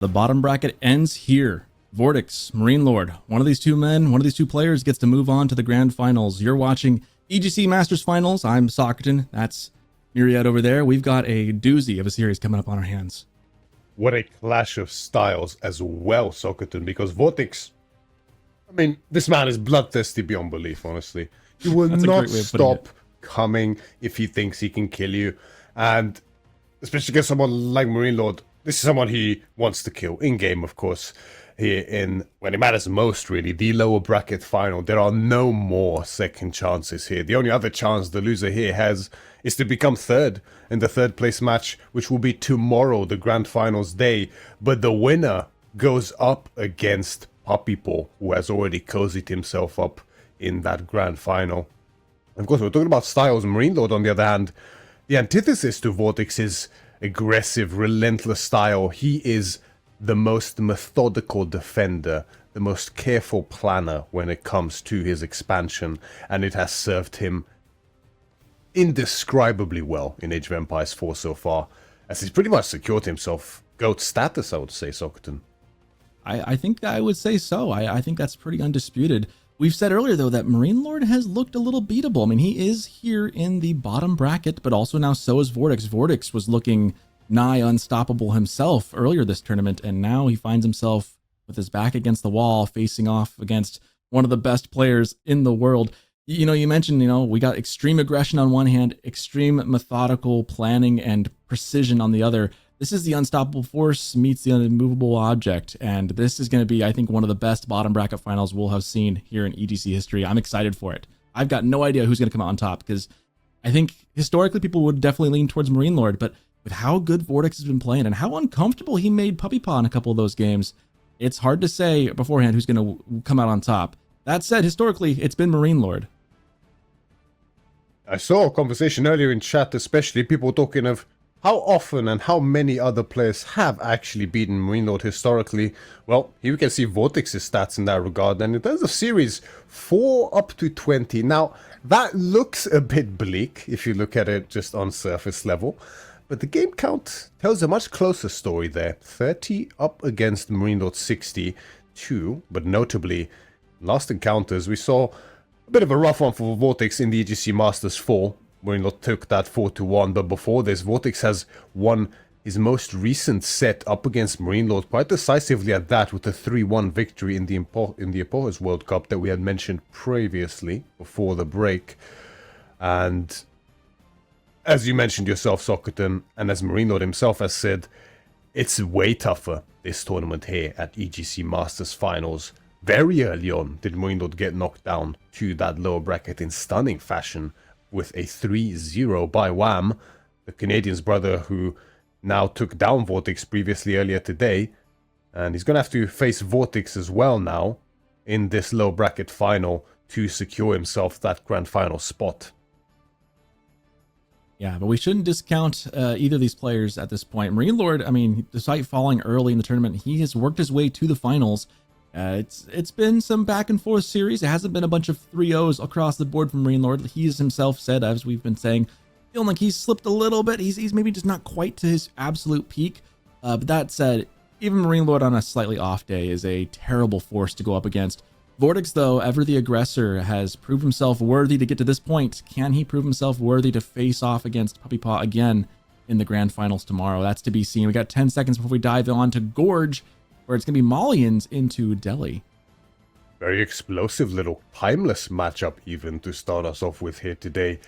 The bottom bracket ends here. VortiX, MarineLorD, one of these two men, one of these two players gets to move on to the grand finals. You're watching EGC Masters Finals. I'm Sockerton. That's Myriad over there. We've got a doozy of a series coming up on our hands. What a clash of styles as well, Sockerton, because VortiX, I mean, this man is bloodthirsty beyond belief, honestly. He will not stop coming if he thinks he can kill you. And especially against someone like MarineLorD, this is someone he wants to kill, in-game, of course. Here in, when it matters most, really, the lower bracket final, there are no more second chances here. The only other chance the loser here has is to become third in the third place match, which will be tomorrow, the grand finals day. But the winner goes up against Puppypaw, who has already cozied himself up in that grand final. Of course, we're talking about styles. MarineLorD, on the other hand, the antithesis to VortiX's aggressive, relentless style. He is the most methodical defender, the most careful planner when it comes to his expansion, and it has served him indescribably well in Age of Empires 4 so far, as he's pretty much secured himself GOAT status, I would say, Sockerton. I think I would say so. I think that's pretty undisputed. We've said earlier, though, that MarineLorD has looked a little beatable. I mean, he is here in the bottom bracket, but also now so is VortiX. VortiX was looking nigh unstoppable himself earlier this tournament, and now he finds himself with his back against the wall, facing off against one of the best players in the world. You know, you mentioned, we got extreme aggression on one hand, extreme methodical planning and precision on the other. This is the unstoppable force meets the unmovable object, and this is going to be, I think, one of the best bottom bracket finals we'll have seen here in EGC history. I'm excited for it. I've got no idea who's going to come out on top, because I think historically people would definitely lean towards MarineLorD, but with how good VortiX has been playing and how uncomfortable he made Puppypaw in a couple of those games, it's hard to say beforehand who's going to come out on top. That said, historically, it's been MarineLorD. I saw a conversation earlier in chat, especially people talking of how often and how many other players have actually beaten MarineLorD historically. Well, here we can see VortiX's stats in that regard, and in terms of series, 4 up to 20. Now, that looks a bit bleak if you look at it just on surface level. But the game count tells a much closer story there. 30 up against MarineLorD 62, but notably, last encounters, we saw a bit of a rough one for VortiX in the EGC Masters 4. MarineLorD took that 4-1, but before this, VortiX has won his most recent set up against MarineLorD quite decisively at that, with a 3-1 victory in the Epochas World Cup that we had mentioned previously, before the break. And as you mentioned yourself, Sockerton, and as MarineLorD himself has said, it's way tougher, this tournament here at EGC Masters Finals. Very early on did MarineLorD get knocked down to that lower bracket in stunning fashion with a 3-0 by Wham, the Canadian's brother who now took down VortiX previously earlier today. And he's going to have to face VortiX as well now in this low bracket final to secure himself that grand final spot. Yeah, but we shouldn't discount either of these players at this point. MarineLorD, I mean, despite falling early in the tournament, he has worked his way to the finals. It's been some back and forth series. It hasn't been a bunch of 3-0s across the board from MarineLorD. He's himself said, as we've been saying, feeling like he's slipped a little bit. He's maybe just not quite to his absolute peak. But that said, even MarineLorD on a slightly off day is a terrible force to go up against. VortiX, though, ever the aggressor, has proved himself worthy to get to this point. Can he prove himself worthy to face off against Puppypaw again in the grand finals tomorrow? That's to be seen. We got 10 seconds before we dive on to Gorge, where it's going to be Malians into Delhi. Very explosive little timeless matchup even to start us off with here today.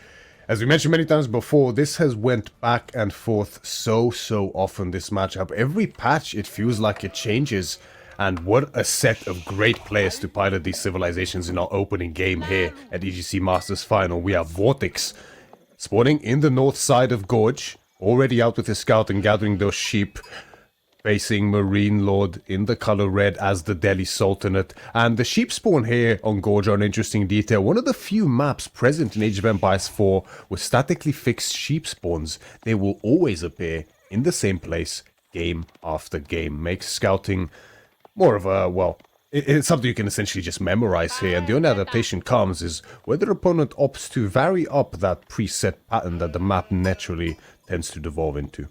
As we mentioned many times before, this has went back and forth so often, this matchup. Every patch it feels like it changes. And what a set of great players to pilot these civilizations in our opening game here at EGC Masters Final. We have VortiX spawning in the north side of Gorge, already out with his scout and gathering those sheep, facing MarineLorD in the color red as the Delhi Sultanate. And the sheep spawn here on Gorge are an interesting detail. One of the few maps present in Age of Empires 4 with statically fixed sheep spawns. They will always appear in the same place game after game. Makes scouting more of a, well, it's something you can essentially just memorize here, and the only adaptation comes is whether the opponent opts to vary up that preset pattern that the map naturally tends to devolve into.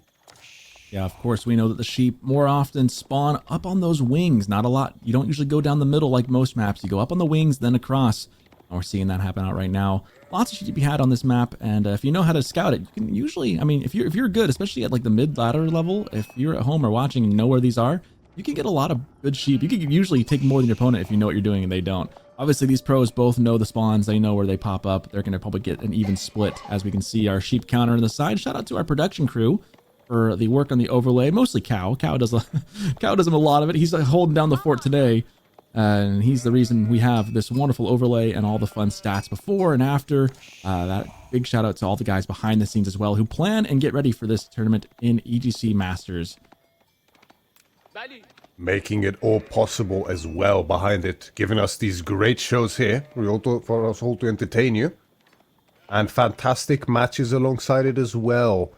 Yeah, of course, we know that the sheep more often spawn up on those wings. Not a lot. You don't usually go down the middle like most maps. You go up on the wings, then across. And we're seeing that happen out right now. Lots of sheep to be had on this map, and if you know how to scout it, you can usually, I mean, if you're good, especially at like the mid-ladder level, if you're at home or watching and know where these are, you can get a lot of good sheep. You can usually take more than your opponent if you know what you're doing and they don't. Obviously, these pros both know the spawns. They know where they pop up. They're going to probably get an even split, as we can see our sheep counter on the side. Shout out to our production crew for the work on the overlay. Mostly Cow. Cow does him a lot of it. He's holding down the fort today. And he's the reason we have this wonderful overlay and all the fun stats before and after. That big shout out to all the guys behind the scenes as well who plan and get ready for this tournament in EGC Masters. Making it all possible as well behind it, giving us these great shows here for us all to entertain you. And fantastic matches alongside it as well.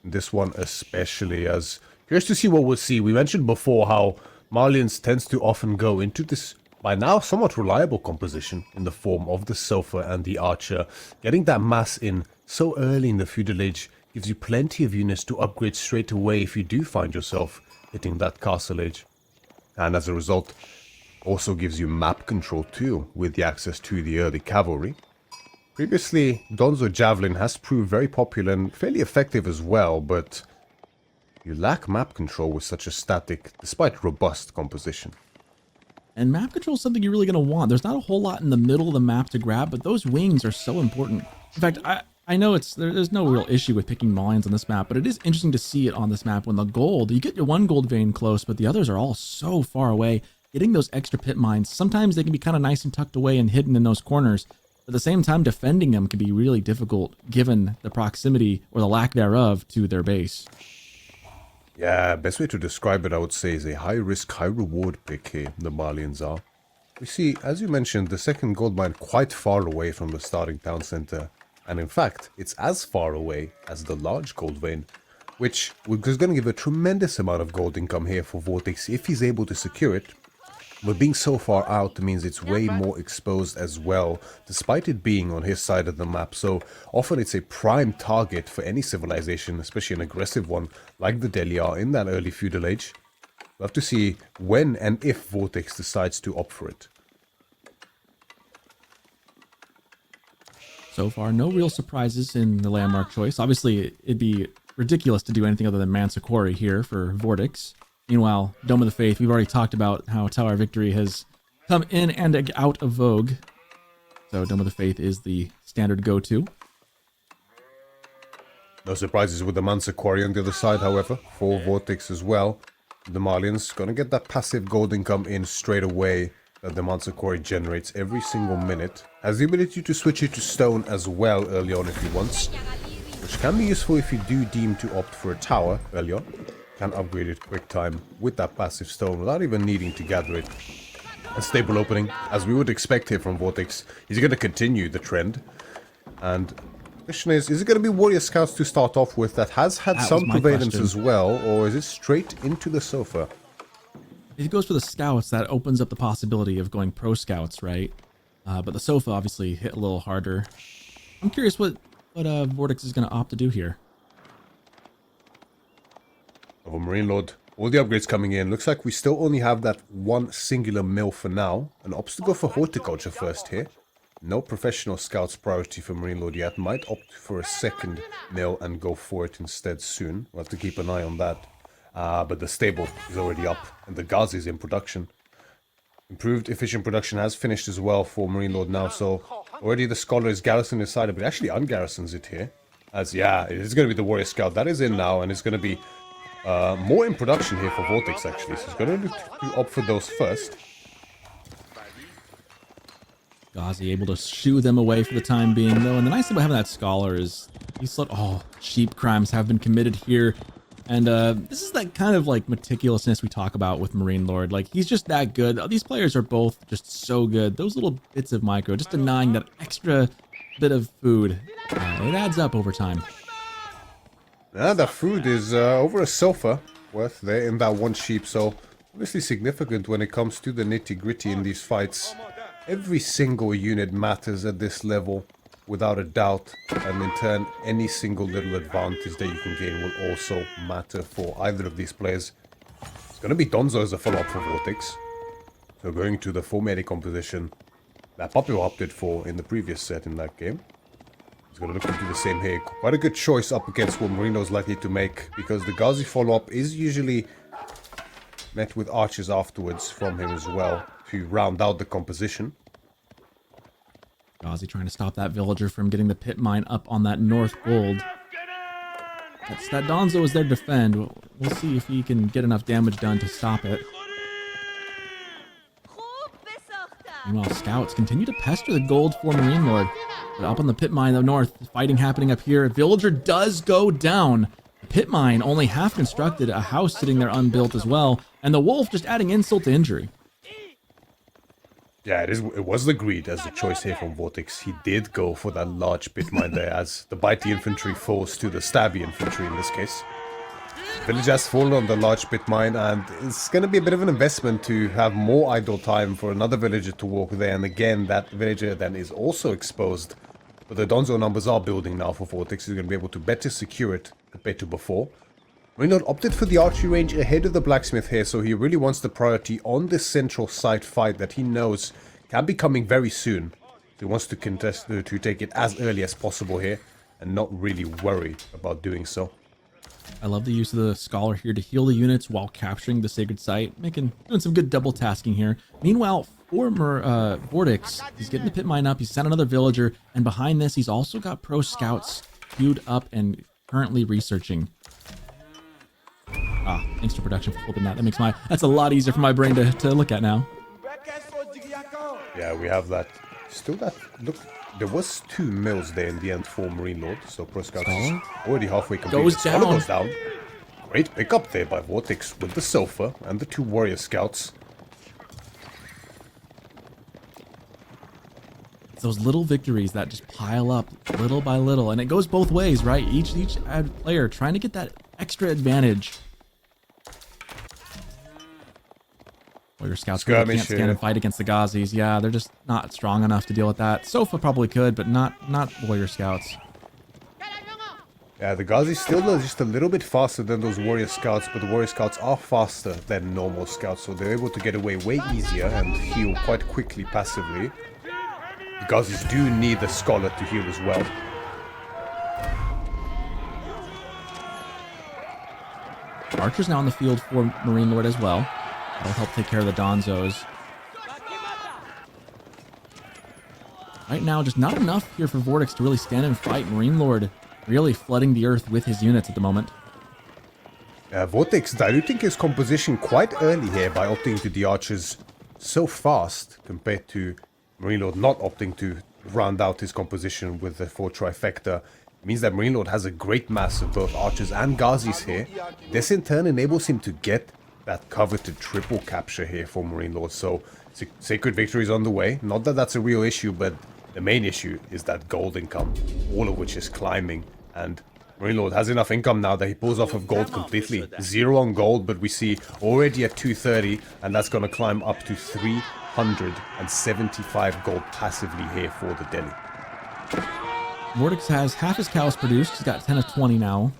This one especially, as curious to see what we'll see. We mentioned before how Marlians tends to often go into this, by now, somewhat reliable composition in the form of the Sofa and the Archer. Getting that mass in so early in the feudal age gives you plenty of units to upgrade straight away if you do find yourself hitting that castle age. And as a result, also gives you map control too, with the access to the early cavalry. Previously, Donzo Javelin has proved very popular and fairly effective as well, but you lack map control with such a static, despite robust composition. And map control is something you're really going to want. There's not a whole lot in the middle of the map to grab, but those wings are so important. In fact, I know there's no real issue with picking mines on this map, but it is interesting to see it on this map when the gold, you get your one gold vein close, but the others are all so far away. Getting those extra pit mines, sometimes they can be kind of nice and tucked away and hidden in those corners. At the same time, defending them can be really difficult given the proximity or the lack thereof to their base. Yeah, best way to describe it, I would say, is a high-risk, high-reward pick here, the Marlians are. We see, as you mentioned, the second gold mine quite far away from the starting town center. And in fact, it's as far away as the large gold vein, which is going to give a tremendous amount of gold income here for VortiX if he's able to secure it. But being so far out means it's way more exposed as well, despite it being on his side of the map. So often it's a prime target for any civilization, especially an aggressive one like the Delhi are in that early feudal age. We'll have to see when and if VortiX decides to opt for it. So far, no real surprises in the landmark choice. Obviously, it'd be ridiculous to do anything other than Manticore here for VortiX. Meanwhile, Dome of the Faith, we've already talked about how Tower Victory has come in and out of vogue. So Dome of the Faith is the standard go-to. No surprises with the Manticore on the other side, however, for VortiX as well. The Marlians gonna get that passive gold income in straight away that the Manticore generates every single minute. Has the ability to switch it to stone as well early on if he wants, which can be useful if you do deem to opt for a tower early on. Can upgrade it quick time with that passive stone without even needing to gather it. A stable opening, as we would expect here from VortiX. He's going to continue the trend. And the question is it going to be Warrior Scouts to start off with that has had some prevalence as well, or is it straight into the Sofa? If it goes for the Scouts, that opens up the possibility of going Pro Scouts, right? But the Sofa obviously hit a little harder. I'm curious what VortiX is going to opt to do here. Of a MarineLorD, all the upgrades coming in. Looks like we still only have that one singular mill for now. And opts to go for horticulture first here. No professional scouts priority for MarineLorD yet. Might opt for a second mill and go for it instead soon. We'll have to keep an eye on that. But the stable is already up and the Ghazi is in production. Improved efficient production has finished as well for MarineLorD now. So already the Scholar is garrisoning his side, but actually ungarrisons it here. As yeah, it is going to be the Warrior Scout. That is in now and it's going to be more in production here for VortiX actually, so it's going to opt for those first. Ghazi able to shoo them away for the time being though, and the nice thing about having that Scholar is he's like, oh, sheep crimes have been committed here, and this is that kind of like meticulousness we talk about with MarineLorD. Like he's just that good. These players are both just so good. Those little bits of micro, just denying that extra bit of food, it adds up over time. Yeah, the food is over a Sofa worth there in that one sheep, so obviously significant when it comes to the nitty-gritty in these fights. Every single unit matters at this level. without a doubt, and in turn, any single little advantage that you can gain will also matter for either of these players. It's going to be Donzo as a follow-up for VortiX. So going to the 4-medic composition that Papio opted for in the previous set in that game. He's going to look to do the same here. Quite a good choice up against what Marino's likely to make, because the Ghazi follow-up is usually met with archers afterwards from him as well to round out the composition. Ghazi trying to stop that villager from getting the pit mine up on that north gold. That Donzo is there to defend. We'll see if he can get enough damage done to stop it. Meanwhile, scouts continue to pester the gold for MarineLorD. But up on the pit mine of the north, fighting happening up here. Villager does go down. The pit mine only half constructed, a house sitting there unbuilt as well. And the wolf just adding insult to injury. Yeah, it was the greed as the choice here from VortiX. He did go for that large pit mine there as the bitey infantry falls to the stabby infantry in this case. Village has fallen on the large pit mine, and it's going to be a bit of an investment to have more idle time for another villager to walk there. And again, that villager then is also exposed. But the Donzo numbers are building now for VortiX. He's going to be able to better secure it compared to before. MarineLorD opted for the archery range ahead of the blacksmith here, so he really wants the priority on this central site fight that he knows can be coming very soon. So he wants to contest to take it as early as possible here and not really worry about doing so. I love the use of the scholar here to heal the units while capturing the sacred site, doing some good double tasking here. Meanwhile, for VortiX, he's getting the pit mine up, he's sent another villager, and behind this, he's also got pro scouts queued up and currently researching. Ah, thanks to production for flipping that. That's a lot easier for my brain to look at now. Yeah, we have that. Still that, look, there was 2 mills there in the end for MarineLorD, so pro scouts is already halfway complete. Goes down. Great pickup there by VortiX with the Sofa and the 2 warrior scouts. It's those little victories that just pile up little by little, and it goes both ways, right? Each player trying to get that extra advantage. Warrior scouts really can't stand and fight against the Ghazis. Yeah, they're just not strong enough to deal with that. Sofa probably could, but not warrior scouts. Yeah, the Ghazis still are just a little bit faster than those warrior scouts, but the warrior scouts are faster than normal scouts, so they're able to get away way easier and heal quite quickly passively. The Ghazis do need the scholar to heal as well. Archer's now in the field for MarineLorD as well. That'll help take care of the Donzos. Right now, just not enough here for VortiX to really stand and fight. MarineLorD really flooding the earth with his units at the moment. VortiX diluting his composition quite early here by opting to the archers so fast compared to MarineLorD not opting to round out his composition with the 4 trifecta. It means that MarineLorD has a great mass of both archers and Ghazis here. This in turn enables him to get that coveted triple capture here for MarineLorD. So sacred victory is on the way. Not that that's a real issue, but the main issue is that gold income, all of which is climbing. And MarineLorD has enough income now that he pulls off of gold completely. 0 on gold, but we see already at 230, and that's going to climb up to 375 gold passively here for the Delhi. VortiX has half his cows produced. He's got 10 of 20 now.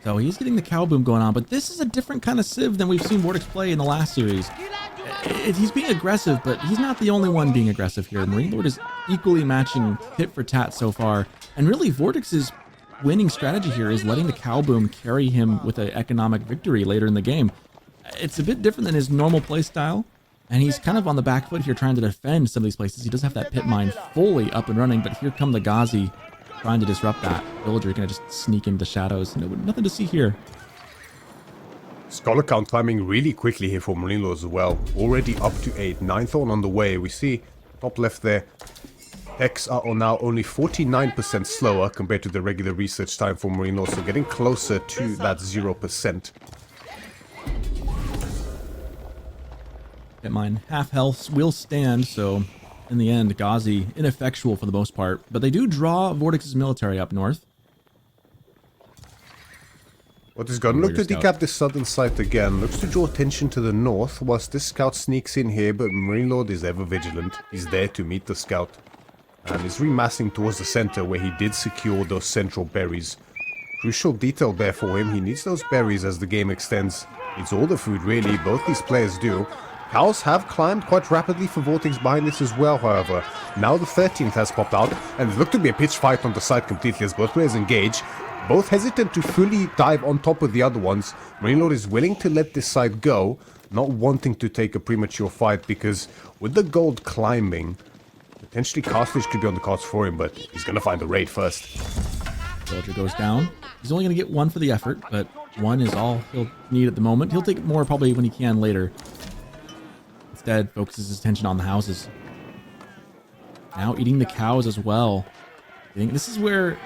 So he's getting the cow boom going on, but this is a different kind of civ than we've seen VortiX play in the last series. He's being aggressive, but he's not the only one being aggressive here. MarineLorD is equally matching tit for tat so far, and really VortiX's winning strategy here is letting the cow boom carry him with an economic victory later in the game. It's a bit different than his normal play style, and he's kind of on the back foot here trying to defend some of these places. He does have that pit mine fully up and running, but here come the Ghazi trying to disrupt that. Villager gonna just sneak into the shadows. Nothing to see here. Scholar count climbing really quickly here for MarineLorD as well. Already up to 8. 9th on the way. We see top left there. Techs are now only 49% slower compared to the regular research time for MarineLorD, so getting closer to that 0%. Pit mine half health will stand, so in the end, Ghazi ineffectual for the most part, but they do draw VortiX's military up north. What is going to look to decap this southern site again. Looks to draw attention to the north, whilst this scout sneaks in here, but MarineLorD is ever vigilant. He's there to meet the scout. and is remassing towards the center where he did secure those central berries. Crucial detail there for him. He needs those berries as the game extends. It's all the food really, both these players do. Cows have climbed quite rapidly for VortiX behind this as well, however. Now the 13th has popped out, and it looked to be a pitch fight on the side completely as both players engage. Both hesitant to fully dive on top of the other ones. MarineLorD is willing to let this side go, not wanting to take a premature fight, because with the gold climbing, potentially Carthage could be on the cards for him, but he's going to find the raid first. Villager goes down. He's only going to get one for the effort, but one is all he'll need at the moment. He'll take more probably when he can later. Instead, focuses his attention on the houses. Now eating the cows as well. I think this is where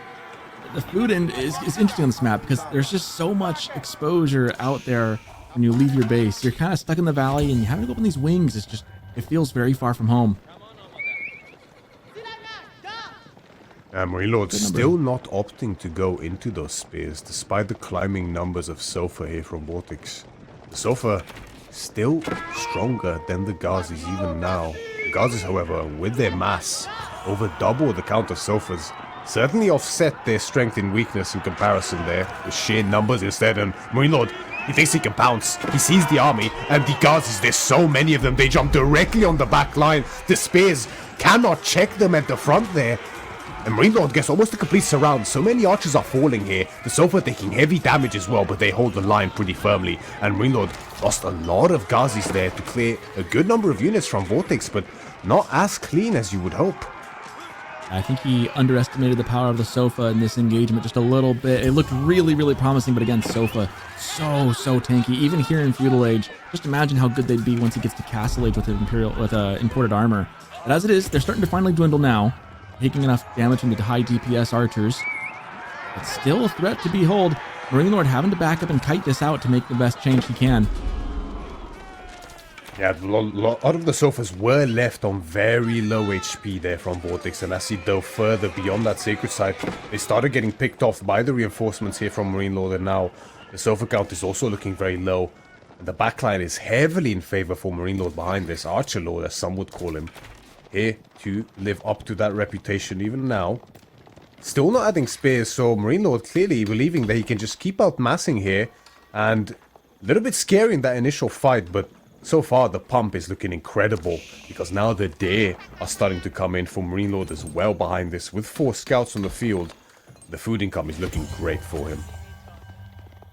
the food end is interesting on this map, because there's just so much exposure out there when you leave your base. You're kind of stuck in the valley, and you have to go up on these wings. It feels very far from home. MarineLorD still not opting to go into those spears, despite the climbing numbers of Sofa here from VortiX. The Sofa still stronger than the Ghazis even now. The Ghazis, however, with their mass, over double the count of Sofas, certainly offset their strength and weakness in comparison there. The sheer numbers instead, and MarineLorD, he thinks he can bounce. He sees the army, and the Ghazis, there's so many of them, they jump directly on the back line. The spears cannot check them at the front there. And MarineLorD gets almost a complete surround. So many archers are falling here. The Sofa taking heavy damage as well, but they hold the line pretty firmly. And MarineLorD lost a lot of Ghazis there to clear a good number of units from VortiX, but not as clean as you would hope. I think he underestimated the power of the Sofa in this engagement just a little bit. It looked really, really promising, but again, Sofa, so tanky. Even here in Feudal Age, just imagine how good they'd be once he gets to Castle Age with imported armor. But as it is, they're starting to finally dwindle now, taking enough damage from the high DPS archers. It's still a threat to behold. MarineLorD having to back up and kite this out to make the best change he can. Yeah, a lot of the Sofas were left on very low HP there from VortiX, and as he dove further beyond that sacred site, they started getting picked off by the reinforcements here from MarineLorD, and now the Sofa count is also looking very low. And the backline is heavily in favor for MarineLorD behind this Archer Lord, as some would call him. Here to live up to that reputation even now. Still not adding spears, so MarineLorD clearly believing that he can just keep outmassing here, and a little bit scary in that initial fight, but so far the pump is looking incredible, because now the Dare are starting to come in for MarineLorD as well behind this. With 4 scouts on the field, the food income is looking great for him.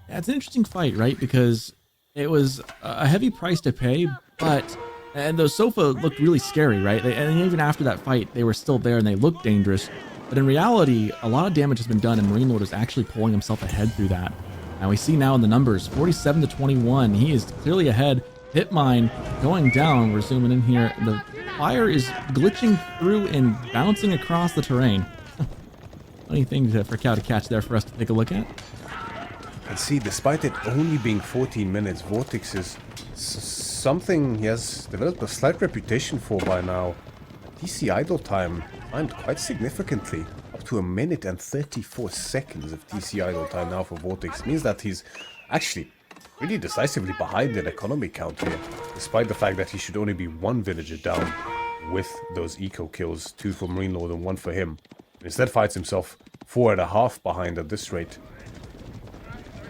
Yeah, it's an interesting fight, right? Because it was a heavy price to pay, but... And those Sofa looked really scary, right? And even after that fight, they were still there and they looked dangerous. But in reality, a lot of damage has been done, and MarineLorD is actually pulling himself ahead through that. Now we see now in the numbers, 47 to 21. He is clearly ahead. Hit mine going down. We're zooming in here. The fire is glitching through and bouncing across the terrain. Funny thing for Cow to catch there for us to take a look at. And see, despite it only being 14 minutes, VortiX is something he has developed a slight reputation for by now. DC idle time climbed quite significantly, up to 1 minute and 34 seconds of DC idle time now for VortiX. Means that he's actually really decisively behind in economy count here, despite the fact that he should only be 1 villager down with those eco kills, 2 for MarineLorD and 1 for him. Instead finds himself 4.5 behind at this rate.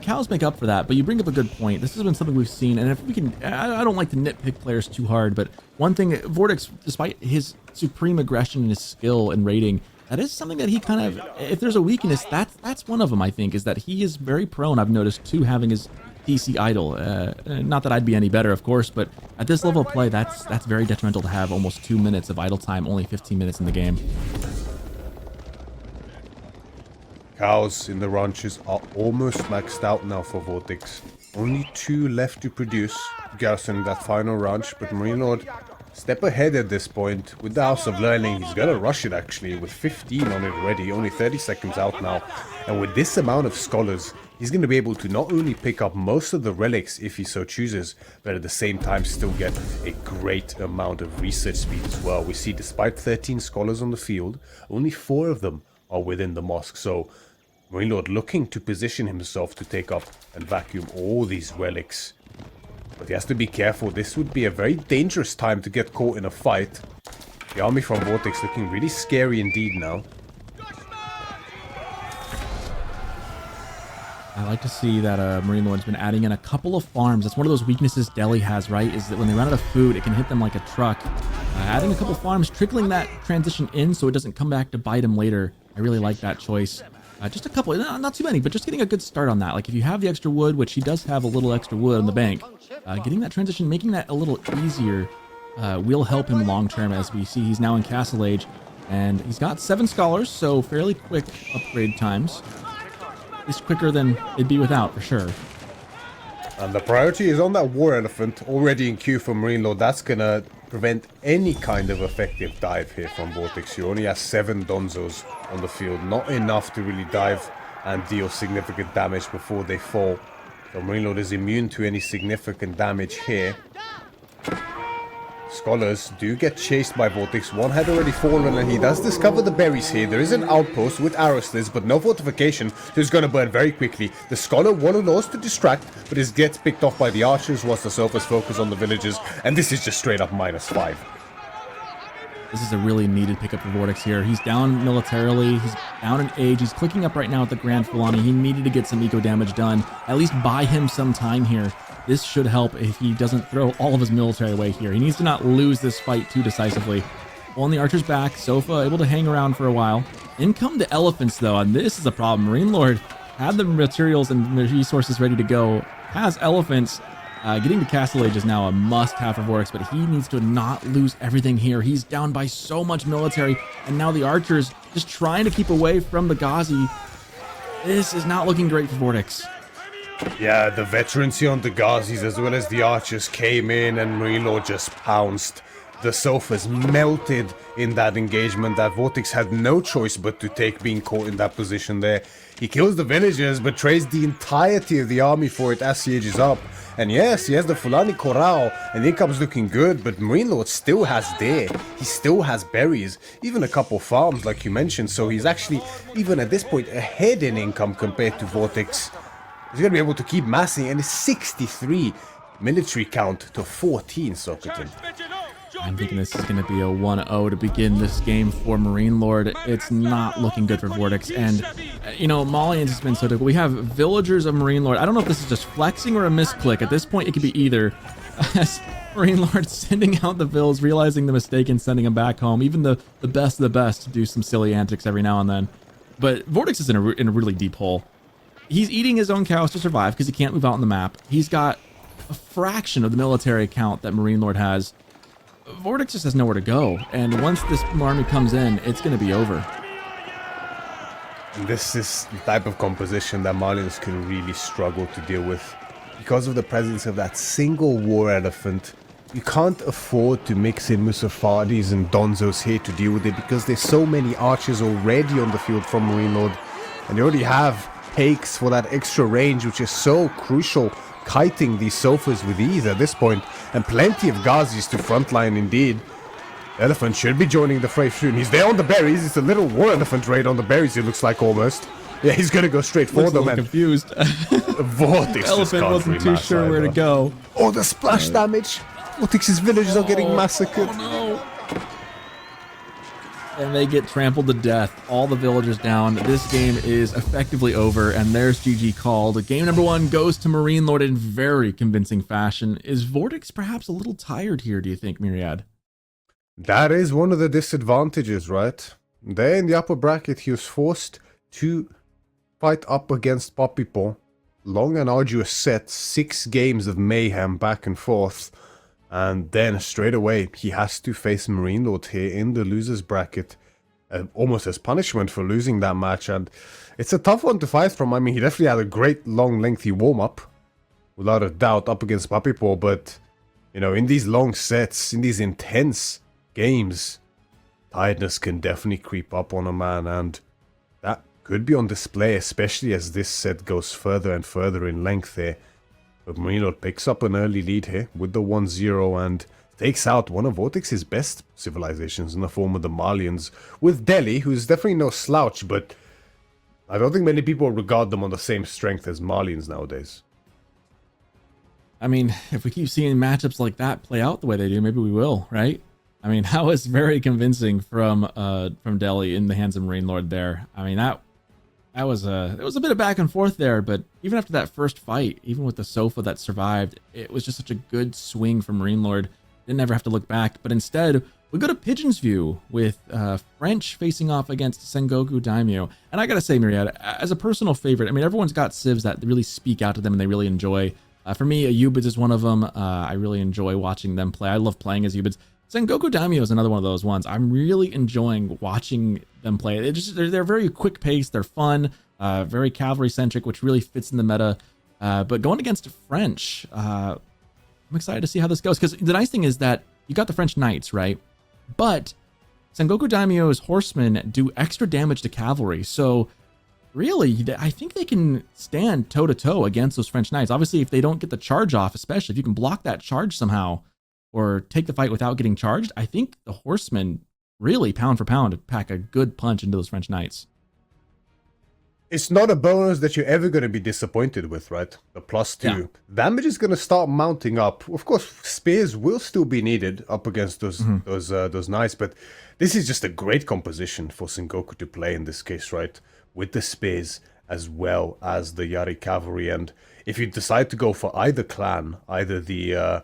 Cows make up for that, but you bring up a good point. This has been something we've seen, and if we can, I don't like to nitpick players too hard, but one thing, VortiX, despite his supreme aggression and his skill in raiding, that is something that he kind of, if there's a weakness, that's one of them, I think, is that he is very prone, I've noticed, to having his DC idle. Not that I'd be any better, of course, but at this level of play, that's very detrimental to have almost 2 minutes of idle time, only 15 minutes in the game. Cows in the ranches are almost maxed out now for VortiX. Only 2 left to produce, garrison that final ranch, but MarineLorD step ahead at this point. With the House of Learning, he's gonna rush it actually, with 15 on it already, only 30 seconds out now. And with this amount of scholars, he's gonna be able to not only pick up most of the relics if he so chooses, but at the same time still get a great amount of research speed as well. We see despite 13 scholars on the field, only 4 of them are within the mosque, so MarineLorD looking to position himself to take up and vacuum all these relics. But he has to be careful. This would be a very dangerous time to get caught in a fight. The army from VortiX looking really scary indeed now. I like to see that MarineLorD's been adding in a couple of farms. That's one of those weaknesses Delhi has, right? Is that when they run out of food, it can hit them like a truck. Adding a couple farms, trickling that transition in so it doesn't come back to bite him later. I really like that choice. Just a couple, not too many, but just getting a good start on that. Like if you have the extra wood, which he does have a little extra wood in the bank, getting that transition, making that a little easier will help him long term. As we see, he's now in Castle Age, and he's got 7 scholars, so fairly quick upgrade times. At least quicker than it'd be without, for sure. And the priority is on that War Elephant, already in queue for MarineLorD. That's gonna prevent any kind of effective dive here from VortiX. You only have 7 Donzos on the field, not enough to really dive and deal significant damage before they fall. So MarineLorD is immune to any significant damage here. Scholars do get chased by VortiX. One had already fallen and he does discover the berries here. There is an outpost with arrow slits but no fortification, so he's going to burn very quickly. The Scholar, one of those to distract, but it gets picked off by the archers whilst the Sofas focus on the villagers, and this is just straight up -5. This is a really needed pickup for VortiX here. He's down militarily, he's down in age, he's clicking up right now at the Grand Fulani. He needed to get some eco damage done, at least buy him some time here. This should help if he doesn't throw all of his military away here. He needs to not lose this fight too decisively. Pulling the archers back, Sofa able to hang around for a while. In come the elephants though, and this is a problem. MarineLorD had the materials and the resources ready to go, has elephants. Getting to Castle Age is now a must-have for VortiX, but he needs to not lose everything here. He's down by so much military, and now the archers just trying to keep away from the Ghazi. This is not looking great for VortiX. Yeah, the veterans here on the Ghazis as well as the archers came in and MarineLorD just pounced. The Sofas melted in that engagement that VortiX had no choice but to take, being caught in that position there. He kills the villagers but trades the entirety of the army for it as he ages up. And yes, he has the Fulani Corral and the income's looking good, but MarineLorD still has deer. He still has berries, even a couple farms like you mentioned, so he's actually, even at this point, ahead in income compared to VortiX. He's going to be able to keep massing, and it's 63 military count to 14, Sokotin. I'm thinking this is going to be a 1-0 to begin this game for MarineLorD. It's not looking good for VortiX, and, you know, Malians has been so difficult. We have villagers of MarineLorD. I don't know if this is just flexing or a misclick. At this point, it could be either. As MarineLorD sending out the vills, realizing the mistake and sending them back home. Even the best of the best do some silly antics every now and then. But VortiX is in a really deep hole. He's eating his own cows to survive because he can't move out on the map. He's got a fraction of the military count that MarineLorD has. VortiX just has nowhere to go, and once this army comes in, it's going to be over. This is the type of composition that Malians can really struggle to deal with. Because of the presence of that single war elephant, you can't afford to mix in Musafadis and Donzos here to deal with it, because there's so many archers already on the field from MarineLorD, and they already have takes for that extra range, which is so crucial, kiting these Sofas with ease at this point, and plenty of Ghazis to frontline indeed. Elephant should be joining the fray soon. He's there on the berries. It's a little war elephant raid on the berries, it looks like, almost. Yeah, he's gonna go straight for them, man. Confused. VortiX Elephant wasn't too sure where to go. Oh, the splash damage! VortiX's villagers are getting massacred. Oh no! And they get trampled to death. All the villagers down. This game is effectively over, and there's GG called. Game number 1 goes to MarineLorD in very convincing fashion. Is VortiX perhaps a little tired here, do you think, Myriad? That is one of the disadvantages, right? There in the upper bracket, he was forced to fight up against Papipo. Long and arduous set, 6 games of mayhem back and forth. And then straight away, he has to face MarineLorD here in the losers bracket, almost as punishment for losing that match. And it's a tough one to fight from. I mean, he definitely had a great, long, lengthy warm-up, without a doubt, up against Papipo. But, you know, in these long sets, in these intense games, tiredness can definitely creep up on a man. And that could be on display, especially as this set goes further and further in length here. But MarineLorD picks up an early lead here with the 1-0 and takes out one of VortiX's best civilizations in the form of the Malians, with Delhi, who's definitely no slouch, but I don't think many people regard them on the same strength as Malians nowadays. I mean, if we keep seeing matchups like that play out the way they do, maybe we will, right? I mean, that was very convincing from Delhi in the hands of MarineLorD there. I mean, that was it was a bit of back and forth there, but even after that first fight, even with the sofa that survived, it was just such a good swing from MarineLorD. Didn't ever have to look back, but instead we go to Pigeon's view with French facing off against Sengoku Daimyo. And I gotta say, Myriad, as a personal favorite, I mean, everyone's got civs that really speak out to them and they really enjoy. For me, Ayubids is one of them. I really enjoy watching them play. I love playing as Ayubids. Sengoku Daimyo is another one of those ones. I'm really enjoying watching them play. They're very quick paced. They're fun, very cavalry centric, which really fits in the meta. But going against French, I'm excited to see how this goes. Because the nice thing is that you got the French knights, right? But Sengoku Daimyo's horsemen do extra damage to cavalry. So really, I think they can stand toe-to-toe against those French knights. Obviously, if they don't get the charge off, especially if you can block that charge somehow, or take the fight without getting charged, I think the horsemen really, pound for pound, pack a good punch into those French knights. It's not a bonus that you're ever going to be disappointed with, right? The +2. Yeah. Damage is going to start mounting up. Of course, spears will still be needed up against those knights, but this is just a great composition for Sengoku to play in this case, right? With the spears as well as the Yari cavalry. And if you decide to go for either clan, either the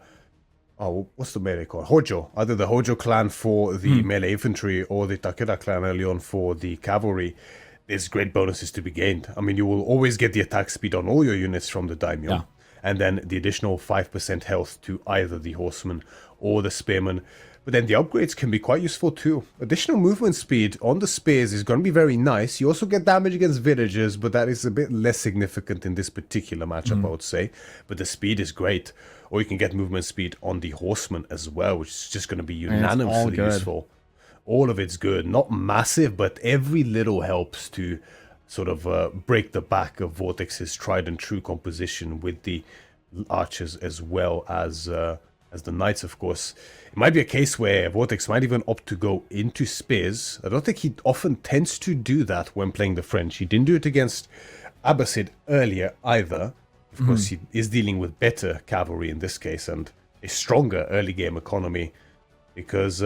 what's the melee called? Hojo. Either the Hojo clan for the melee infantry or the Takeda clan early on for the cavalry, there's great bonuses to be gained. I mean, you will always get the attack speed on all your units from the daimyo, and then the additional 5% health to either the horseman or the spearman. But then the upgrades can be quite useful too. Additional movement speed on the spears is going to be very nice. You also get damage against villagers, but that is a bit less significant in this particular matchup, I would say. But the speed is great. Or you can get movement speed on the horseman as well, which is just going to be unanimously useful. All of it's good. Not massive, but every little helps to sort of break the back of VortiX's tried and true composition with the archers as well as the knights, of course. It might be a case where VortiX might even opt to go into spears. I don't think he often tends to do that when playing the French. He didn't do it against Abbasid earlier either. Of course, he is dealing with better cavalry in this case and a stronger early game economy. Because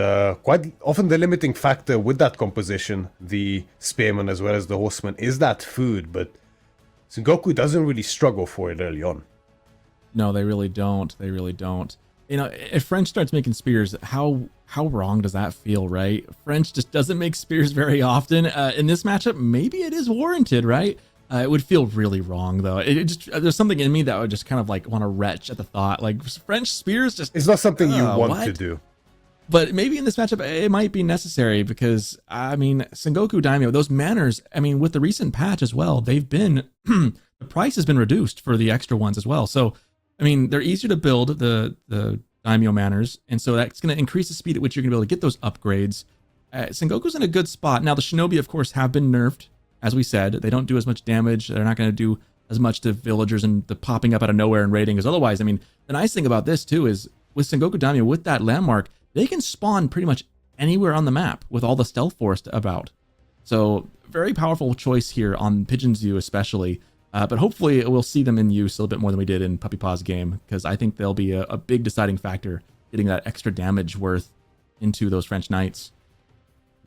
quite often the limiting factor with that composition, the spearman as well as the horseman, is that food. But Sengoku doesn't really struggle for it early on. No, they really don't. They really don't. You know, if French starts making spears, how wrong does that feel, right? French just doesn't make spears very often. In this matchup, maybe it is warranted, right? It would feel really wrong, though. There's something in me that would just kind of like want to retch at the thought. Like, French spears just... It's not something you want to do. But maybe in this matchup, it might be necessary because, I mean, Sengoku Daimyo, those manners, I mean, with the recent patch as well, they've been, the price has been reduced for the extra ones as well. So, I mean, they're easier to build, the Daimyo manners, and so that's going to increase the speed at which you're going to be able to get those upgrades. Sengoku's in a good spot. Now, the Shinobi, of course, have been nerfed, as we said. They don't do as much damage. They're not going to do as much to villagers and the popping up out of nowhere and raiding as otherwise. I mean, the nice thing about this, too, is with Sengoku Daimyo, with that landmark, they can spawn pretty much anywhere on the map with all the stealth forest about. So very powerful choice here on Pigeon's view especially. But hopefully we'll see them in use a little bit more than we did in Puppy Paw's game, because I think they'll be a big deciding factor getting that extra damage worth into those French knights.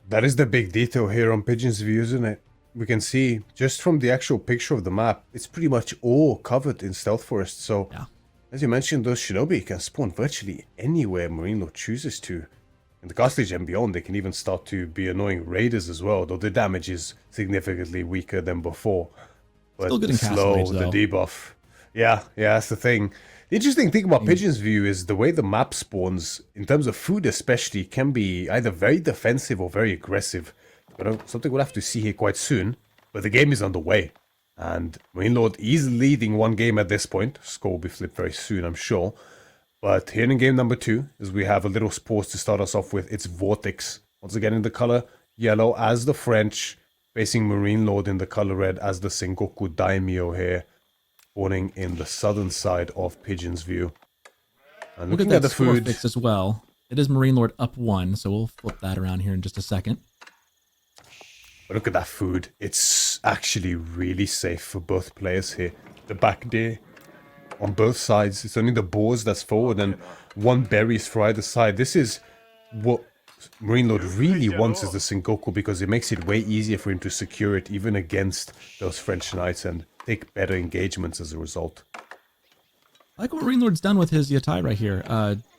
That is the big detail here on Pigeon's view, isn't it? We can see just from the actual picture of the map, it's pretty much all covered in stealth forest. So yeah. As you mentioned, those Shinobi can spawn virtually anywhere MarineLorD chooses to. In the Castle and beyond, they can even start to be annoying raiders as well, though the damage is significantly weaker than before. But still good in slow, Castle the debuff. Yeah, that's the thing. The interesting thing about Pigeon's view is the way the map spawns, in terms of food especially, can be either very defensive or very aggressive. But something we'll have to see here quite soon. But the game is underway. And MarineLorD is leading one game at this point. Score will be flipped very soon, I'm sure. But here in game number 2, as we have a little sport to start us off with, it's VortiX. Once again in the color yellow as the French, facing MarineLorD in the color red as the Sengoku Daimyo here, spawning in the southern side of Pigeon's view. And look looking at at the food fix as well. It is MarineLorD up 1, so we'll flip that around here in just a second. But look at that food. It's actually really safe for both players here. The back there on both sides. It's only the boars that's forward and one berries for either side. This is what MarineLorD really wants is the Sengoku because it makes it way easier for him to secure it even against those French knights and take better engagements as a result. I like what MarineLorD's done with his Yatai right here.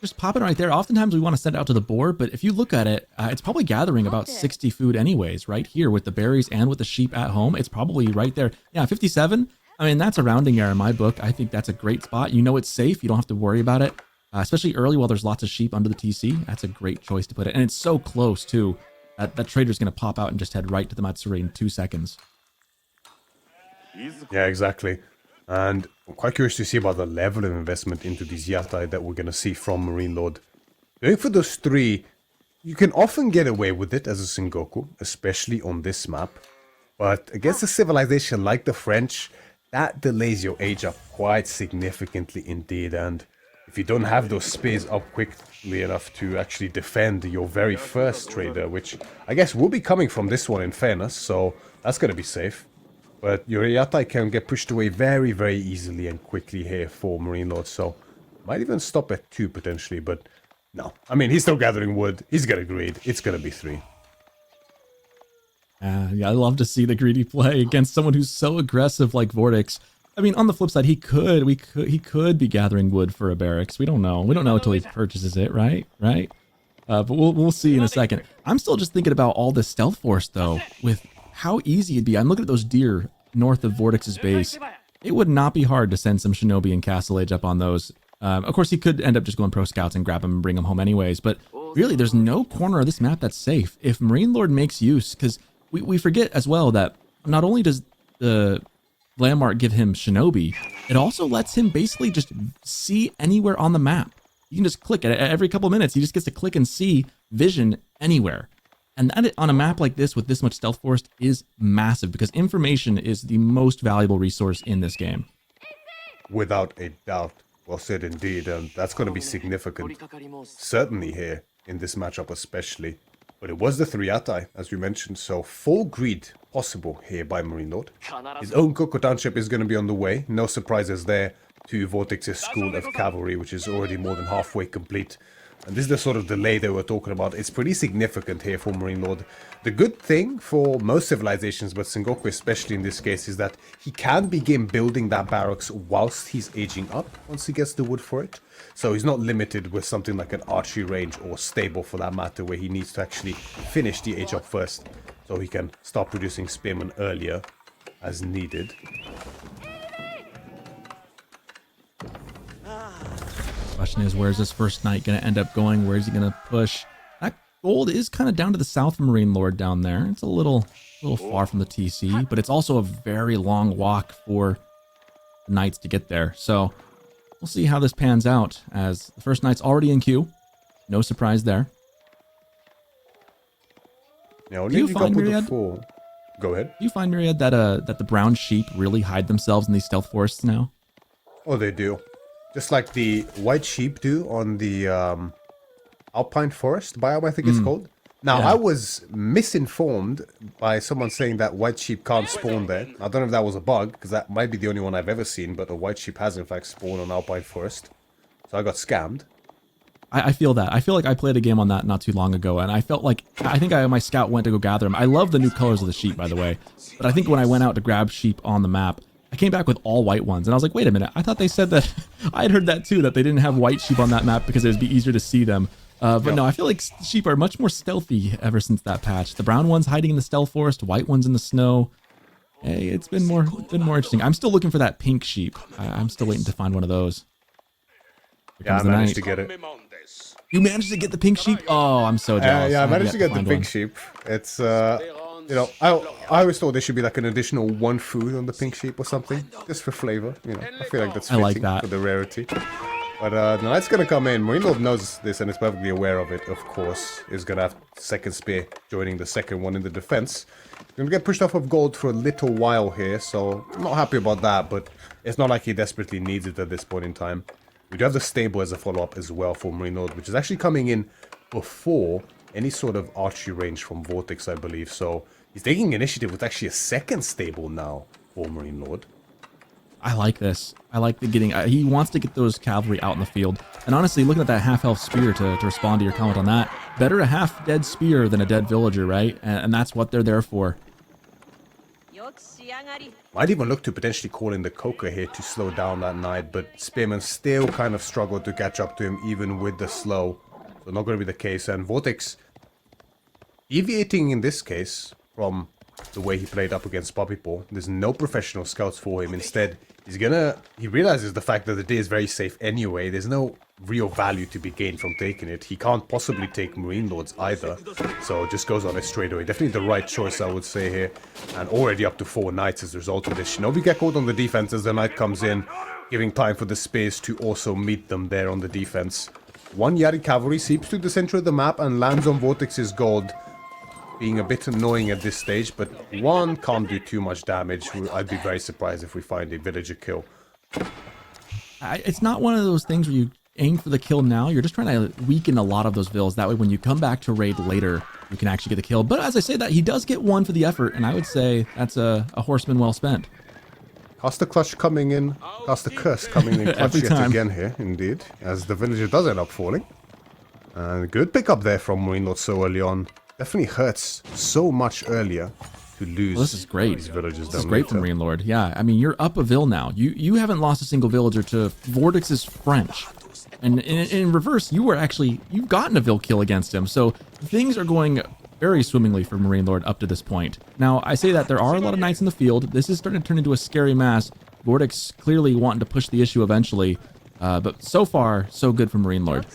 Just pop it right there. Oftentimes we want to send it out to the board, but if you look at it, it's probably gathering about 60 food anyways, right here with the berries and with the sheep at home. It's probably right there. Yeah, 57. I mean, that's a rounding error in my book. I think that's a great spot. You know it's safe. You don't have to worry about it, especially early while there's lots of sheep under the TC. That's a great choice to put it. And it's so close, too. That trader's going to pop out and just head right to the Matsuri in 2 seconds. Yeah, exactly. And I'm quite curious to see about the level of investment into these Yatai that we're going to see from MarineLorD. Going for those 3, you can often get away with it as a Sengoku, especially on this map. But against a civilization like the French, that delays your age up quite significantly indeed. And if you don't have those spears up quickly enough to actually defend your very first trader, which I guess will be coming from this one in fairness, so that's going to be safe. But your Yatai can get pushed away very, very easily and quickly here for MarineLorD, so might even stop at 2 potentially, but no. I mean, he's still gathering wood. He's got a greed. It's going to be 3. Yeah, I love to see the greedy play against someone who's so aggressive like VortiX. I mean, on the flip side, he could be gathering wood for a barracks. We don't know. We don't know until he purchases it, right? But we'll see in a second. I'm still just thinking about all the stealth force though, with how easy it'd be. I'm looking at those deer north of VortiX's base. It would not be hard to send some Shinobi and Castle Age up on those. Of course, he could end up just going pro scouts and grab them and bring them home anyways. But really, there's no corner of this map that's safe. If MarineLorD makes use, because we forget as well that not only does the landmark give him Shinobi, it also lets him basically just see anywhere on the map. You can just click at every couple of minutes. He just gets to click and see vision anywhere. And that on a map like this with this much stealth force is massive because information is the most valuable resource in this game. Without a doubt. Well said indeed, and that's going to be significant. Certainly here in this matchup especially. But it was the 3 Yatai, as we mentioned, so full greed possible here by MarineLorD. His own Koko Township is going to be on the way. No surprises there to VortiX's School of Cavalry, which is already more than halfway complete. And this is the sort of delay that we're talking about. It's pretty significant here for MarineLorD. The good thing for most civilizations, but Sengoku especially in this case, is that he can begin building that barracks whilst he's aging up once he gets the wood for it. So he's not limited with something like an archery range or stable for that matter, where he needs to actually finish the age up first. So he can start producing spearmen earlier as needed. Question is, where's this first knight going to end up going? Where's he going to push? That gold is kind of down to the south of MarineLorD down there. It's a little far from the TC, but it's also a very long walk for knights to get there. So we'll see how this pans out as the first knight's already in queue. No surprise there. Now, do you find, Myriad, go ahead. Do you find, Myriad, that the brown sheep really hide themselves in these stealth forests now? Oh, they do. Just like the white sheep do on the Alpine Forest biome, I think it's called. Now, yeah. I was misinformed by someone saying that white sheep can't spawn there. I don't know if that was a bug, because that might be the only one I've ever seen, but a white sheep has in fact spawned on Alpine Forest. So I got scammed. I feel that. I feel like I played a game on that not too long ago, and I felt like, I think my scout went to go gather them. I love the new colors of the sheep, by the way, but I think when I went out to grab sheep on the map, I came back with all white ones, and I was like, wait a minute, I thought they said that, I had heard that too, that they didn't have white sheep on that map because it would be easier to see them. But no, I feel like sheep are much more stealthy ever since that patch. The brown ones hiding in the stealth forest, white ones in the snow. Hey, it's been more interesting. I'm still looking for that pink sheep. I'm still waiting to find one of those. Yeah, I managed to get it. You managed to get the pink sheep? Oh, I'm so jealous. Yeah, I managed to get the pink sheep. It's, you know, I always thought there should be like an additional 1 food on the pink sheep or something, just for flavor. You know, I feel like that's fitting for the rarity. But the knight's gonna come in. MarineLorD knows this and is perfectly aware of it, of course. Is gonna have second spear joining the second one in the defense. Gonna get pushed off of gold for a little while here, so I'm not happy about that, but it's not like he desperately needs it at this point in time. We do have the stable as a follow-up as well for MarineLorD, which is actually coming in before any sort of archery range from VortiX, I believe. So he's taking initiative with actually a second stable now for MarineLorD. I like this. I like the getting... he wants to get those cavalry out in the field. And honestly, looking at that half-health spear to respond to your comment on that, better a half-dead spear than a dead villager, right? And that's what they're there for. Might even look to potentially call in the Coker here to slow down that knight, but Spearman still kind of struggled to catch up to him even with the slow. So not going to be the case, and VortiX deviating in this case from the way he played up against Poppy Paw. There's no professional scouts for him. Instead, he realizes the fact that the day is very safe anyway. There's no real value to be gained from taking it. He can't possibly take MarineLords either, so just goes on it straight away. Definitely the right choice, I would say here, and already up to 4 knights as a result of this. Shinobi get caught on the defense as the knight comes in, giving time for the spears to also meet them there on the defense. One Yari cavalry seeps to the center of the map and lands on VortiX's gold, being a bit annoying at this stage, but one can't do too much damage. I'd be very surprised if we find a villager kill. It's not one of those things where you aim for the kill now. You're just trying to weaken a lot of those vills. That way, when you come back to raid later, you can actually get the kill. But as I say that, he does get 1 for the effort, and I would say that's a horseman well spent. Caster Clutch coming in, Caster Curse coming in clutch yet again here, indeed, as the villager does end up falling. And good pickup there from MarineLorD so early on. Definitely hurts so much earlier to lose. Well, this is great. These villagers this is great from MarineLorD. Yeah, I mean, you're up a vill now. You haven't lost a single villager to VortiX's French. And in reverse, you've gotten a vill kill against him. So things are going very swimmingly for MarineLorD up to this point. Now, I say that there are a lot of knights in the field. This is starting to turn into a scary mass. VortiX clearly wanting to push the issue eventually. But so far, so good for MarineLorD.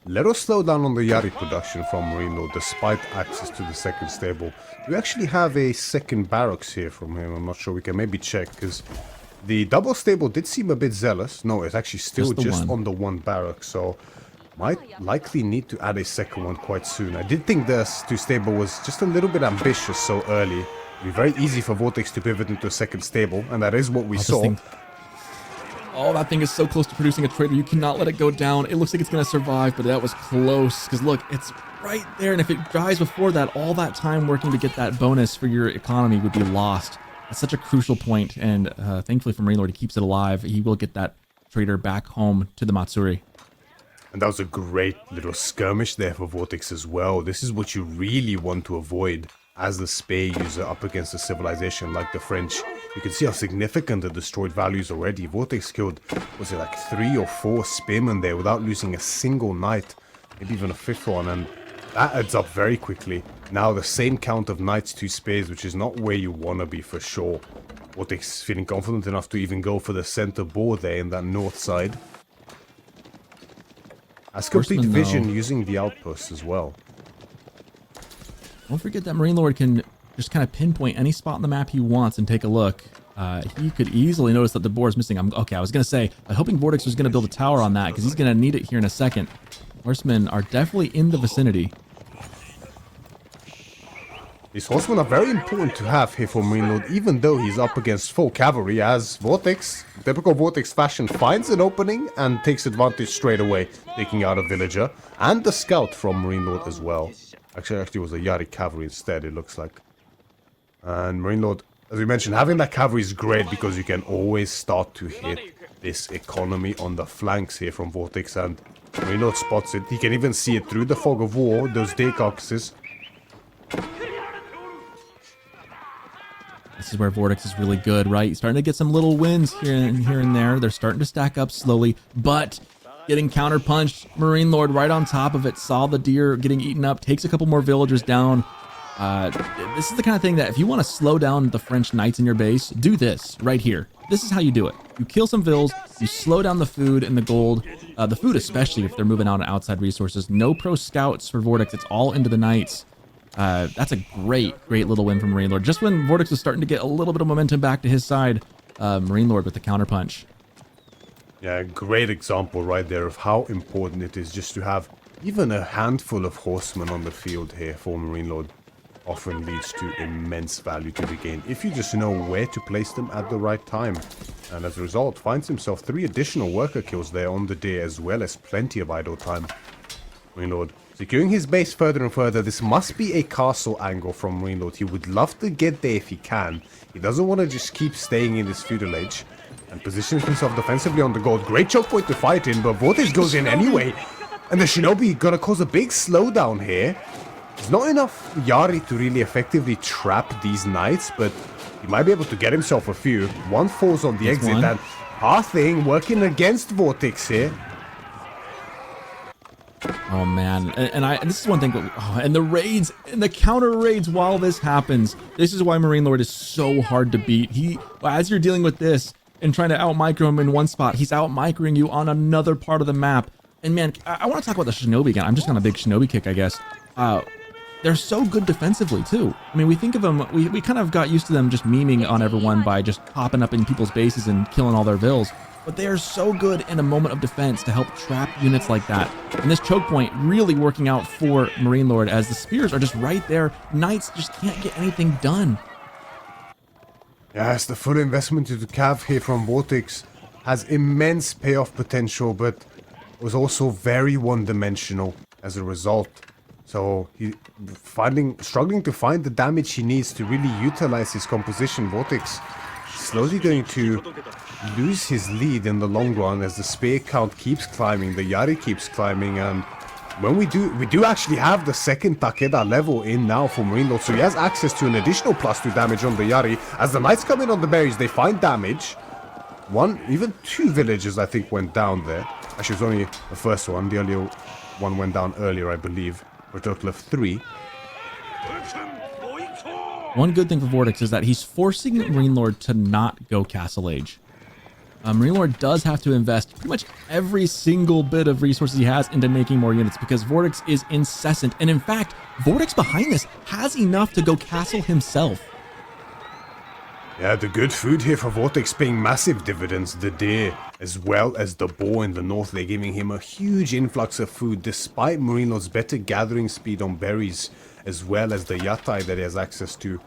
Let us slow down on the Yari production from MarineLorD despite access to the second stable. We actually have a second barracks here from him. I'm not sure, we can maybe check, because the double stable did seem a bit zealous. No, it's actually still just on the one barrack, so might likely need to add a second one quite soon. I did think this two stable was just a little bit ambitious so early. It'd be very easy for VortiX to pivot into a second stable, and that is what we saw. Oh, that thing is so close to producing a trader. You cannot let it go down. It looks like it's going to survive, but that was close. Because look, it's right there. And if it dies before that, all that time working to get that bonus for your economy would be lost. That's such a crucial point. And thankfully for MarineLorD, he keeps it alive. He will get that trader back home to the Matsuri. And that was a great little skirmish there for VortiX as well. This is what you really want to avoid as the spear user up against a civilization like the French. You can see how significant the destroyed values already. VortiX killed, was it like 3 or 4 spearmen there without losing a single knight, maybe even a 5th one, and that adds up very quickly. Now the same count of knights, 2 spears, which is not where you want to be for sure. VortiX feeling confident enough to even go for the center board there in that north side. As complete vision using the outpost as well. Don't forget that MarineLorD can just kind of pinpoint any spot on the map he wants and take a look. He could easily notice that the board is missing. Okay, I was going to say, I'm hoping VortiX was going to build a tower on that because he's going to need it here in a second. Horsemen are definitely in the vicinity. These horsemen are very important to have here for MarineLorD, even though he's up against full cavalry, as VortiX, typical VortiX fashion, finds an opening and takes advantage straight away, taking out a villager and the scout from MarineLorD as well. Actually, it was a Yari cavalry instead, it looks like. And MarineLorD, as we mentioned, having that cavalry is great because you can always start to hit this economy on the flanks here from VortiX, and MarineLorD spots it. He can even see it through the fog of war, those day carcasses. This is where VortiX is really good, right? He's starting to get some little wins here and there. They're starting to stack up slowly, but getting counterpunched. MarineLorD right on top of it, saw the deer getting eaten up, takes a couple more villagers down. This is the kind of thing that if you want to slow down the French knights in your base, do this right here. This is how you do it. You kill some vills, you slow down the food and the gold, the food especially if they're moving out on outside resources. No pro scouts for VortiX, it's all into the knights. That's a great little win from MarineLorD. Just when VortiX was starting to get a little bit of momentum back to his side, MarineLorD with the counterpunch. Yeah, great example right there of how important it is just to have even a handful of horsemen on the field here for MarineLorD. Often leads to immense value to be gained if you just know where to place them at the right time. And as a result, finds himself 3 additional worker kills there on the day, as well as plenty of idle time. MarineLorD securing his base further and further. This must be a castle angle from MarineLorD. He would love to get there if he can. He doesn't want to just keep staying in this feudal age. And positions himself defensively on the gold. Great choke point to fight in, but VortiX goes in anyway. And the Shinobi gonna cause a big slowdown here. There's not enough Yari to really effectively trap these knights, but he might be able to get himself a few. One falls on the exit, and Thing working against VortiX here. Oh man, and this is one thing, and the raids, and the counter raids while this happens. This is why MarineLorD is so hard to beat. As you're dealing with this and trying to out-micro him in one spot, he's out-microing you on another part of the map. And man, I want to talk about the Shinobi again. I'm just on a big Shinobi kick, I guess. They're so good defensively too. I mean, we think of them, we kind of got used to them just memeing on everyone by just popping up in people's bases and killing all their vills. But they are so good in a moment of defense to help trap units like that. And this choke point really working out for MarineLorD as the spears are just right there. Knights just can't get anything done. Yes, the full investment into Cav here from VortiX has immense payoff potential, but was also very one-dimensional as a result. So he struggling to find the damage he needs to really utilize his composition. VortiX slowly going to lose his lead in the long run as the spear count keeps climbing, the Yari keeps climbing, and when we do actually have the second Takeda level in now for MarineLorD, so he has access to an additional +2 damage on the Yari. As the Knights come in on the berries, they find damage. Even two villagers I think went down there. Actually, it was only the first one. The other one went down earlier, I believe, for a total of 3. One good thing for VortiX is that he's forcing MarineLorD to not go Castle Age. MarineLorD does have to invest pretty much every single bit of resources he has into making more units because VortiX is incessant. And in fact, VortiX behind this has enough to go castle himself. Yeah, the good food here for VortiX paying massive dividends. The deer as well as the boar in the north, they're giving him a huge influx of food despite MarineLorD's better gathering speed on berries, as well as the yatai that he has access to.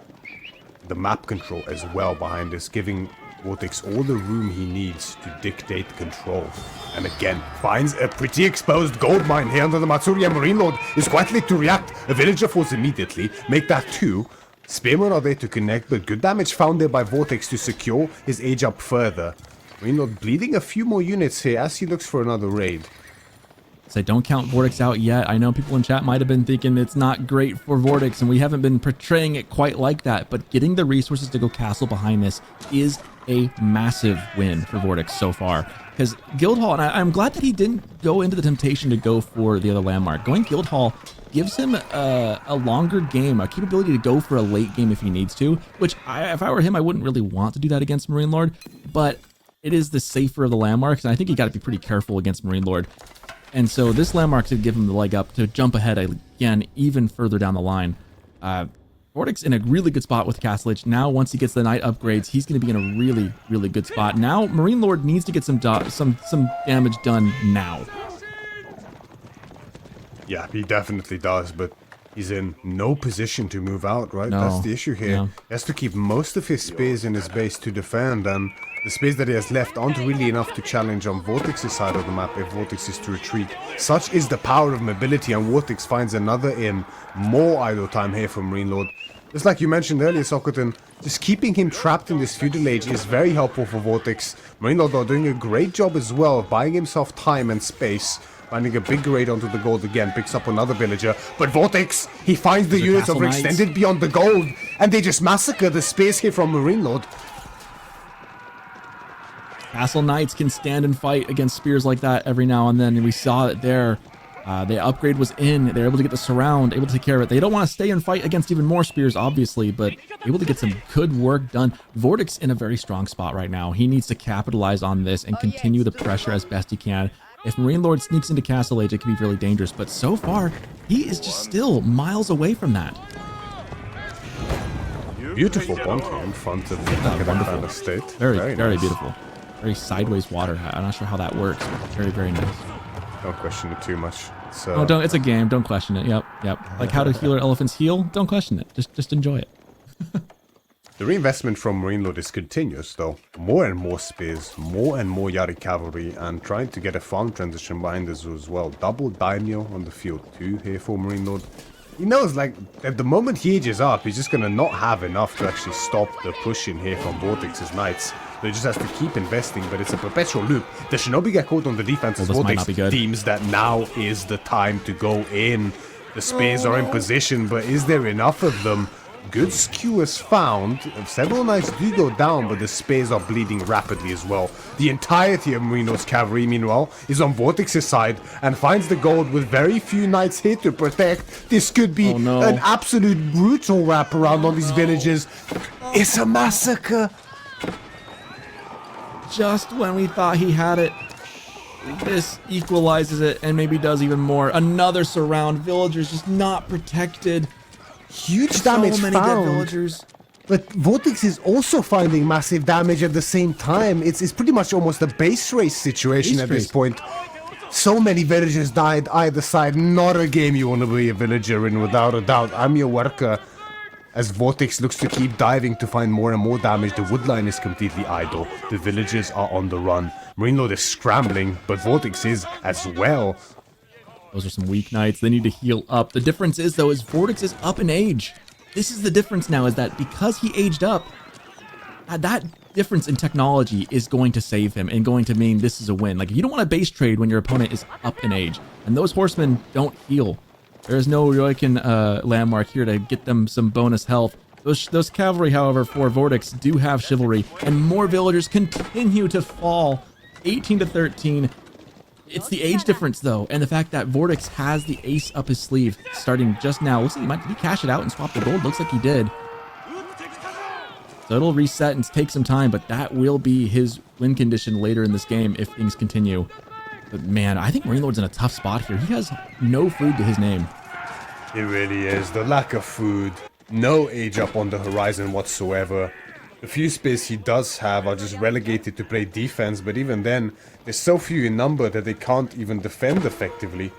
The map control as well behind this, giving VortiX all the room he needs to dictate control. And again, finds a pretty exposed gold mine here under the Matsuri, and MarineLorD is quite late to react. A villager falls immediately, make that 2. Spearmen are there to connect, but good damage found there by VortiX to secure his age up further. MarineLorD bleeding a few more units here as he looks for another raid. So don't count VortiX out yet. I know people in chat might have been thinking it's not great for VortiX, and we haven't been portraying it quite like that, but getting the resources to go castle behind this is a massive win for VortiX so far. Because Guildhall, and I'm glad that he didn't go into the temptation to go for the other landmark. Going Guildhall gives him a longer game, a capability to go for a late game if he needs to, which if I were him, I wouldn't really want to do that against MarineLorD, but it is the safer of the landmarks, and I think you got to be pretty careful against MarineLorD. And so this landmark should give him the leg up to jump ahead again, even further down the line. VortiX in a really good spot with Castle Age. Now, once he gets the knight upgrades, he's going to be in a really, really good spot. Now, MarineLorD needs to get some damage done now. Yeah, he definitely does, but he's in no position to move out, right? No, that's the issue here. yeah. He has to keep most of his spears in his base to defend, and the spears that he has left aren't really enough to challenge on VortiX's side of the map if VortiX is to retreat. Such is the power of mobility, and VortiX finds another in. More idle time here for MarineLorD. Just like you mentioned earlier, Sokoton, just keeping him trapped in this feudal age is very helpful for VortiX. MarineLorD are doing a great job as well of buying himself time and space. Finding a big raid onto the gold again, picks up another villager. But VortiX, he finds the units overextended beyond the gold, and they just massacre the space here from MarineLorD. Castle Knights can stand and fight against spears like that every now and then, and we saw it there. The upgrade was in. They're able to get the surround, able to take care of it. They don't want to stay and fight against even more spears, obviously, but able to get some good work done. VortiX in a very strong spot right now. He needs to capitalize on this and continue the pressure as best he can. If MarineLorD sneaks into Castle Age, it could be really dangerous, but so far, he is just still miles away from that. Beautiful pond in front of the Takeda estate. Very nice. beautiful. Very sideways water. I'm not sure how that works, but very, very nice. Don't question it too much. Oh, don't. It's a game. Don't question it. Yep. Like how do healer elephants heal? Don't question it. Just enjoy it. The reinvestment from MarineLorD is continuous, though. More and more spears, more and more Yari cavalry, and trying to get a farm transition behind us as well. Double daimyo on the field too here for MarineLorD. He knows, like, at the moment he ages up, he's just gonna not have enough to actually stop the push in here from VortiX's knights. So he just has to keep investing, but it's a perpetual loop. The Shinobi get caught on the defense as This might not be good. deems that now is the time to go in. The Spears are in position, but is there enough of them? Good skewers found. Several knights do go down, but the Spears are bleeding rapidly as well. The entirety of MarineLorD's cavalry, meanwhile, is on VortiX's side and finds the gold with very few knights here to protect. This could be an absolute brutal wraparound on these villages. It's a massacre. Just when we thought he had it, this equalizes it and maybe does even more. Another surround. Villagers just not protected. Huge damage so many found. dead villagers. But VortiX is also finding massive damage at the same time. It's pretty much almost a base race situation at this point. So many villagers died either side. Not a game you want to be a villager in, without a doubt. I'm your worker. As VortiX looks to keep diving to find more and more damage, the woodline is completely idle. The villagers are on the run. MarineLorD is scrambling, but VortiX is as well. Those are some weak knights. They need to heal up. The difference is, though, is VortiX is up in age. This is the difference now, is that because he aged up, that difference in technology is going to save him and going to mean this is a win. Like, you don't want a base trade when your opponent is up in age. And those horsemen don't heal. There is no Ryoikin landmark here to get them some bonus health. Those cavalry, however, for VortiX do have chivalry. And more villagers continue to fall. 18 to 13. It's the age difference, though, and the fact that VortiX has the ace up his sleeve starting just now. Looks like did he cash it out and swap the gold? Looks like he did. So it'll reset and take some time, but that will be his win condition later in this game if things continue. But man, I think MarineLorD's in a tough spot here. He has no food to his name. It really is. The lack of food. No age up on the horizon whatsoever. The few space he does have are just relegated to play defense, but even then, there's so few in number that they can't even defend effectively.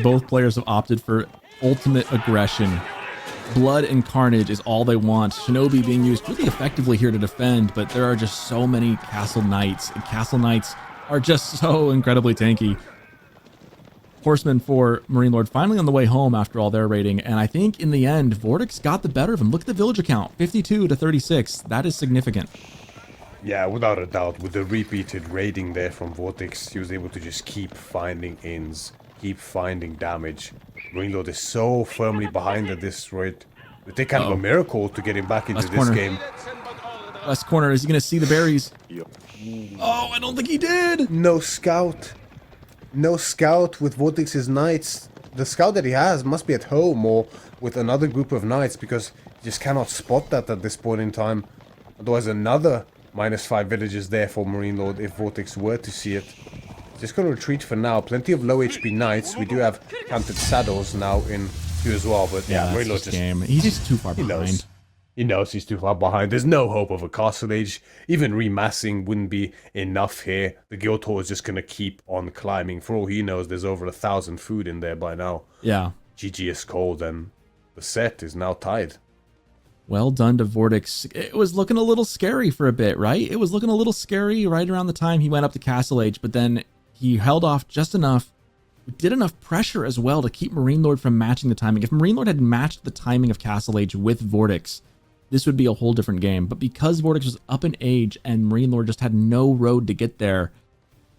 Both players have opted for ultimate aggression. Blood and carnage is all they want. Shinobi being used really effectively here to defend, but there are just so many castle knights, and castle knights are just so incredibly tanky. Horsemen for MarineLorD finally on the way home after all their raiding, and I think in the end, VortiX got the better of him. Look at the villager count, 52 to 36. That is significant. Yeah, without a doubt, with the repeated raiding there from VortiX, he was able to just keep finding ins, keep finding damage. MarineLorD is so firmly behind at this rate. It would take kind of a miracle to get him back into this game. Last corner, is he going to see the berries? Oh, I don't think he did! No scout. No scout with VortiX's knights. The scout that he has must be at home or with another group of knights, because he just cannot spot that at this point in time. Otherwise, another -5 villages there for MarineLorD if VortiX were to see it. Just gonna retreat for now. Plenty of low HP knights. We do have canted saddles now in too as well, but yeah, MarineLorD just game. He's just too far behind. He knows he's too far behind. There's no hope of a castle age. Even remassing wouldn't be enough here. The Guildhall is just going to keep on climbing. For all he knows, there's over 1,000 food in there by now. Yeah. GG is cold, and the set is now tied. Well done to VortiX. It was looking a little scary for a bit, right? It was looking a little scary right around the time he went up to Castle Age, but then he held off just enough. Did enough pressure as well to keep MarineLorD from matching the timing. If MarineLorD had matched the timing of Castle Age with VortiX, this would be a whole different game. But because VortiX was up in age and MarineLorD just had no road to get there,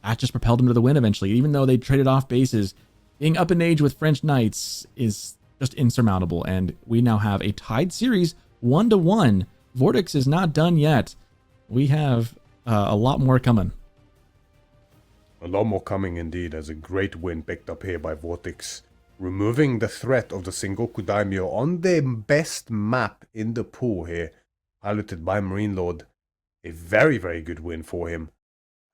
that just propelled him to the win eventually. Even though they traded off bases, being up in age with French Knights is just insurmountable. And we now have a tied series 1-1. VortiX is not done yet. We have a lot more coming. A lot more coming indeed, as a great win picked up here by VortiX. Removing the threat of the Sengoku Daimyo on the best map in the pool here, piloted by MarineLorD. A very, very good win for him.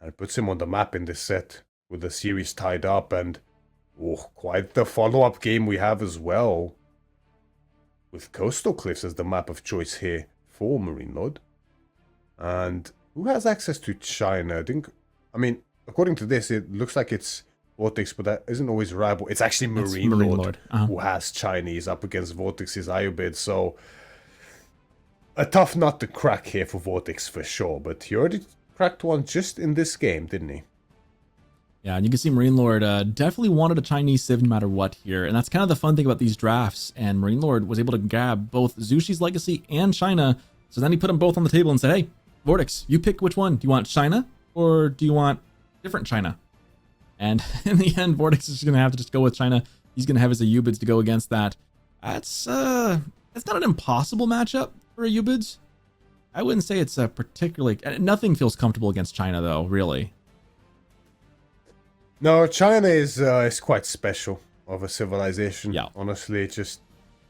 And it puts him on the map in this set, with the series tied up, and quite the follow-up game we have as well. With Coastal Cliffs as the map of choice here for MarineLorD. And who has access to China? I mean, according to this, it looks like it's VortiX, but that isn't always reliable. It's actually MarineLorD who has Chinese up against VortiX's Ayubid, so a tough nut to crack here for VortiX for sure, but he already cracked one just in this game, didn't he? Yeah, and you can see MarineLorD definitely wanted a Chinese civ no matter what here, and that's kind of the fun thing about these drafts, and MarineLorD was able to grab both Zushi's Legacy and China, so then he put them both on the table and said, hey, VortiX, you pick which one. Do you want China or do you want different China? And in the end, VortiX is going to have to just go with China. He's going to have his Ayubids to go against that. That's not an impossible matchup for Ayubids. I wouldn't say it's a particularly... Nothing feels comfortable against China, though, really. No, China is quite special of a civilization. Yeah. Honestly, it's just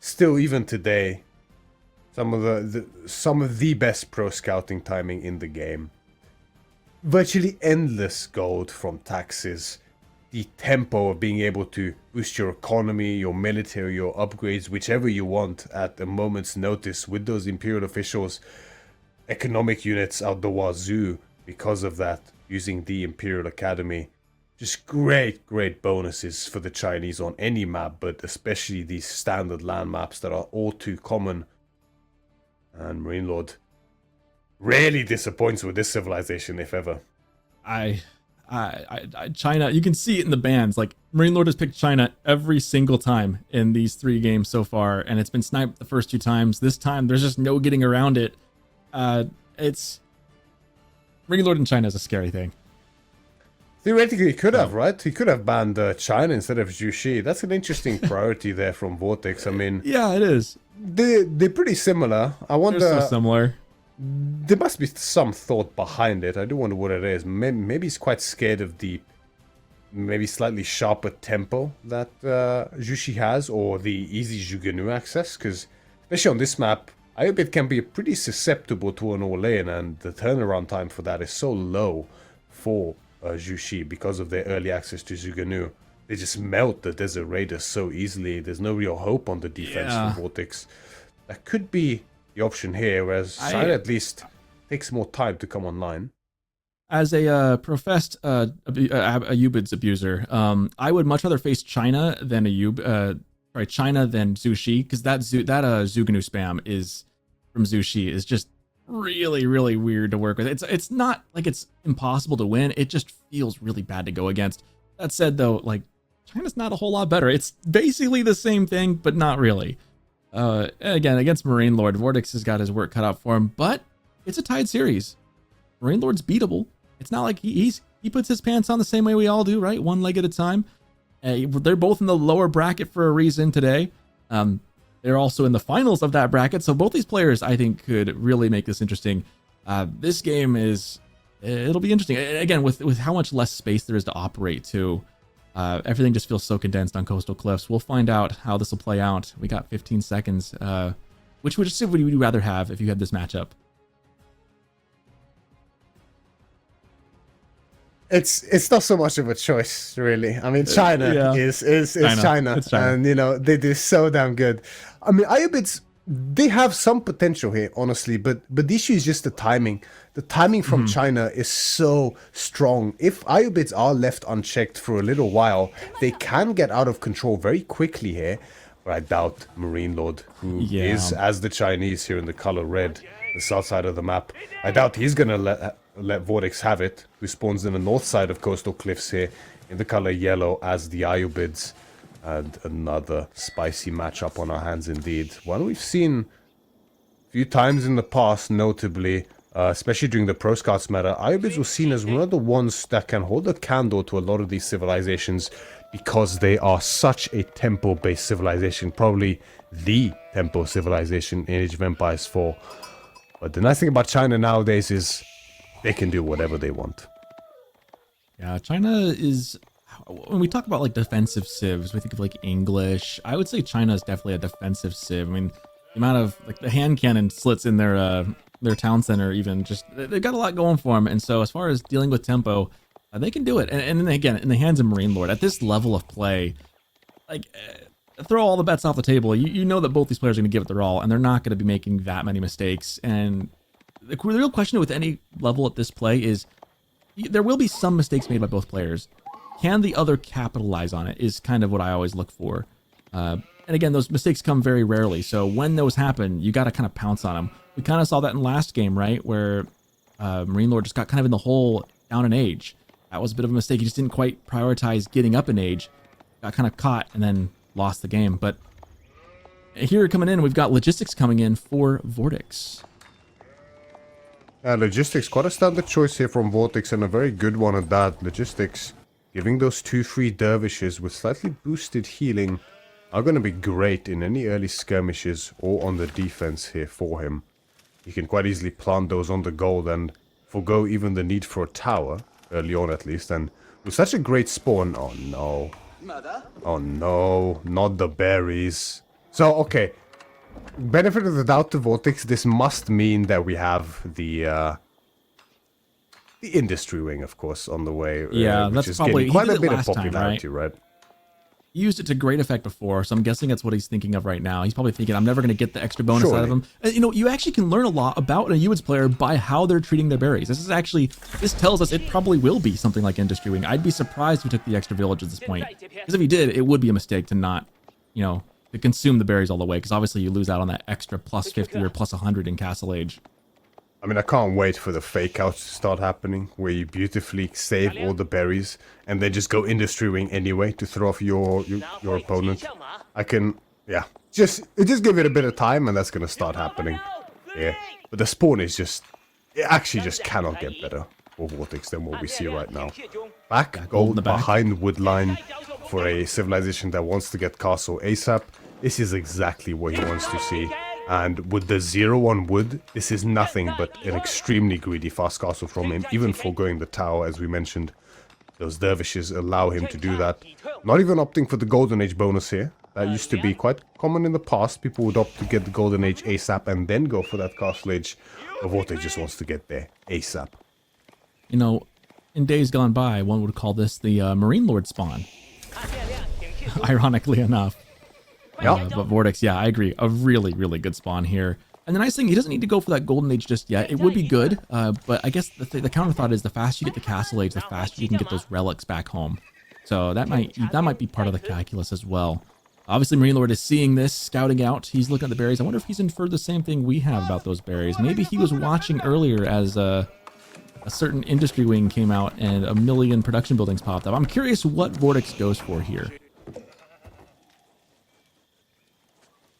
still even today, some of the best pro scouting timing in the game. Virtually endless gold from taxes. The tempo of being able to boost your economy, your military, your upgrades, whichever you want at a moment's notice with those imperial officials. Economic units out the wazoo because of that, using the Imperial Academy. Just great bonuses for the Chinese on any map, but especially these standard land maps that are all too common. And MarineLorD rarely disappoints with this civilization, if ever. China, you can see it in the bans. Like, MarineLorD has picked China every single time in these 3 games so far, and it's been sniped the first 2 times. This time, there's just no getting around it. It's... MarineLorD in China is a scary thing. Theoretically, he could have, right? He could have banned China instead of Jushi. That's an interesting priority there from VortiX. I mean... Yeah, it is. They're pretty similar. I wonder... They're so similar. There must be some thought behind it. I do wonder what it is. Maybe he's quite scared of the maybe slightly sharper tempo that Jushi has, or the easy Jugenu access, because especially on this map, Ayubit can be pretty susceptible to an all-in, and the turnaround time for that is so low for Jushi because of their early access to Jugenu. They just melt the Desert Raiders so easily. There's no real hope on the defense for VortiX. That could be the option here, whereas China at least takes more time to come online. As a professed Ayubids abuser, I would much rather face China than China than Zushi, because that Zuganu spam is from Zushi is just really weird to work with. It's not like it's impossible to win. It just feels really bad to go against. That said, though, like, China's not a whole lot better. It's basically the same thing, but not really. Again, against MarineLorD, VortiX has got his work cut out for him, but it's a tied series. MarineLorD's beatable. It's not like he puts his pants on the same way we all do, right? One leg at a time. They're both in the lower bracket for a reason today. They're also in the finals of that bracket, so both these players, I think, could really make this interesting. This game it'll be interesting. Again, with how much less space there is to operate, too. Everything just feels so condensed on Coastal Cliffs. We'll find out how this will play out. We got 15 seconds. Which would you rather have if you had this matchup? It's not so much of a choice, really. I mean, China is China. It's China, and you know they do so damn good. I mean, Ayubids, they have some potential here, honestly, but the issue is just the timing. The timing from China is so strong. If Ayubids are left unchecked for a little while, they can get out of control very quickly here. But I doubt MarineLorD, who is, as the Chinese here in the color red, the south side of the map, I doubt he's going to let VortiX have it, who spawns in the north side of Coastal Cliffs here in the color yellow as the Ayubids. And another spicy matchup on our hands indeed. One we've seen a few times in the past, notably, especially during the Pro Scouts meta. Ayubids was seen as one of the ones that can hold a candle to a lot of these civilizations because they are such a tempo-based civilization. Probably the tempo civilization in Age of Empires 4. But the nice thing about China nowadays is they can do whatever they want. Yeah, China is... When we talk about like defensive civs, we think of like English. I would say China is definitely a defensive civ. I mean, the amount of like the hand cannon slits in their town center, even just they've got a lot going for them. And so as far as dealing with tempo, they can do it. And then again, in the hands of MarineLorD at this level of play, like throw all the bets off the table. You know that both these players are going to give it their all, and they're not going to be making that many mistakes. And the real question with any level at this play is there will be some mistakes made by both players. Can the other capitalize on it is kind of what I always look for. And again, those mistakes come very rarely. So when those happen, you got to kind of pounce on them. We kind of saw that in last game, right? Where MarineLorD just got kind of in the hole down in age. That was a bit of a mistake. He just didn't quite prioritize getting up in age. Got kind of caught and then lost the game. But here coming in, we've got logistics coming in for VortiX. Logistics, quite a standard choice here from VortiX, and a very good one at that. Logistics, giving those 2 free dervishes with slightly boosted healing are going to be great in any early skirmishes or on the defense here for him. He can quite easily plant those on the gold and forgo even the need for a tower, early on at least, and with such a great spawn... Oh no. Oh no, not the berries. So, okay. Benefit of the doubt to VortiX, this must mean that we have the industry wing, of course, on the way. Yeah, which that's is probably... getting quite he a did it bit of last time, popularity, right? He used it to great effect before, so I'm guessing that's what he's thinking of right now. He's probably thinking, I'm never going to get the extra bonus out of him. And, you know, you actually can learn a lot about a Uwoods player by how they're treating their berries. This tells us it probably will be something like Industry Wing. I'd be surprised if he took the extra village at this point. Because if he did, it would be a mistake to not, you know, to consume the berries all the way, because obviously you lose out on that extra plus 50 or plus 100 in Castle Age. I mean, I can't wait for the fake outs to start happening, where you beautifully save all the berries and then just go Industry Wing anyway to throw off your opponent. I can, yeah, just give it a bit of time and that's going to start happening. Yeah, but the spawn is just, it actually just cannot get better for VortiX than what we see right now. Back, gold behind Woodline for a civilization that wants to get castle ASAP. This is exactly what he wants to see. And with the 0 on wood, this is nothing but an extremely greedy fast castle from him, even foregoing the tower, as we mentioned. Those dervishes allow him to do that. Not even opting for the Golden Age bonus here. That used to be quite common in the past. People would opt to get the Golden Age ASAP and then go for that Castle Age. But VortiX just wants to get there ASAP. You know, in days gone by, one would call this the MarineLorD spawn. Ironically enough. Yeah. But VortiX, yeah, I agree. A really, really good spawn here. And the nice thing, he doesn't need to go for that Golden Age just yet. It would be good, but I guess the counter thought is the faster you get the Castle Age, the faster you can get those relics back home. So that might be part of the calculus as well. Obviously, MarineLorD is seeing this, scouting out. He's looking at the berries. I wonder if he's inferred the same thing we have about those berries. Maybe he was watching earlier as a certain industry wing came out and a million production buildings popped up. I'm curious what VortiX goes for here.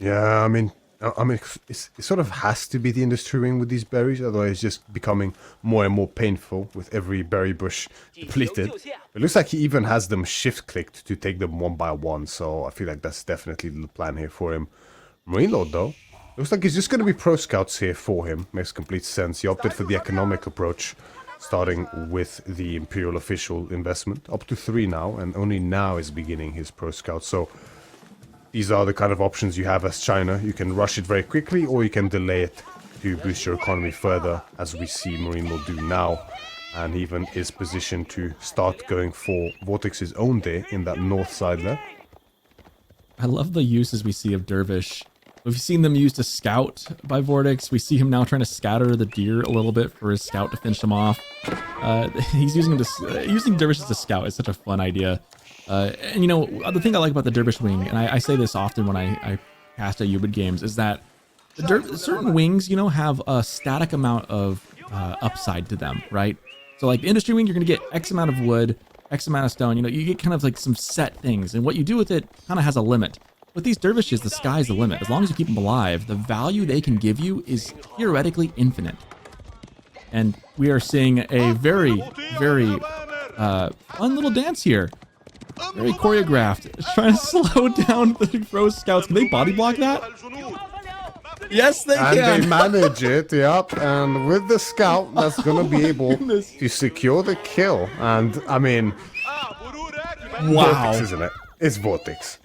Yeah, I mean, it sort of has to be the industry wing with these berries, otherwise it's just becoming more and more painful with every berry bush depleted. It looks like he even has them shift-clicked to take them one by one, so I feel like that's definitely the plan here for him. MarineLorD, though, looks like he's just going to be pro scouts here for him. Makes complete sense. He opted for the economic approach, starting with the Imperial official investment. Up to 3 now, and only now is beginning his pro scout, so... These are the kind of options you have as China. You can rush it very quickly, or you can delay it to boost your economy further, as we see MarineLorD do now. And he even is positioned to start going for VortiX's own day in that north side there. I love the uses we see of Dervish. We've seen them used to scout by VortiX. We see him now trying to scatter the deer a little bit for his scout to finish them off. He's using Dervish as a scout is such a fun idea. And you know, the thing I like about the Dervish wing, and I say this often when I cast at Uwoods games, is that certain wings, you know, have a static amount of upside to them, right? So like the industry wing, you're going to get X amount of wood, X amount of stone, you know, you get kind of like some set things, and what you do with it kind of has a limit. With these dervishes, the sky's the limit. As long as you keep them alive, the value they can give you is theoretically infinite. And we are seeing a very, very fun little dance here. Very choreographed. It's trying to slow down the Rose Scouts. Can they body block that? Yes, they can. And they manage it, yep. And with the scout, that's going to be able to secure the kill. And, I mean... Wow. VortiX, isn't it? It's VortiX.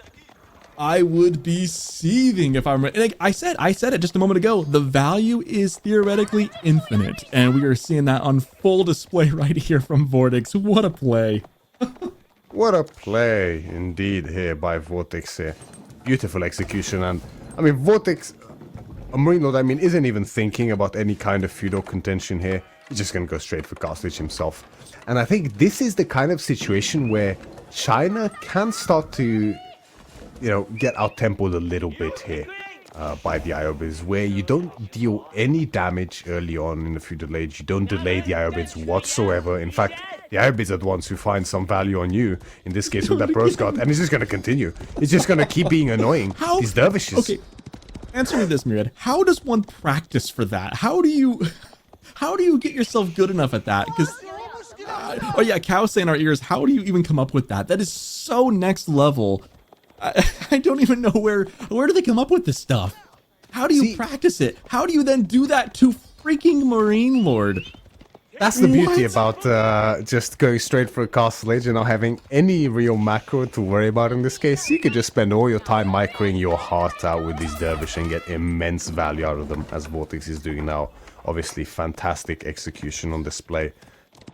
I would be seething if I'm... Like I said it just a moment ago. The value is theoretically infinite. And we are seeing that on full display right here from VortiX. What a play. What a play, indeed, here by VortiX here. Beautiful execution, and, I mean, VortiX, MarineLorD, I mean, isn't even thinking about any kind of feudal contention here. He's just gonna go straight for Castle Age himself. And I think this is the kind of situation where China can start to, you know, get out-tempoed a little bit here by the Iobids, where you don't deal any damage early on in the feudal age. You don't delay the Iobids whatsoever. In fact, the Iobids are the ones who find some value on you, in this case with that pro scout, and it's just going to continue. It's just going to keep being annoying. These dervishes. Okay, answer me this, Myriad. How does one practice for that? How do you... How do you get yourself good enough at that? Because, oh yeah, Kawasan in our ears. How do you even come up with that? That is so next level. I don't even know where do they come up with this stuff? How do you practice it? How do you then do that to freaking MarineLorD? That's the beauty about just going straight for a castle age and not having any real macro to worry about in this case. You could just spend all your time microing your heart out with these dervish and get immense value out of them, as VortiX is doing now. Obviously, fantastic execution on display.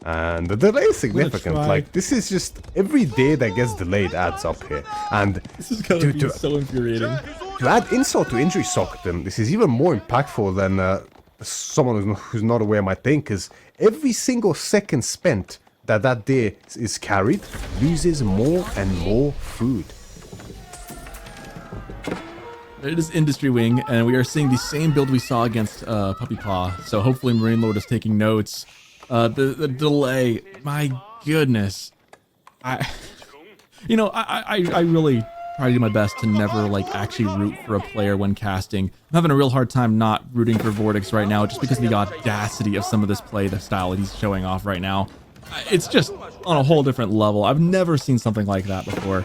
And the delay is significant. Like, this is just every day that gets delayed adds up here. And this is gonna be so infuriating. To add insult to injury, Sockton, this is even more impactful than someone who's not aware might think, because every single second spent that day is carried loses more and more food. It is Industry Wing, and we are seeing the same build we saw against Puppy Paw. So hopefully MarineLorD is taking notes. The delay, my goodness. I really try to do my best to never like actually root for a player when casting. I'm having a real hard time not rooting for VortiX right now just because of the audacity of some of this play, the style that he's showing off right now. It's just on a whole different level. I've never seen something like that before.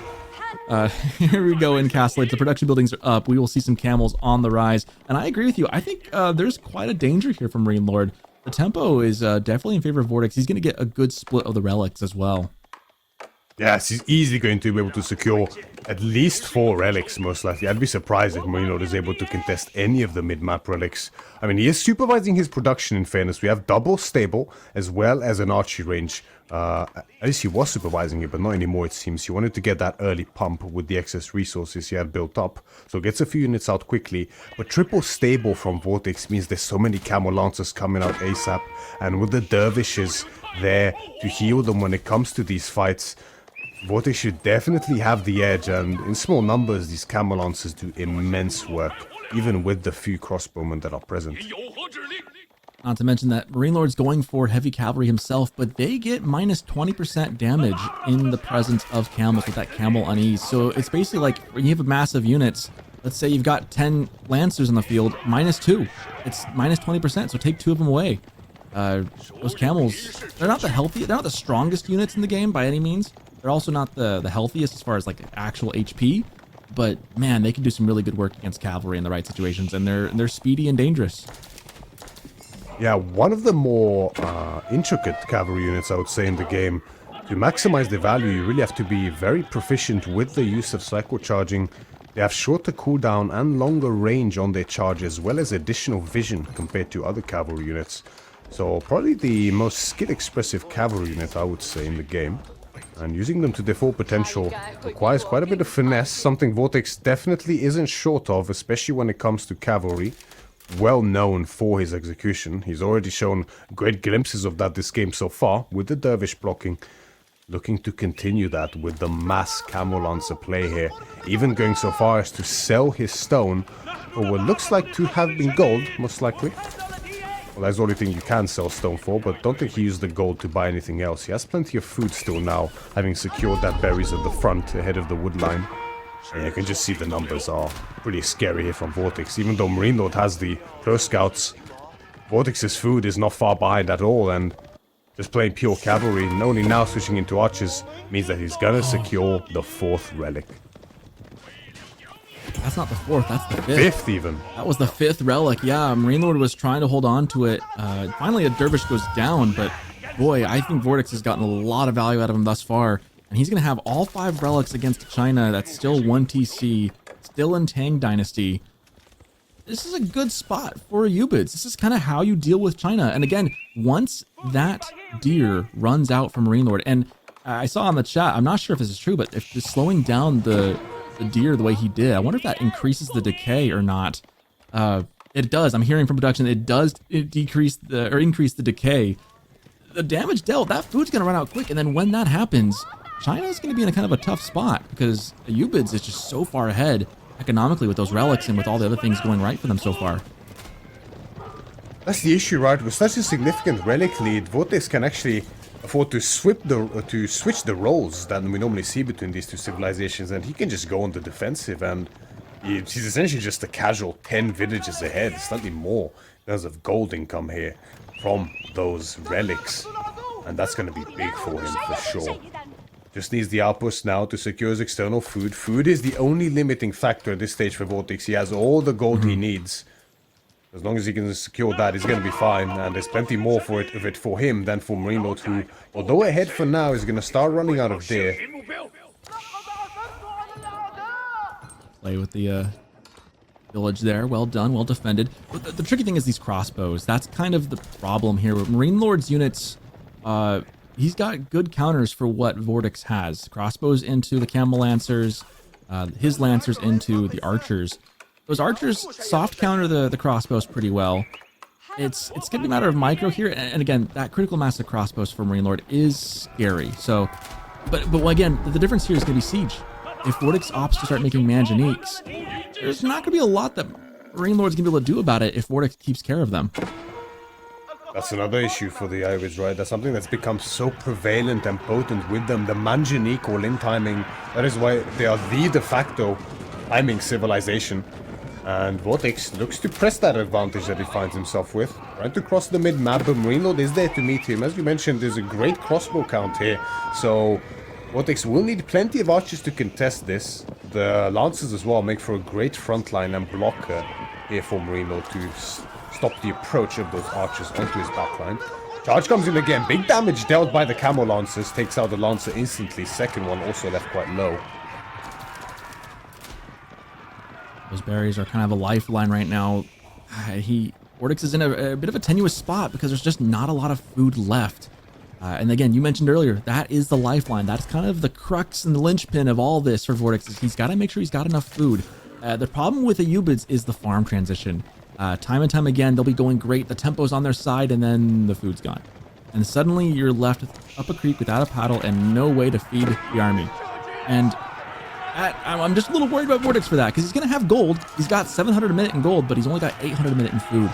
Here we go in Castle Age. The production buildings are up. We will see some camels on the rise. And I agree with you. I think there's quite a danger here from MarineLorD. The tempo is definitely in favor of VortiX. He's going to get a good split of the relics as well. Yes, he's easily going to be able to secure at least 4 relics, most likely. I'd be surprised if MarineLorD is able to contest any of the mid-map relics. I mean, he is supervising his production, in fairness. We have double stable as well as an archery range. At least he was supervising it, but not anymore, it seems. He wanted to get that early pump with the excess resources he had built up, so gets a few units out quickly. But triple stable from VortiX means there's so many Camel Lancers coming out ASAP, and with the dervishes there to heal them when it comes to these fights, VortiX should definitely have the edge, and in small numbers these Camel Lancers do immense work, even with the few crossbowmen that are present. Not to mention that MarineLorD's going for heavy cavalry himself, but they get minus 20% damage in the presence of camels with that camel unease. So it's basically like when you have massive units, let's say you've got 10 Lancers in the field, minus 2. It's minus 20%, so take 2 of them away. Those camels, they're not the strongest units in the game by any means. They're also not the healthiest as far as like actual HP, but man, they can do some really good work against cavalry in the right situations, and they're speedy and dangerous. Yeah, one of the more intricate cavalry units, I would say, in the game. To maximize the value, you really have to be very proficient with the use of cycle charging. They have shorter cooldown and longer range on their charge, as well as additional vision compared to other cavalry units. So probably the most skill-expressive cavalry unit, I would say, in the game. And using them to their full potential requires quite a bit of finesse, something VortiX definitely isn't short of, especially when it comes to cavalry. Well known for his execution. He's already shown great glimpses of that this game so far, with the dervish blocking. Looking to continue that with the mass Camel Lancer play here, even going so far as to sell his stone for what looks like to have been gold, most likely. Well, that's the only thing you can sell stone for, but don't think he used the gold to buy anything else. He has plenty of food still now, having secured that berries at the front ahead of the wood line. And you can just see the numbers are pretty scary here from VortiX. Even though MarineLorD has the Pro Scouts, VortiX's food is not far behind at all, and just playing pure cavalry and only now switching into archers means that he's gonna secure the 4th relic. That's not the 4th, that's the 5th. 5th even. That was the 5th relic. Yeah, MarineLorD was trying to hold on to it. Finally, a dervish goes down, but boy, I think VortiX has gotten a lot of value out of him thus far. And he's going to have all 5 relics against China. That's still 1 TC, still in Tang Dynasty. This is a good spot for Ubids. This is kind of how you deal with China. And again, once that deer runs out from MarineLorD, and I saw on the chat, I'm not sure if this is true, but if just slowing down the deer the way he did, I wonder if that increases the decay or not. It does. I'm hearing from production, it does increase the decay. The damage dealt, that food's going to run out quick. And then when that happens, China's going to be in a kind of a tough spot because Ubids is just so far ahead economically with those relics and with all the other things going right for them so far. That's the issue, right? With such a significant relic lead, VortiX can actually afford to switch the roles that we normally see between these two civilizations, and he can just go on the defensive, and he's essentially just a casual 10 villages ahead, slightly more in terms of gold income here. from those relics. And that's going to be big for him for sure. Just needs the outpost now to secure his external food. Food is the only limiting factor at this stage for VortiX. He has all the gold he needs. As long as he can secure that, he's going to be fine. And there's plenty more of it for him than for MarineLorD, who, although ahead for now, is going to start running out of deer. Play with the village there. Well done, well defended. But the tricky thing is these crossbows. That's kind of the problem here. With MarineLorD's units, he's got good counters for what VortiX has. Crossbows into the Camel Lancers, his Lancers into the Archers. Those Archers soft counter the crossbows pretty well. It's going to be a matter of micro here, and again, that critical mass of crossbows for MarineLorD is scary. So, but again, the difference here is going to be siege. If VortiX opts to start making Manganiques, there's not going to be a lot that MarineLord's going to be able to do about it if VortiX keeps care of them. That's another issue for the Irids, right? That's something that's become so prevalent and potent with them. The Manganique or Lin timing, that is why they are the de facto timing civilization. And VortiX looks to press that advantage that he finds himself with. Trying to cross the mid-map, but MarineLorD is there to meet him. As you mentioned, there's a great crossbow count here. So VortiX will need plenty of archers to contest this. The Lancers as well make for a great front line and blocker here for MarineLorD to stop the approach of those archers onto his backline. Charge comes in again. Big damage dealt by the Camel Lancers. Takes out the Lancer instantly. Second one also left quite low. Those berries are kind of a lifeline right now. VortiX is in a bit of a tenuous spot because there's just not a lot of food left. And again, you mentioned earlier, that is the lifeline. That's kind of the crux and the linchpin of all this for VortiX. He's got to make sure he's got enough food. The problem with the Ubids is the farm transition. Time and time again, they'll be going great. The tempo's on their side, and then the food's gone. And suddenly you're left up a creek without a paddle and no way to feed the army. And I'm just a little worried about VortiX for that, because he's going to have gold. He's got 700 a minute in gold, but he's only got 800 a minute in food.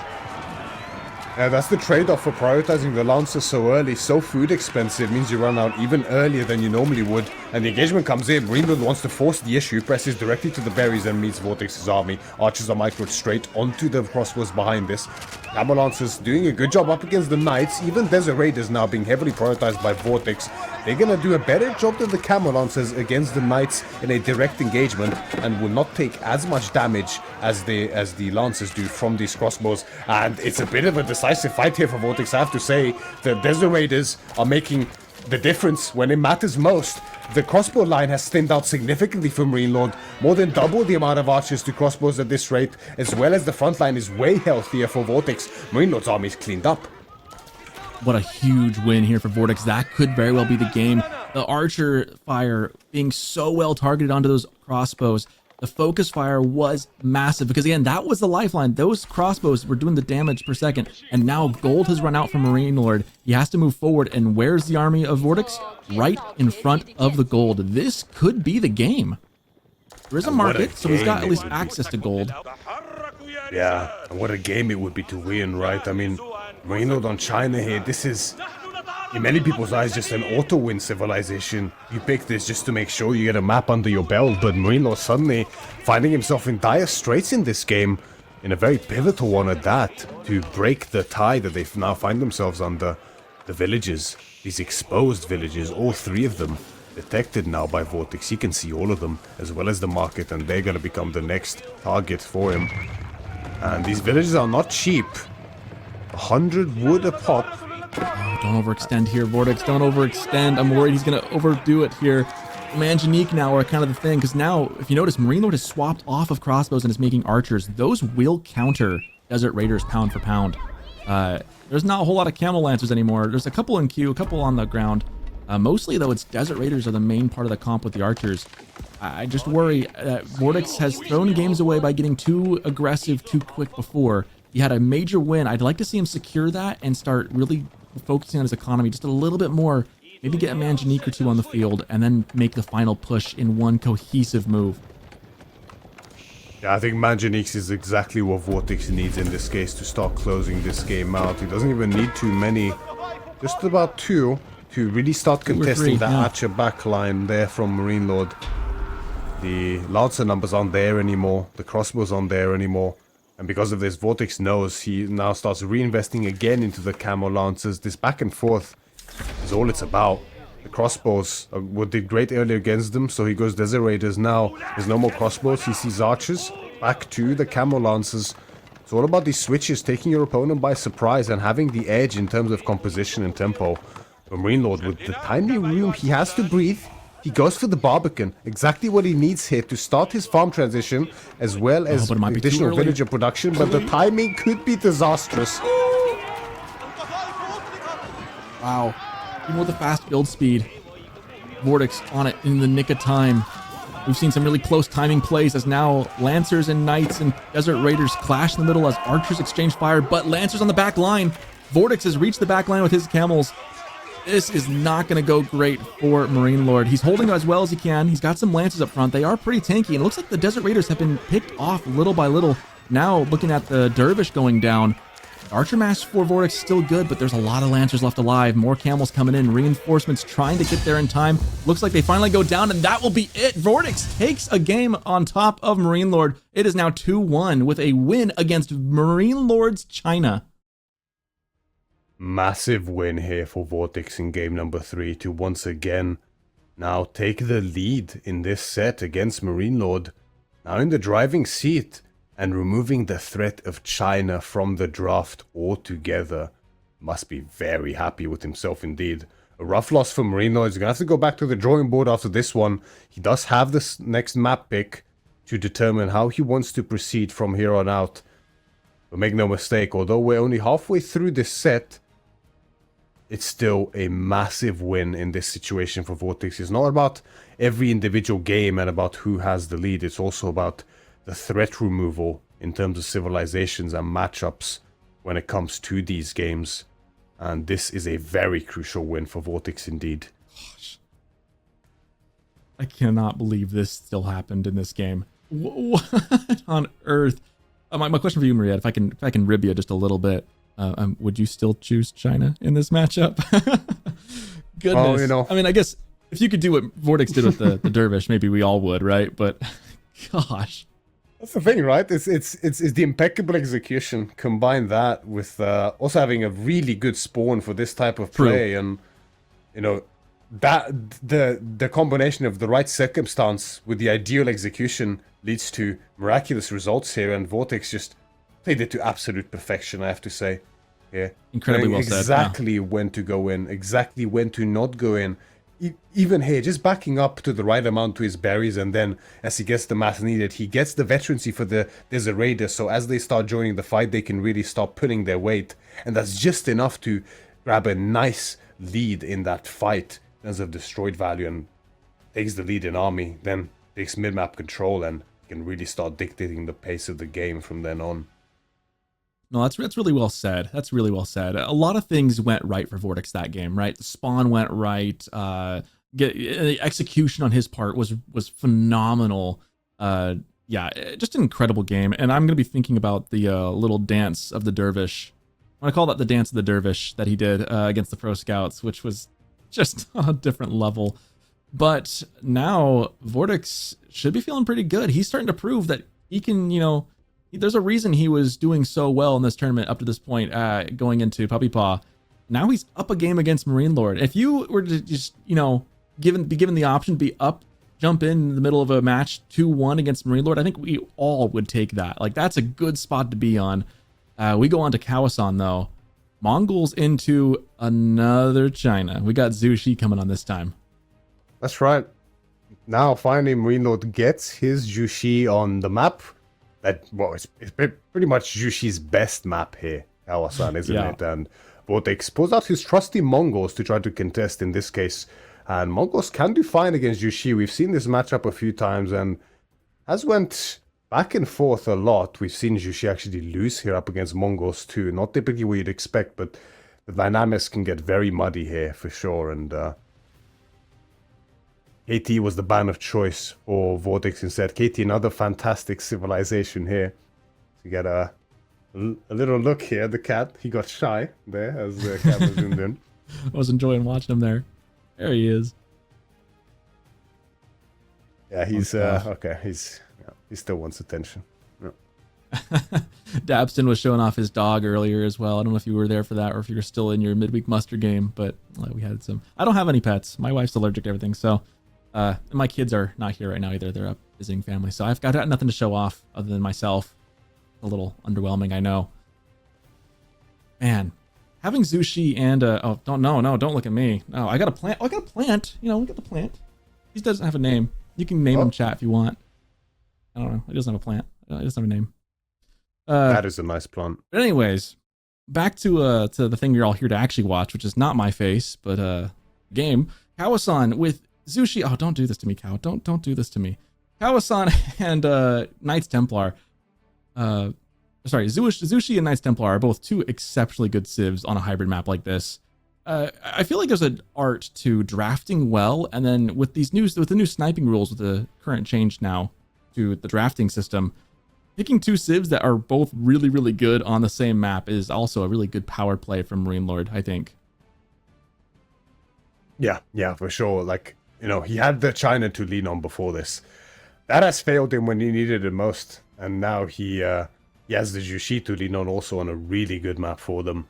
Yeah, that's the trade-off for prioritizing the Lancer so early. So food expensive means you run out even earlier than you normally would. And the engagement comes in. MarineLorD wants to force the issue, presses directly to the berries and meets VortiX's army. Archers are microed straight onto the crossbows behind this. Camel Lancers doing a good job up against the Knights. Even Desert Raiders now being heavily prioritized by VortiX. They're going to do a better job than the Camel Lancers against the Knights in a direct engagement and will not take as much damage as the Lancers do from these crossbows. And it's a bit of a decisive fight here for VortiX, I have to say. The Desert Raiders are making the difference when it matters most. The crossbow line has thinned out significantly for MarineLorD, more than double the amount of archers to crossbows at this rate, as well as the front line is way healthier for VortiX. MarineLorD's army is cleaned up. What a huge win here for VortiX. That could very well be the game. The archer fire being so well targeted onto those crossbows. The focus fire was massive because, again, that was the lifeline. Those crossbows were doing the damage per second, and now gold has run out from MarineLorD. He has to move forward, and where's the army of VortiX? Right in front of the gold. This could be the game. There is a market, so he's got at least access to gold. Yeah, and what a game it would be to win, right? I mean, MarineLorD on China here, this is, in many people's eyes, just an auto-win civilization. You pick this just to make sure you get a map under your belt, but MarineLorD suddenly finding himself in dire straits in this game, in a very pivotal one at that, to break the tie that they now find themselves under. The villages, these exposed villages, all three of them, detected now by VortiX. He can see all of them, as well as the market, and they're going to become the next target for him. And these villages are not cheap. 100 wood a pop. Oh, don't overextend here, VortiX. Don't overextend. I'm worried he's going to overdo it here. Manganique now are kind of the thing, because now, if you notice, MarineLorD has swapped off of crossbows and is making archers. Those will counter Desert Raiders pound for pound. There's not a whole lot of Camel Lancers anymore. There's a couple in queue, a couple on the ground. Mostly, though, it's Desert Raiders are the main part of the comp with the archers. I just worry that VortiX has thrown games away by getting too aggressive too quick before. He had a major win. I'd like to see him secure that and start really focusing on his economy just a little bit more. Maybe get a Manganique or two on the field and then make the final push in one cohesive move. Yeah, I think Manganiques is exactly what VortiX needs in this case to start closing this game out. He doesn't even need too many, just about two, to really start contesting the Archer backline there from MarineLorD. The Lancer numbers aren't there anymore, the crossbows aren't there anymore. And because of this, VortiX knows he now starts reinvesting again into the camo lances. This back and forth is all it's about. The crossbows did great earlier against them, so he goes Desert Raiders now. There's no more crossbows, he sees archers. Back to the camo lances. It's all about these switches, taking your opponent by surprise and having the edge in terms of composition and tempo. But MarineLorD, with the tiny room he has to breathe, he goes for the Barbican. Exactly what he needs here to start his farm transition, as well as additional villager production, but the timing could be disastrous. Wow. Even with the fast build speed, VortiX on it in the nick of time. We've seen some really close timing plays as now Lancers and Knights and Desert Raiders clash in the middle as Archers exchange fire, but Lancers on the back line. VortiX has reached the back line with his camels. This is not going to go great for MarineLorD. He's holding as well as he can. He's got some Lancers up front. They are pretty tanky, and it looks like the Desert Raiders have been picked off little by little. Now, looking at the Dervish going down, Archer Mass for VortiX is still good, but there's a lot of Lancers left alive. More camels coming in. Reinforcements trying to get there in time. Looks like they finally go down, and that will be it. VortiX takes a game on top of MarineLorD. It is now 2-1 with a win against MarineLorD's China. Massive win here for VortiX in game number 3 to once again now take the lead in this set against MarineLorD. Now in the driving seat and removing the threat of China from the draft altogether. Must be very happy with himself indeed. A rough loss for MarineLorD. He's going to have to go back to the drawing board after this one. He does have this next map pick to determine how he wants to proceed from here on out. But make no mistake, although we're only halfway through this set, it's still a massive win in this situation for VortiX. It's not about every individual game and about who has the lead. It's also about the threat removal in terms of civilizations and matchups when it comes to these games. And this is a very crucial win for VortiX indeed. Gosh. I cannot believe this still happened in this game. What on earth? My question for you, Maria, if I can rib you just a little bit. Would you still choose China in this matchup? Goodness. Well, you know. I mean, I guess if you could do what VortiX did with the Dervish, maybe we all would, right? But gosh. That's the thing, right? It's the impeccable execution. Combine that with also having a really good spawn for this type of play. True. And, you know, that the combination of the right circumstance with the ideal execution leads to miraculous results here. And VortiX just played it to absolute perfection, I have to say. Yeah, incredibly well said. Exactly when to go in, exactly when to not go in. Even here, just backing up to the right amount to his berries, and then as he gets the mass needed, he gets the veterancy for the Desert Raiders. So as they start joining the fight, they can really start pulling their weight, and that's just enough to grab a nice lead in that fight in terms of destroyed value, and takes the lead in army. Then takes mid-map control and can really start dictating the pace of the game from then on. No, that's really well said. That's really well said. A lot of things went right for VortiX that game, right? The spawn went right. The execution on his part was phenomenal. Yeah, just an incredible game. And I'm gonna be thinking about the little dance of the Dervish. I call that the dance of the Dervish that he did against the Pro Scouts, which was just on a different level. But now VortiX should be feeling pretty good. He's starting to prove that he can, you know. There's a reason he was doing so well in this tournament up to this point, going into Puppy Paw. Now he's up a game against MarineLorD. If you were to just, you know, be given the option to be up, jump in the middle of a match 2-1 against MarineLorD, I think we all would take that. Like, that's a good spot to be on. We go on to Kawasan, though. Mongols into another China. We got Zhu Shi coming on this time. That's right. Now, finally, MarineLorD gets his Zhu Shi on the map. It's pretty much Zhu Shi's best map here, Kawasan, isn't it? And VortiX pulls out his trusty Mongols to try to contest in this case. And Mongols can do fine against Zhu Shi. We've seen this matchup a few times and has went back and forth a lot. We've seen Zhu Shi actually lose here up against Mongols too. Not typically what you'd expect, but the dynamics can get very muddy here for sure. And KT was the ban of choice for VortiX instead. KT, another fantastic civilization here. So you get a little look here. The cat, he got shy there as the cat was zoomed in. I was enjoying watching him there. There he is. Yeah, he's okay. He still wants attention. Yeah. Dabston was showing off his dog earlier as well. I don't know if you were there for that or if you were still in your midweek muster game, but we had some. I don't have any pets. My wife's allergic to everything, so and my kids are not here right now either. They're up visiting family, so I've got nothing to show off other than myself. A little underwhelming, I know. Man, having Zushi and don't look at me. No, I got a plant. Oh, I got a plant. You know, look at the plant. He doesn't have a name. You can name him, chat, if you want. I don't know. He doesn't have a plant. He doesn't have a name. That is a nice plant. But anyways, back to the thing you're all here to actually watch, which is not my face, but game. Kawasan with Zushi. Oh, don't do this to me, Cow. Don't do this to me. Kawasan and Knights Templar. Sorry, Zushi and Knights Templar are both two exceptionally good civs on a hybrid map like this. I feel like there's an art to drafting well, and then with the new sniping rules, with the current change now to the drafting system, picking two civs that are both really, really good on the same map is also a really good power play from MarineLorD, I think. Yeah, for sure. Like, you know, he had the China to lean on before this. That has failed him when he needed it most, and now he has the Jushi to lean on also on a really good map for them.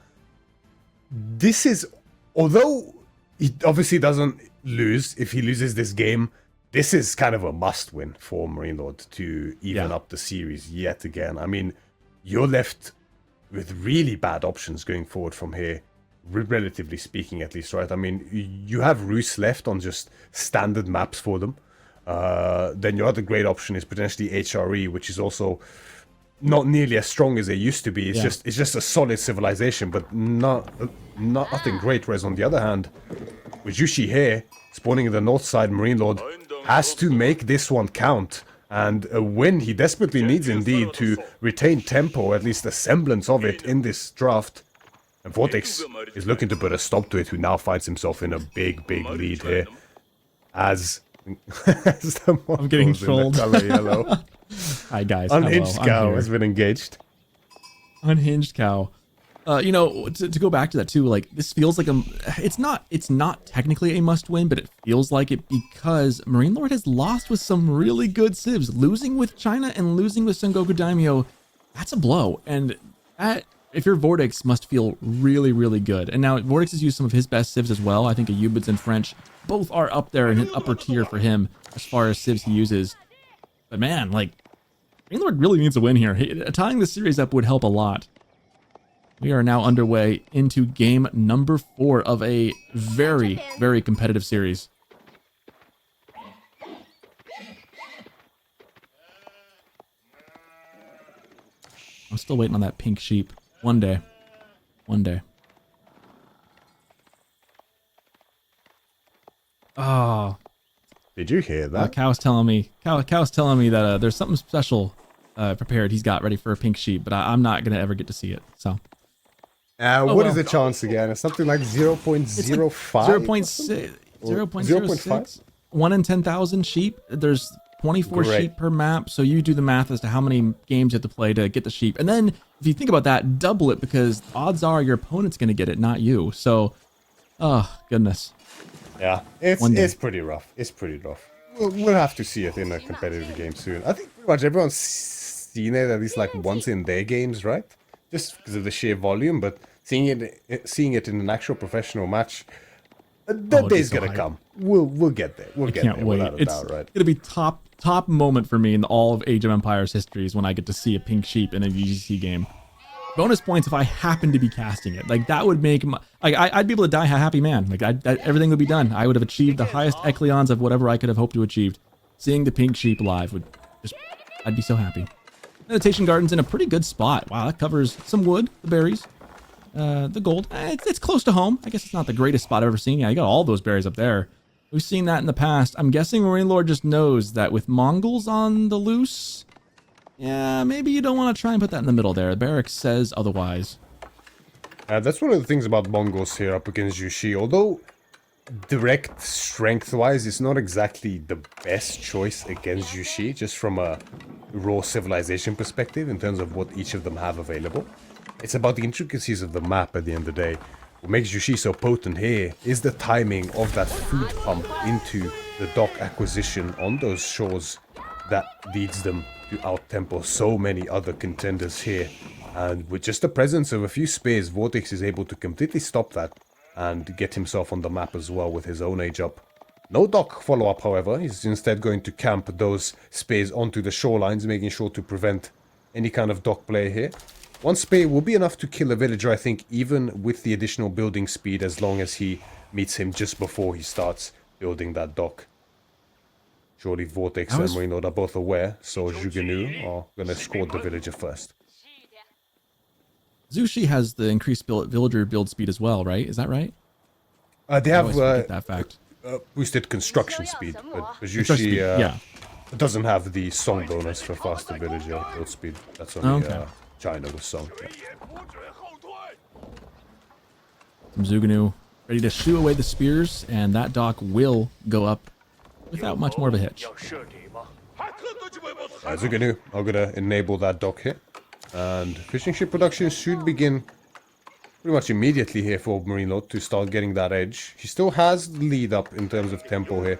This is, although he obviously doesn't lose, if he loses this game, this is kind of a must-win for MarineLorD to even up the series yet again. I mean, you're left with really bad options going forward from here, relatively speaking at least, right? I mean, you have Rus left on just standard maps for them. Then your other great option is potentially HRE, which is also not nearly as strong as they used to be. It's just a solid civilization, but nothing great. Whereas on the other hand, with Yushi here spawning in the north side, MarineLorD has to make this one count, and a win he desperately needs indeed to retain tempo, or at least a semblance of it in this draft. And VortiX is looking to put a stop to it, who now finds himself in a big lead here as I'm getting trolled. Yellow. Hi guys. Unhinged Cow has been engaged. Unhinged Cow. You know, to go back to that too, like this feels like it's not technically a must win, but it feels like it because MarineLorD has lost with some really good civs. Losing with China and losing with Sengoku Daimyo, that's a blow. And that, if you're VortiX, must feel really, really good. And now VortiX has used some of his best civs as well. I think Ayubids and French both are up there in an upper tier for him as far as civs he uses. But man, like, MarineLorD really needs a win here. Tying the series up would help a lot. We are now underway into game number 4 of a very, very competitive series. I'm still waiting on that pink sheep. One day. One day. Oh. Did you hear that? Cow's telling me that there's something special prepared. He's got ready for a pink sheep, but I'm not going to ever get to see it. So. What is the chance again? It's something like 0.05? 0.6. 0.06. 1 in 10,000 sheep. There's 24 sheep per map. So you do the math as to how many games you have to play to get the sheep. And then if you think about that, double it, because odds are your opponent's going to get it, not you. So, oh, goodness. Yeah, it's pretty rough. It's pretty rough. We'll have to see it in a competitive game soon. I think pretty much everyone's seen it at least like once in their games, right? Just because of the sheer volume, but seeing it in an actual professional match, that day's gonna come. We'll get there. We'll get there without a doubt, right? It's gonna be top moment for me in all of Age of Empires histories when I get to see a pink sheep in a EGC game. Bonus points if I happen to be casting it. Like that would make my, I'd be able to die a happy man. Like everything would be done. I would have achieved the highest Ecleons of whatever I could have hoped to achieve. Seeing the pink sheep live would just, I'd be so happy. Meditation Garden's in a pretty good spot. Wow, that covers some wood, the berries, the gold. It's close to home. I guess it's not the greatest spot I've ever seen. Yeah, you got all those berries up there. We've seen that in the past. I'm guessing MarineLorD just knows that with Mongols on the loose, yeah, maybe you don't want to try and put that in the middle there. Barracks says otherwise. That's one of the things about Mongols here up against Jushi. Although direct strength-wise, it's not exactly the best choice against Jushi, just from a raw civilization perspective in terms of what each of them have available. It's about the intricacies of the map at the end of the day. What makes Jushi so potent here is the timing of that food pump into the dock acquisition on those shores that leads them to out-tempo so many other contenders here. And with just the presence of a few spares, VortiX is able to completely stop that and get himself on the map as well with his own age up. No dock follow-up, however. He's instead going to camp those spares onto the shorelines, making sure to prevent any kind of dock play here. One spare will be enough to kill a villager, I think, even with the additional building speed, as long as he meets him just before he starts building that dock. Surely VortiX and MarineLorD are both aware, so Zhuganu are going to escort the villager first. Zushi has the increased villager build speed as well, right? Is that right? They have that fact. Boosted construction speed, but Zushi doesn't have the song bonus for faster villager build speed. That's only China with song. Yeah. Zuganu ready to shoo away the spears, and that dock will go up without much more of a hitch. Zuganu are going to enable that dock here. And fishing ship production should begin pretty much immediately here for MarineLorD to start getting that edge. He still has the lead up in terms of tempo here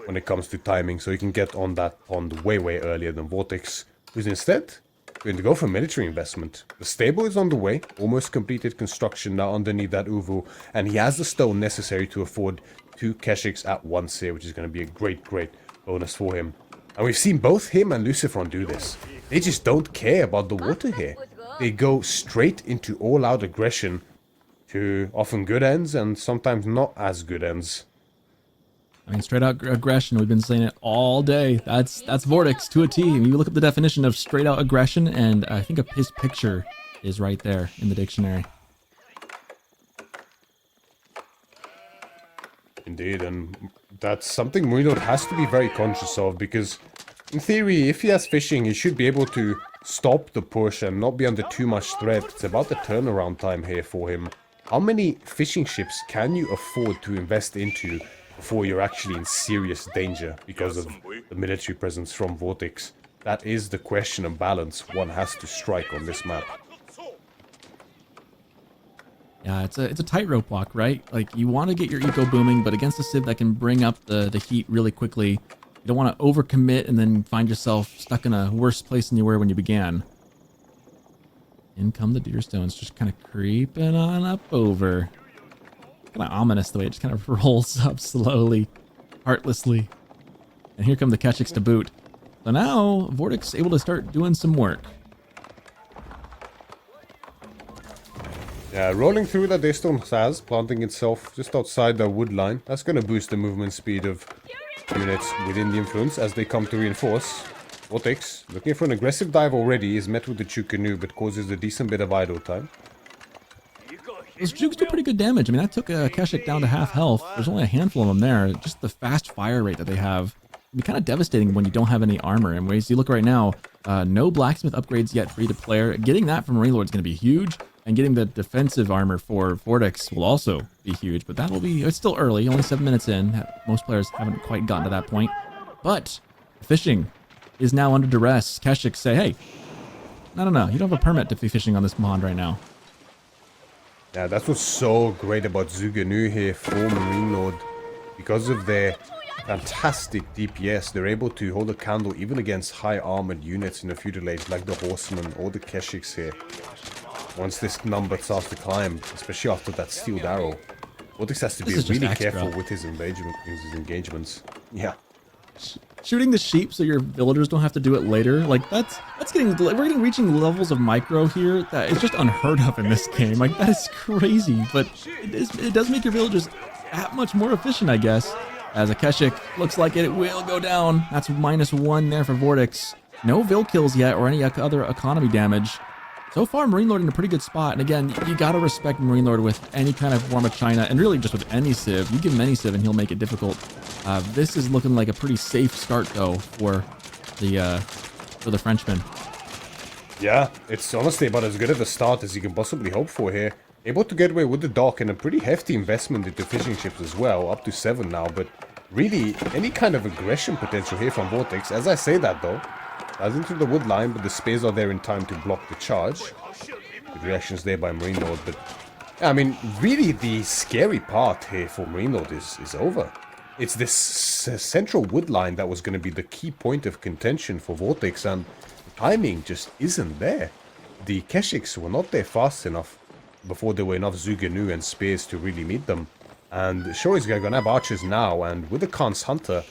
when it comes to timing, so he can get on that pond way earlier than VortiX, who's instead going to go for military investment. The stable is on the way, almost completed construction now underneath that Uvu, and he has the stone necessary to afford 2 Keshiks at once here, which is going to be a great bonus for him. And we've seen both him and Lucifron do this. They just don't care about the water here. They go straight into all-out aggression to often good ends and sometimes not as good ends. I mean, straight out aggression, we've been saying it all day. That's VortiX to a T. I mean, you look up the definition of straight out aggression, and I think his picture is right there in the dictionary. Indeed, and that's something MarineLorD has to be very conscious of, because in theory, if he has fishing, he should be able to stop the push and not be under too much threat. It's about the turnaround time here for him. How many fishing ships can you afford to invest into before you're actually in serious danger because of the military presence from VortiX? That is the question and balance one has to strike on this map. Yeah, it's a tightrope walk, right? Like, you want to get your eco booming, but against a civ that can bring up the heat really quickly, you don't want to overcommit and then find yourself stuck in a worse place than you were when you began. In come the deerstones, just kind of creeping on up over. Kind of ominous the way it just kind of rolls up slowly, heartlessly. And here come the Keshiks to boot. So now VortiX able to start doing some work. Yeah, rolling through that Daystone Saz, planting itself just outside the wood line. That's going to boost the movement speed of units within the influence as they come to reinforce. VortiX, looking for an aggressive dive already, is met with the Chukanu, but causes a decent bit of idle time. Those jukes do pretty good damage. I mean, that took a Keshik down to half health. There's only a handful of them there. Just the fast fire rate that they have can be kind of devastating when you don't have any armor. And ways you look right now, no blacksmith upgrades yet for either player. Getting that from MarineLorD is going to be huge. And getting the defensive armor for VortiX will also be huge, but that will be, it's still early, only 7 minutes in. Most players haven't quite gotten to that point. But fishing is now under duress. Keshik say, hey, no, you don't have a permit to be fishing on this pond right now. Yeah, that's what's so great about Zuganu here for MarineLorD. Because of their fantastic DPS, they're able to hold a candle even against high armored units in the feudal age, like the Horsemen or the Keshiks here. Once this number starts to climb, especially after that sealed arrow, VortiX has to be really careful with his engagements. Yeah. Shooting the sheep so your villagers don't have to do it later, like that's reaching levels of micro here that is just unheard of in this game. Like, that is crazy, but it does make your villagers that much more efficient, I guess. As a Keshik looks like it will go down. That's -1 there for VortiX. No Vil kills yet or any other economy damage. So far, MarineLorD in a pretty good spot. And again, you gotta respect MarineLorD with any kind of form of China, and really just with any civ. You give him any civ and he'll make it difficult. This is looking like a pretty safe start, though, for the Frenchman. Yeah, it's honestly about as good of a start as you can possibly hope for here. Able to get away with the dock and a pretty hefty investment into fishing ships as well, up to 7 now. But really, any kind of aggression potential here from VortiX. As I say that, though, as into the wood line, but the spares are there in time to block the charge. Good reactions there by MarineLorD, but I mean, really the scary part here for MarineLorD is over. it's this central wood line that was going to be the key point of contention for VortiX, and the timing just isn't there. The Keshiks were not there fast enough before there were enough Zuganu and spears to really meet them. And sure, he's going to have archers now, and with the Khan's Hunter,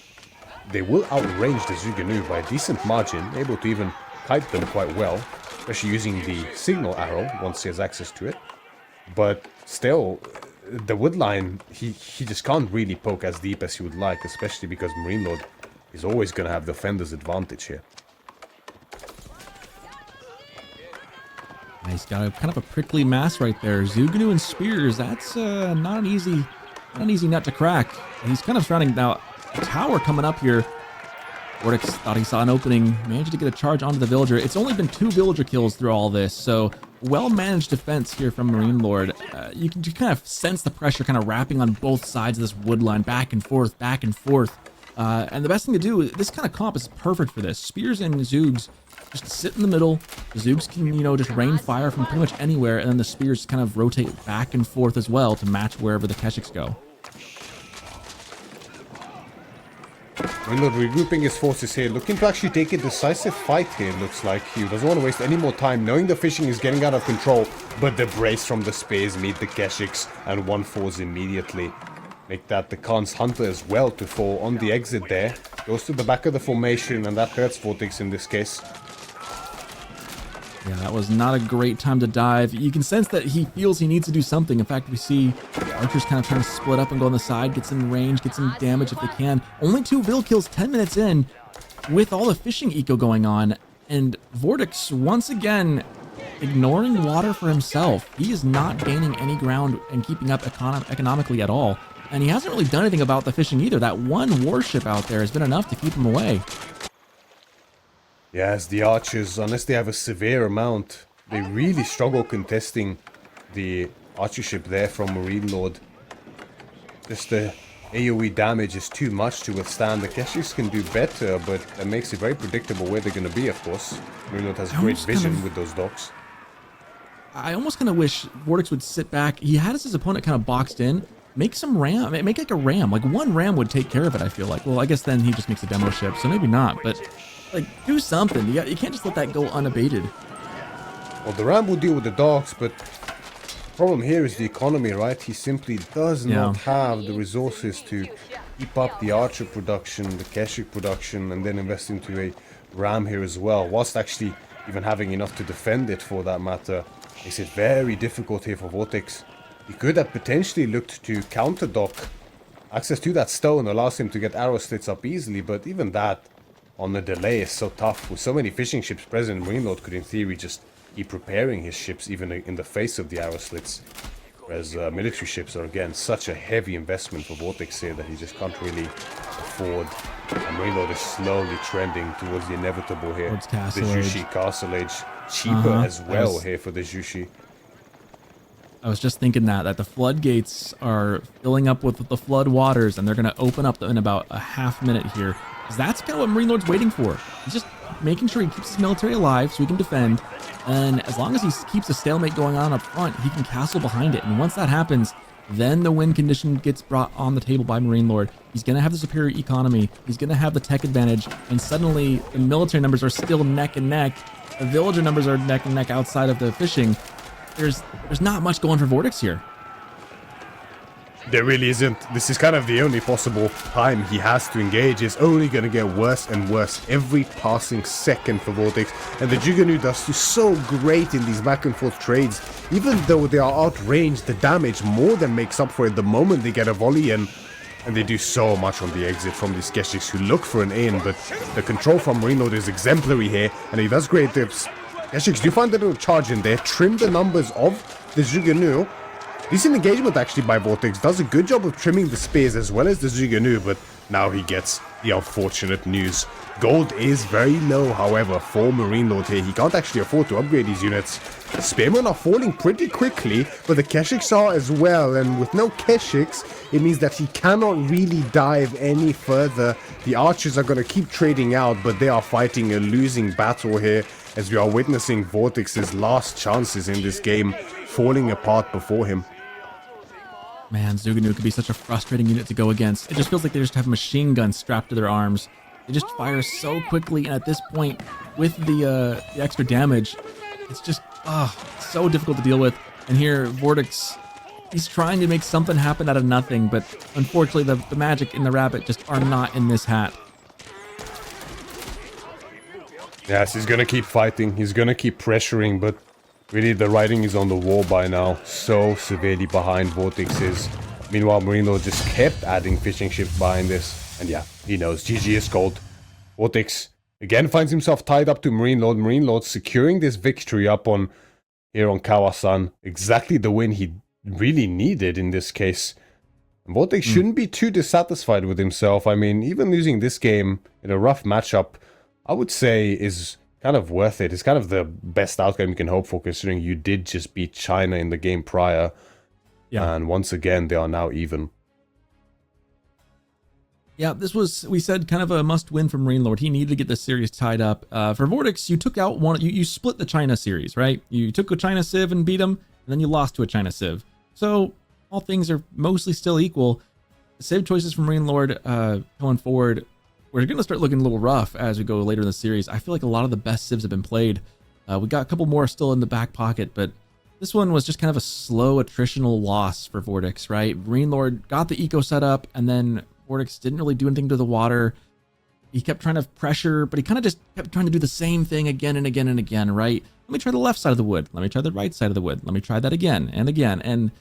they will outrange the Zuganu by a decent margin, able to even kite them quite well, especially using the signal arrow once he has access to it. But still, the wood line, he just can't really poke as deep as he would like, especially because MarineLorD is always going to have the defender's advantage here. He's got a kind of a prickly mass right there. Zuganu and spears, that's not an easy nut to crack. And he's kind of surrounding now a tower coming up here. VortiX thought he saw an opening, managed to get a charge onto the villager. It's only been 2 villager kills through all this, so well-managed defense here from MarineLorD. You can kind of sense the pressure kind of wrapping on both sides of this wood line, back and forth, back and forth. And the best thing to do, this kind of comp is perfect for this. Spears and Zoogs just sit in the middle. The Zoogs can, you know, just rain fire from pretty much anywhere, and then the spears kind of rotate back and forth as well to match wherever the Keshiks go. MarineLorD regrouping his forces here, looking to actually take a decisive fight here, it looks like. He doesn't want to waste any more time, knowing the fishing is getting out of control, but the brace from the spears meet the Keshiks, and one falls immediately. Make that the Khan's Hunter as well to fall on the exit there. Goes to the back of the formation, and that hurts VortiX in this case. Yeah, that was not a great time to dive. You can sense that he feels he needs to do something. In fact, we see the archers kind of trying to split up and go on the side, get some range, get some damage if they can. Only 2 vill kills 10 minutes in with all the fishing eco going on. And VortiX, once again, ignoring water for himself. He is not gaining any ground and keeping up economically at all. And he hasn't really done anything about the fishing either. That one warship out there has been enough to keep him away. Yeah, as the archers, unless they have a severe amount, they really struggle contesting the archer ship there from MarineLorD. Just the AoE damage is too much to withstand. The Keshiks can do better, but that makes it very predictable where they're going to be, of course. MarineLorD has great vision with those docks. I almost kind of wish VortiX would sit back. He had his opponent kind of boxed in. Make some ram, make like a ram. Like one ram would take care of it, I feel like. Well, I guess then he just makes a demo ship, so maybe not, but like do something. You can't just let that go unabated. Well, the ram will deal with the docks, but the problem here is the economy, right? He simply does not have the resources to keep up the archer production, the Keshik production, and then invest into a ram here as well, whilst actually even having enough to defend it for that matter. Makes it very difficult here for VortiX. He could have potentially looked to counter dock. Access to that stone allows him to get arrow slits up easily, but even that on the delay is so tough. With so many fishing ships present, MarineLorD could in theory just keep preparing his ships even in the face of the arrow slits. Whereas military ships are again such a heavy investment for VortiX here that he just can't really afford. And MarineLorD is slowly trending towards the inevitable here. Towards Castle the Age. Jushi Castle Age. Cheaper as well here for the Jushi. I was just thinking that the floodgates are filling up with the flood waters, and they're going to open up in about a half minute here. Because that's kind of what MarineLorD's waiting for. He's just making sure he keeps his military alive so he can defend. And as long as he keeps a stalemate going on up front, he can castle behind it. And once that happens, then the win condition gets brought on the table by MarineLorD. He's going to have the superior economy. He's going to have the tech advantage. And suddenly, the military numbers are still neck and neck. The villager numbers are neck and neck outside of the fishing. There's not much going for VortiX here. There really isn't. This is kind of the only possible time he has to engage. It's only going to get worse and worse every passing second for VortiX. And the Juganu does do so great in these back and forth trades. Even though they are outranged, the damage more than makes up for it the moment they get a volley in. And they do so much on the exit from these Keshiks who look for an in. But the control from MarineLorD is exemplary here. And he does great tips. Keshiks do find a little charge in there. Trim the numbers of the Juganu. Decent engagement actually by VortiX. Does a good job of trimming the spears as well as the Juganu, but now he gets the unfortunate news. Gold is very low, however, for MarineLorD here. He can't actually afford to upgrade these units. Spearmen are falling pretty quickly, but the Keshiks are as well, and with no Keshiks, it means that he cannot really dive any further. The archers are going to keep trading out, but they are fighting a losing battle here, as we are witnessing VortiX's last chances in this game falling apart before him. Man, Zuganu could be such a frustrating unit to go against. It just feels like they just have machine guns strapped to their arms. They just fire so quickly, and at this point, with the extra damage, it's just so difficult to deal with. And here, VortiX, he's trying to make something happen out of nothing, but unfortunately, the magic and the rabbit just are not in this hat. Yes, he's gonna keep fighting. He's gonna keep pressuring, but really the writing is on the wall by now. So severely behind VortiX is. Meanwhile, MarineLorD just kept adding fishing ships behind this. And yeah, he knows. GG is cold. VortiX again finds himself tied up to MarineLorD. MarineLorD securing this victory up on here on Kawasan. Exactly the win he really needed in this case. And VortiX shouldn't be too dissatisfied with himself. I mean, even losing this game in a rough matchup, I would say is kind of worth it. It's kind of the best outcome you can hope for, considering you did just beat China in the game prior. Yeah. And once again, they are now even. Yeah, this was, we said, kind of a must-win for MarineLorD. He needed to get this series tied up. For VortiX, you took out one, you split the China series, right? You took a China Civ and beat them, and then you lost to a China Civ. So all things are mostly still equal. The Civ choices from MarineLorD going forward, we're going to start looking a little rough as we go later in the series. I feel like a lot of the best Civs have been played. We got a couple more still in the back pocket, but this one was just kind of a slow attritional loss for VortiX, right? MarineLorD got the eco set up, and then VortiX didn't really do anything to the water. He kept trying to pressure, but he kind of just kept trying to do the same thing again and again and again, right? Let me try the left side of the wood. Let me try the right side of the wood. Let me try that again and again. And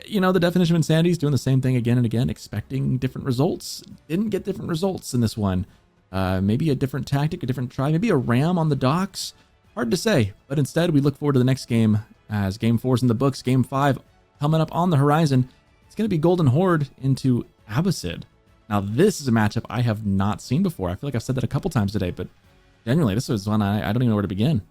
you know, the definition of insanity is doing the same thing again and again, expecting different results. Didn't get different results in this one. Maybe a different tactic, a different try, maybe a ram on the docks. Hard to say, but instead we look forward to the next game as Game 4 is in the books. Game 5 coming up on the horizon. It's going to be Golden Horde into Abbasid. Now this is a matchup I have not seen before. I feel like I've said that a couple times today, but genuinely this was one I don't even know where to begin.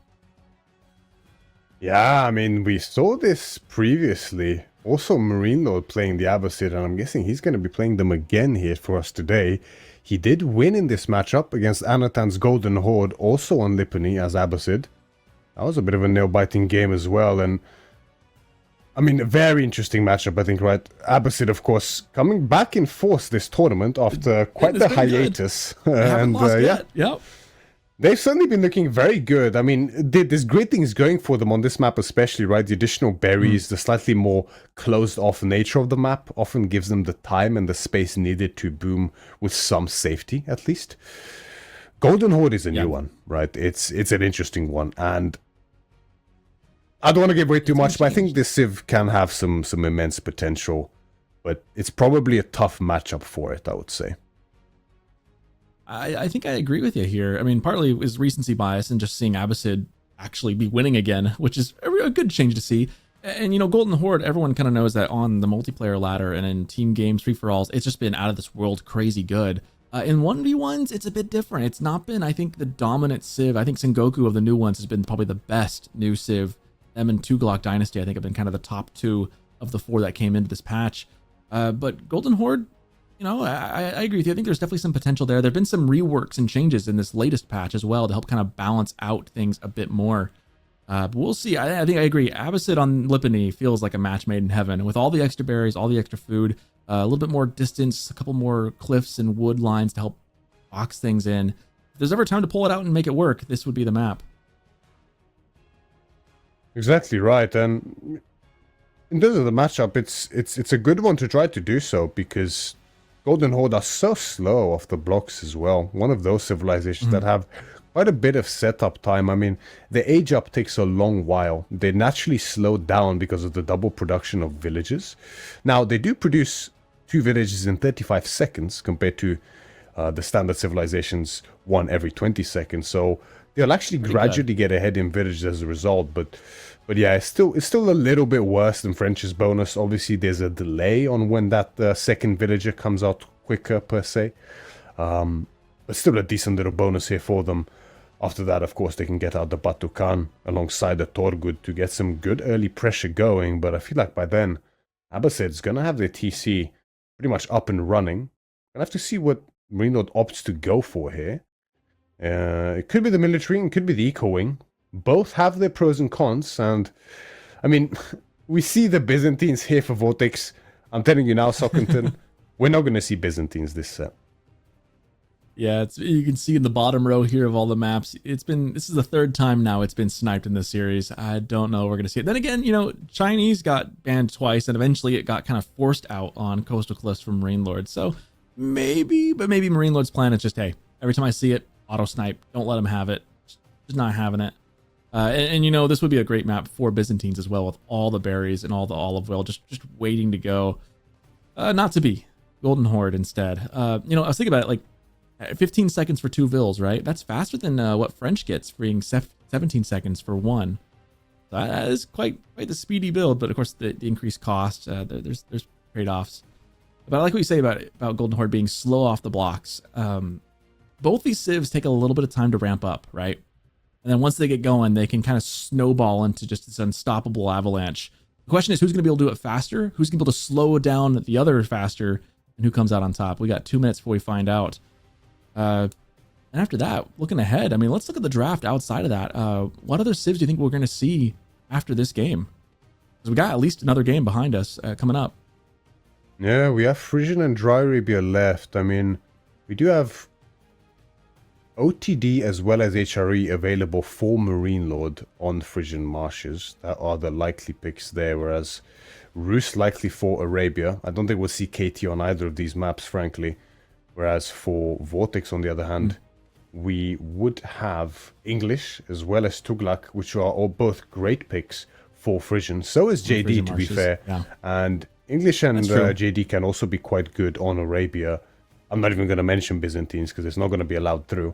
Yeah, I mean, we saw this previously. Also, MarineLorD playing the Abbasid, and I'm guessing he's going to be playing them again here for us today. He did win in this matchup against Anatan's Golden Horde, also on Lipany as Abbasid. That was a bit of a nail-biting game as well, and I mean, a very interesting matchup, I think, right? Abbasid, of course, coming back in force this tournament after quite the hiatus. And Yep. They've certainly been looking very good. I mean, there's great things going for them on this map especially, right? The additional berries, the slightly more closed-off nature of the map often gives them the time and the space needed to boom with some safety, at least. Golden Horde is a new one, right? It's an interesting one, and I don't want to give away too much, but I think this Civ can have some immense potential, but it's probably a tough matchup for it, I would say. I think I agree with you here. I mean, partly is recency bias and just seeing Abbasid actually be winning again, which is a good change to see. And, you know, Golden Horde, everyone kind of knows that on the multiplayer ladder and in team games, free-for-alls, it's just been out of this world crazy good. In 1v1s, it's a bit different. It's not been, I think, the dominant Civ. I think Sengoku of the new ones has been probably the best new Civ. Them and Tugalok Dynasty, I think, have been kind of the top two of the four that came into this patch. But Golden Horde, you know, I agree with you. I think there's definitely some potential there. There have been some reworks and changes in this latest patch as well to help kind of balance out things a bit more. But we'll see. I think I agree. Abbasid on Lipany feels like a match made in heaven with all the extra berries, all the extra food, a little bit more distance, a couple more cliffs and wood lines to help box things in. If there's ever time to pull it out and make it work, this would be the map. Exactly right. And in terms of the matchup, it's a good one to try to do so because Golden Horde are so slow off the blocks as well. One of those civilizations that have quite a bit of setup time. I mean, the age up takes a long while. They naturally slow down because of the double production of villages. Now, they do produce 2 villages in 35 seconds compared to the standard civilizations, 1 every 20 seconds. So they'll actually gradually get ahead in villages as a result. But yeah, it's still a little bit worse than French's bonus. Obviously, there's a delay on when that second villager comes out quicker, per se. But still a decent little bonus here for them. After that, of course, they can get out the Batukan alongside the Torgud to get some good early pressure going. But I feel like by then, Abbasid's going to have their TC pretty much up and running. I'll have to see what MarineLorD opts to go for here. It could be the military and could be the eco wing. Both have their pros and cons. And, I mean, we see the Byzantines here for VortiX. I'm telling you now, Sockington, we're not going to see Byzantines this set. Yeah, you can see in the bottom row here of all the maps, this is the third time now it's been sniped in this series. I don't know if we're going to see it. Then again, Chinese got banned twice, and eventually it got kind of forced out on Coastal Cliffs from MarineLorD. So maybe MarineLorD's plan is just, hey, every time I see it, auto snipe. Don't let them have it. Just not having it. And this would be a great map for Byzantines as well, with all the berries and all the olive oil just waiting to go. Not to be. Golden Horde instead. I was thinking about it, like, 15 seconds for 2 vills, right? That's faster than what French gets, freeing 17 seconds for 1. So that is quite the speedy build, but of course the increased cost, there's trade-offs. But I like what you say about Golden Horde being slow off the blocks. Both these civs take a little bit of time to ramp up, right? And then once they get going, they can kind of snowball into just this unstoppable avalanche. The question is, who's going to be able to do it faster? Who's going to be able to slow down the other faster? And who comes out on top? We got 2 minutes before we find out. And after that, looking ahead, I mean, let's look at the draft outside of that. What other civs do you think we're going to see after this game? Because we got at least another game behind us coming up. Yeah, we have Frisian and Dry Arabia left. I mean, we do have OTD as well as HRE available for MarineLorD on Frisian Marshes. That are the likely picks there, whereas Rus likely for Arabia. I don't think we'll see KT on either of these maps, frankly. Whereas for VortiX, on the other hand, we would have English as well as Tuglak, which are all both great picks for Frisian. So is JD, to be fair. Yeah. And English and JD can also be quite good on Arabia. I'm not even going to mention Byzantines because it's not going to be allowed through.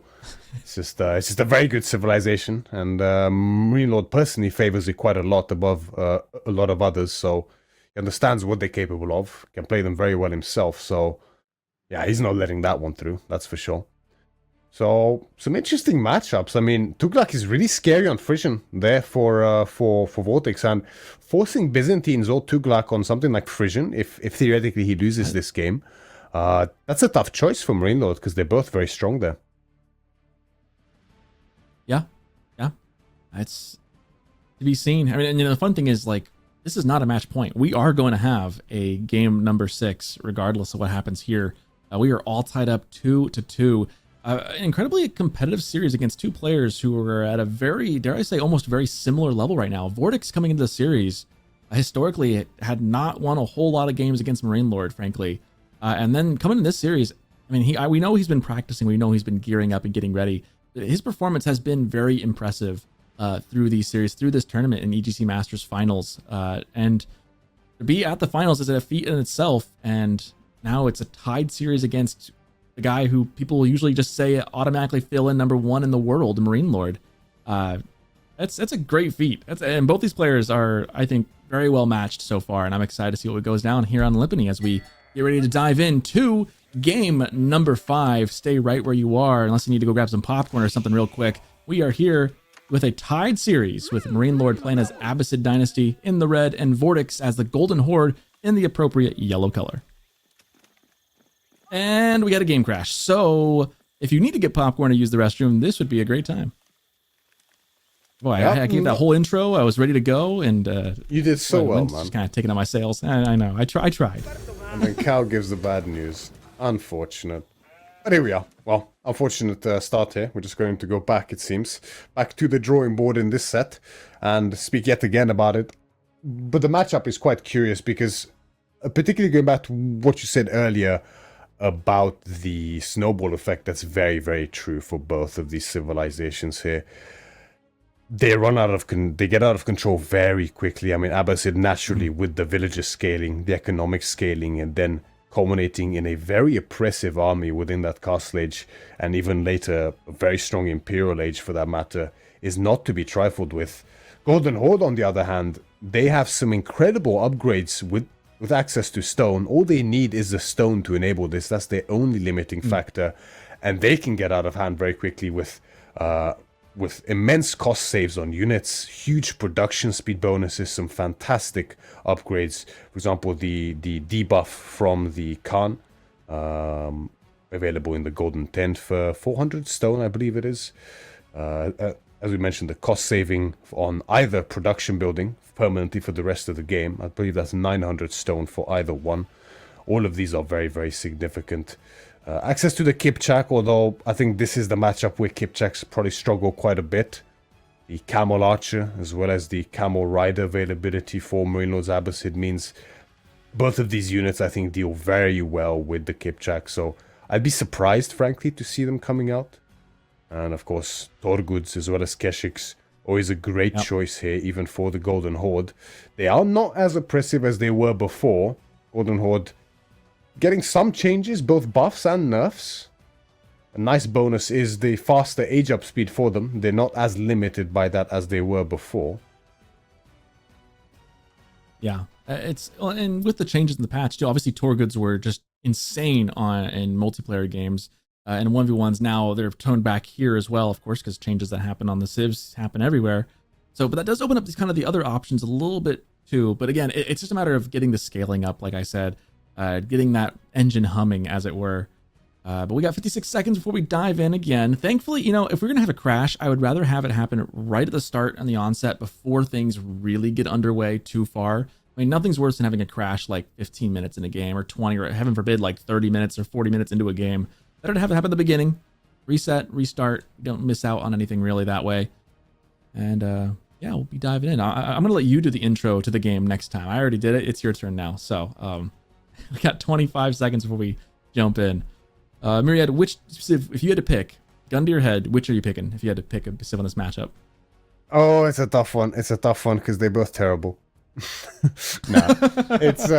It's just a very good civilization. And MarineLorD personally favors it quite a lot above a lot of others. So he understands what they're capable of, can play them very well himself. So yeah, he's not letting that one through, that's for sure. So, some interesting matchups. I mean, Tuglak is really scary on Frisian there for VortiX, and forcing Byzantines or Tuglak on something like Frisian, if theoretically he loses this game, that's a tough choice for MarineLorD, because they're both very strong there. Yeah. It's to be seen. I mean, and the fun thing is, like, this is not a match point. We are going to have a game number 6, regardless of what happens here. We are all tied up 2-2. Incredibly competitive series against 2 players who are at a very, dare I say, almost very similar level right now. VortiX coming into the series, historically, had not won a whole lot of games against MarineLorD, frankly. And then coming in this series, I mean, we know he's been practicing. We know he's been gearing up and getting ready. His performance has been very impressive through these series, through this tournament in EGC Masters Finals. And to be at the finals is a feat in itself. And now it's a tied series against the guy who people usually just say automatically fill in number 1 in the world, MarineLorD. That's a great feat. And both these players are, I think, very well matched so far. And I'm excited to see what goes down here on Lipany as we get ready to dive into game number 5. Stay right where you are, unless you need to go grab some popcorn or something real quick. We are here with a tied series with MarineLorD playing as Abbasid Dynasty in the red and VortiX as the Golden Horde in the appropriate yellow color. And we got a game crash. So if you need to get popcorn or use the restroom, this would be a great time. Boy, I gave that whole intro. I was ready to go, and you did so well, man. Just kind of taking on my sails. I know. I tried. And then Cal gives the bad news. Unfortunate. But here we are. Well, unfortunate start here. We're just going to go back, it seems. Back to the drawing board in this set and speak yet again about it. But the matchup is quite curious because, particularly going back to what you said earlier about the snowball effect, that's very, very true for both of these civilizations here. They get out of control very quickly. I mean, Abbasid naturally with the villages scaling, the economic scaling, and then culminating in a very oppressive army within that castle age, and even later a very strong imperial age for that matter, is not to be trifled with. Golden Horde, on the other hand, they have some incredible upgrades with access to stone. All they need is the stone to enable this. That's their only limiting factor, and they can get out of hand very quickly with immense cost saves on units, huge production speed bonuses, some fantastic upgrades. For example, the debuff from the Khan, available in the Golden Tent for 400 stone, I believe it is. as we mentioned, the cost saving on either production building permanently for the rest of the game. I believe that's 900 stone for either one. All of these are very, very significant. Access to the Kipchak, although I think this is the matchup where Kipchaks probably struggle quite a bit. The Camel Archer, as well as the Camel Rider availability for MarineLorD's Abbasid means both of these units, I think, deal very well with the Kipchak. So I'd be surprised, frankly, to see them coming out. And of course, Torguds as well as Keshiks, always a great choice here, even for the Golden Horde. They are not as oppressive as they were before. Golden Horde getting some changes, both buffs and nerfs. A nice bonus is the faster age up speed for them. They're not as limited by that as they were before. Yeah, and with the changes in the patch too, obviously Torguds were just insane in multiplayer games. And 1v1s now, they're toned back here as well, of course, because changes that happen on the civs happen everywhere. So, but that does open up these kind of the other options a little bit too. But again, it's just a matter of getting the scaling up, like I said, getting that engine humming, as it were. But we got 56 seconds before we dive in again. Thankfully, you know, if we're going to have a crash, I would rather have it happen right at the start and the onset before things really get underway too far. I mean, nothing's worse than having a crash like 15 minutes in a game, or 20, or heaven forbid, like 30 minutes or 40 minutes into a game. Better to have it happen at the beginning. Reset, restart. Don't miss out on anything really that way. And yeah, we'll be diving in. I'm going to let you do the intro to the game next time. I already did it. It's your turn now. So we got 25 seconds before we jump in. Myriad, if you had to pick, gun to your head, which are you picking if you had to pick a civ on this matchup? Oh, it's a tough one. It's a tough one because they're both terrible. Nah, it's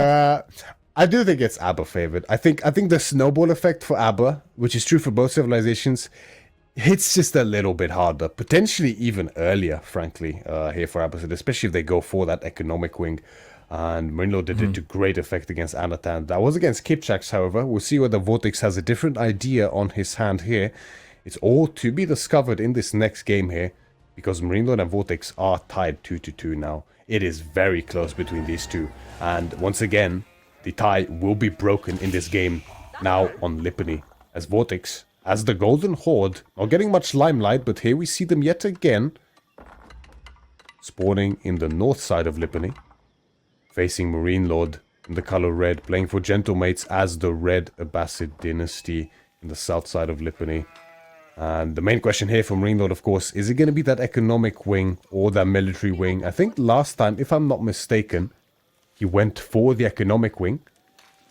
I do think it's Abba favored. I think the snowball effect for Abba, which is true for both civilizations, hits just a little bit harder, potentially even earlier, frankly, here for Abba, especially if they go for that economic wing. And MarineLorD did it to great effect against Anatan. That was against Kipchaks, however. We'll see whether VortiX has a different idea on his hand here. It's all to be discovered in this next game here, because MarineLorD and VortiX are tied 2-2 now. It is very close between these two. And once again, the tie will be broken in this game now on Lipany, as VortiX, as the Golden Horde, not getting much limelight, but here we see them yet again, spawning in the north side of Lipany, facing MarineLorD in the color red, playing for Gentlemates as the Red Abbasid Dynasty in the south side of Lipany. And the main question here for MarineLorD, of course, is it going to be that economic wing or that military wing? I think last time, if I'm not mistaken, he went for the economic wing,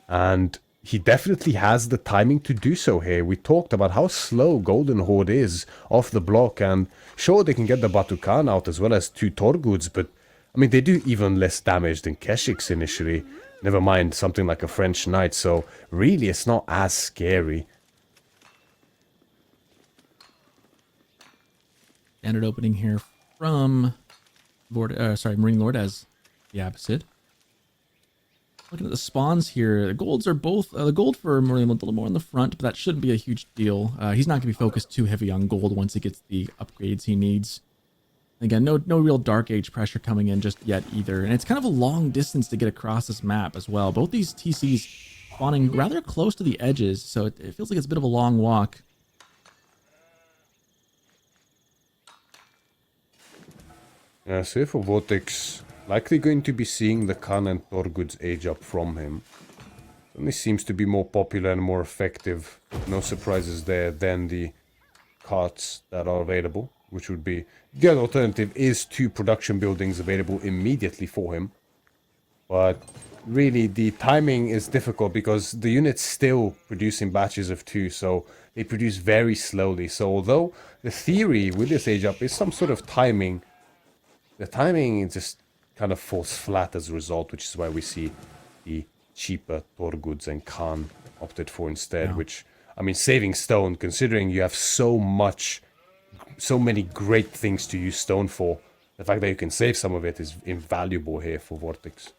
and he definitely has the timing to do so here. We talked about how slow Golden Horde is off the block, and sure, they can get the Batukan out as well as 2 Torguds, but I mean, they do even less damage than Keshiks initially, never mind something like a French Knight, so really it's not as scary. Standard opening here from MarineLorD as the Abbasid. Looking at the spawns here, the golds are both, the gold for MarineLorD a little more in the front, but that shouldn't be a huge deal. He's not going to be focused too heavy on gold once he gets the upgrades he needs. Again, no real Dark Age pressure coming in just yet either. And it's kind of a long distance to get across this map as well. Both these TCs spawning rather close to the edges, so it feels like it's a bit of a long walk. Yeah, so for VortiX, likely going to be seeing the Khan and Torguds age up from him. Certainly seems to be more popular and more effective. No surprises there than the carts that are available, which would be... The other alternative is 2 production buildings available immediately for him. But really, the timing is difficult because the unit's still producing batches of 2, so they produce very slowly. So although the theory with this age up is some sort of timing, the timing just kind of falls flat as a result, which is why we see the cheaper Torguds and Khan opted for instead, which, I mean, saving stone, considering you have so many great things to use stone for, the fact that you can save some of it is invaluable here for VortiX.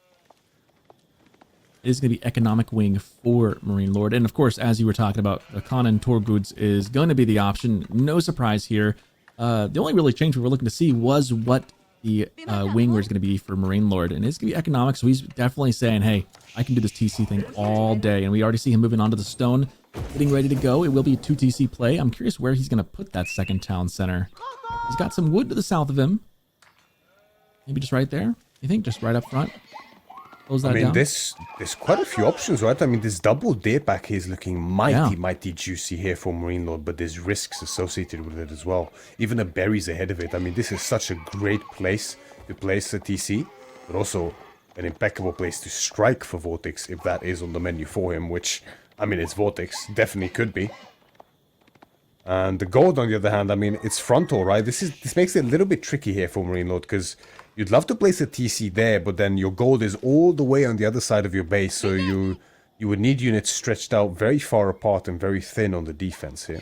It is going to be economic wing for MarineLorD. And of course, as you were talking about, the Khan and Torguds is going to be the option. No surprise here. The only really change we were looking to see was what the wing was going to be for MarineLorD. And it's going to be economic, so he's definitely saying, hey, I can do this TC thing all day. And we already see him moving onto the stone, getting ready to go. It will be a 2 TC play. I'm curious where he's going to put that second town center. He's got some wood to the south of him. Maybe just right there? You think just right up front? Close that I mean, down. there's quite a few options, right? I mean, this double deer back here is looking mighty juicy here for MarineLorD, but there's risks associated with it as well. Even the berries ahead of it. I mean, this is such a great place to place a TC, but also an impeccable place to strike for VortiX if that is on the menu for him, which, I mean, it's VortiX. Definitely could be. And the gold, on the other hand, I mean, it's frontal, right? This makes it a little bit tricky here for MarineLorD, because you'd love to place a TC there, but then your gold is all the way on the other side of your base, so you would need units stretched out very far apart and very thin on the defense here.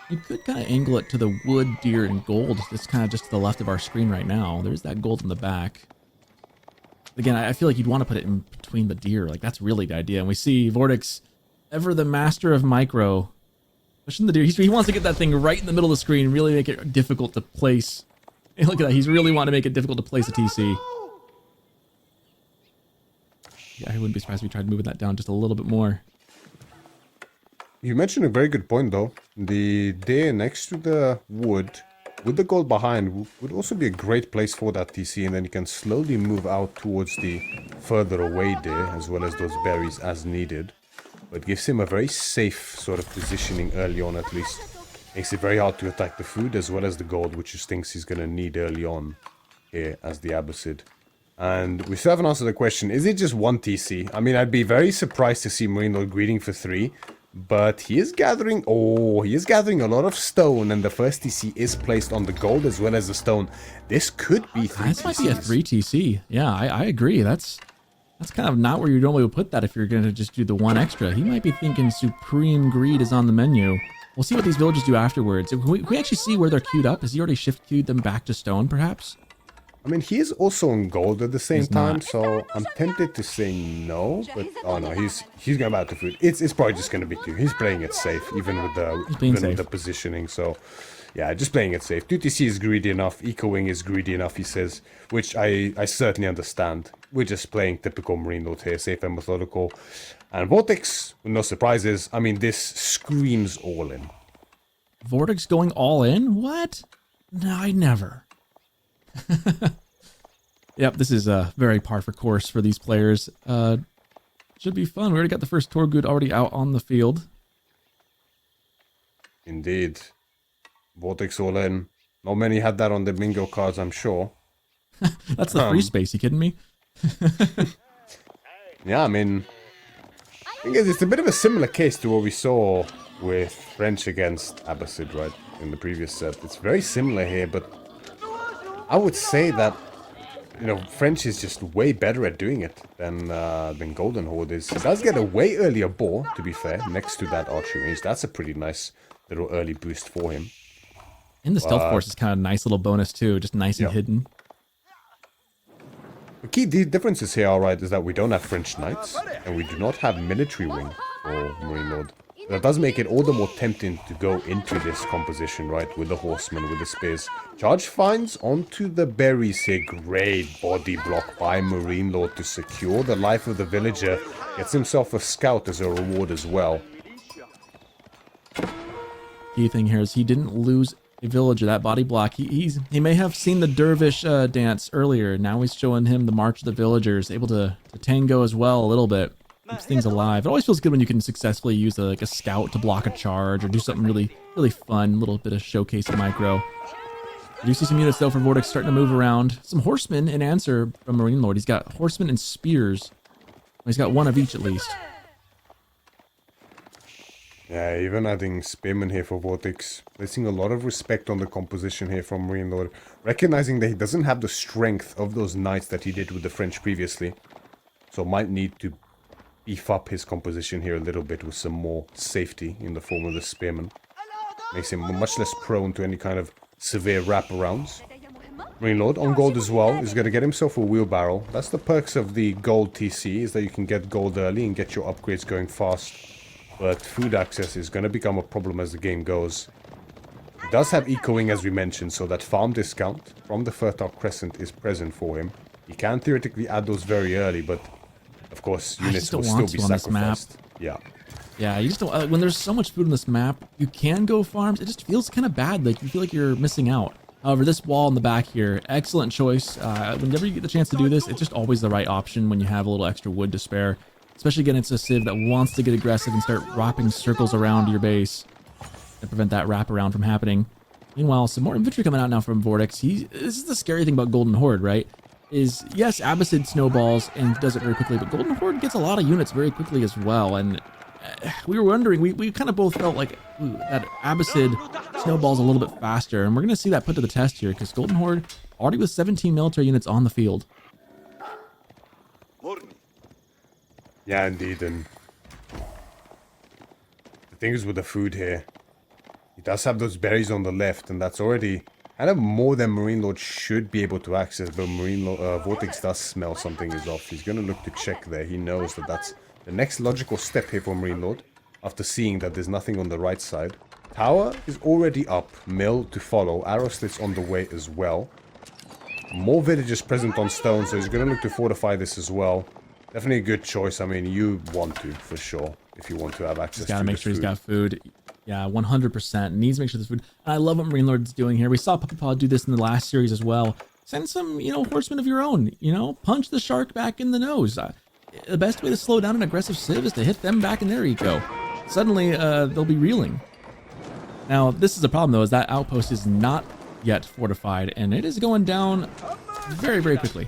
You could kind of angle it to the wood, deer, and gold. It's kind of just to the left of our screen right now. There's that gold in the back. Again, I feel like you'd want to put it in between the deer. Like, that's really the idea. And we see VortiX, ever the master of micro, pushing the deer. He wants to get that thing right in the middle of the screen, really make it difficult to place. Hey, look at that. He's really wanting to make it difficult to place a TC. Yeah, I wouldn't be surprised if we tried moving that down just a little bit more. You mentioned a very good point, though. The deer next to the wood, with the gold behind, would also be a great place for that TC, and then you can slowly move out towards the further away deer, as well as those berries as needed. But gives him a very safe sort of positioning early on, at least. Makes it very hard to attack the food, as well as the gold, which he thinks he's going to need early on here as the Abbasid. And we still haven't answered the question, is it just one TC? I mean, I'd be very surprised to see MarineLorD greeting for 3. But he is gathering, he is gathering a lot of stone, and the first TC is placed on the gold as well as the stone. This could be 3 TCs. This might be a 3 TC. Yeah, I agree. That's kind of not where you normally would put that if you're going to just do the 1 extra. He might be thinking Supreme Greed is on the menu. We'll see what these villages do afterwards. Can we actually see where they're queued up? Has he already shift queued them back to stone, perhaps? I mean, he is also on gold at the same time, so I'm tempted to say no, but oh no, he's going back to food. It's probably just going to be 2. He's playing it safe, even with the positioning. So yeah, just playing it safe. 2 TC is greedy enough. Eco-Wing is greedy enough, he says, which I certainly understand. We're just playing typical MarineLorD here, safe and methodical. And VortiX, no surprises. I mean, this screams all in. VortiX going all in? What? No, I never. Yep, this is very par for course for these players. Should be fun. We already got the first Torgut already out on the field. Indeed. VortiX all in. Not many had that on the bingo cards, I'm sure. That's the free space, you kidding me? Yeah, I mean, I guess it's a bit of a similar case to what we saw with French against Abbasid, right, in the previous set. It's very similar here, but I would say that, you know, French is just way better at doing it than Golden Horde is. He does get a way earlier boar, to be fair, next to that archery range. That's a pretty nice little early boost for him. And the stealth force is kind of a nice little bonus too, just nice and hidden. The key differences here, alright, is that we don't have French Knights, and we do not have Military Wing for MarineLorD. That does make it all the more tempting to go into this composition, right, with the horsemen, with the spears. Charge finds onto the berries here. Great body block by MarineLorD to secure the life of the villager. Gets himself a scout as a reward as well. Key thing here is he didn't lose a villager. That body block, he may have seen the dervish dance earlier. Now he's showing him the march of the villagers, able to tango as well a little bit. Keeps things alive. It always feels good when you can successfully use like a scout to block a charge or do something really fun. A little bit of showcase of micro. I do see some units though from VortiX starting to move around. Some horsemen in answer from MarineLorD. He's got horsemen and spears. He's got one of each at least. Yeah, even adding spearmen here for VortiX. Placing a lot of respect on the composition here from MarineLorD. Recognizing that he doesn't have the strength of those knights that he did with the French previously. So might need to beef up his composition here a little bit with some more safety in the form of the spearmen. Makes him much less prone to any kind of severe wraparounds. MarineLorD on gold as well is going to get himself a wheelbarrow. That's the perks of the gold TC, is that you can get gold early and get your upgrades going fast. But food access is going to become a problem as the game goes. He does have ecoing as we mentioned, so that farm discount from the Fertile Crescent is present for him. He can theoretically add those very early, but of course, units will still be sacrificed. Yeah. Yeah, you just don't, when there's so much food on this map, you can go farms. It just feels kind of bad. Like, you feel like you're missing out. However, this wall in the back here, excellent choice. Whenever you get the chance to do this, it's just always the right option when you have a little extra wood to spare. Especially again, it's a Civ that wants to get aggressive and start wrapping circles around your base to prevent that wraparound from happening. Meanwhile, some more infantry coming out now from VortiX. This is the scary thing about Golden Horde, right? Is, yes, Abbasid snowballs and does it very quickly, but Golden Horde gets a lot of units very quickly as well. And we were wondering, we kind of both felt like that Abbasid snowballs a little bit faster, and we're going to see that put to the test here, because Golden Horde already with 17 military units on the field. Yeah, indeed, and the thing is with the food here, he does have those berries on the left, and that's already kind of more than MarineLorD should be able to access, but VortiX does smell something is off. He's going to look to check there. He knows that that's the next logical step here for MarineLorD, after seeing that there's nothing on the right side. Tower is already up, mill to follow, arrow slits on the way as well. More villages present on stone, so he's going to look to fortify this as well. Definitely a good choice. I mean, you want to, for sure, if you want to have access to Gotta make sure he's got food. Yeah, 100%. Needs to make sure there's food. And I love what MarineLorD's doing here. We saw Puppy Paw do this in the last series as well. Send some, horsemen of your own, punch the shark back in the nose. The best way to slow down an aggressive Civ is to hit them back in their eco. Suddenly, they'll be reeling. Now, this is the problem, though, is that outpost is not yet fortified, and it is going down very, very quickly.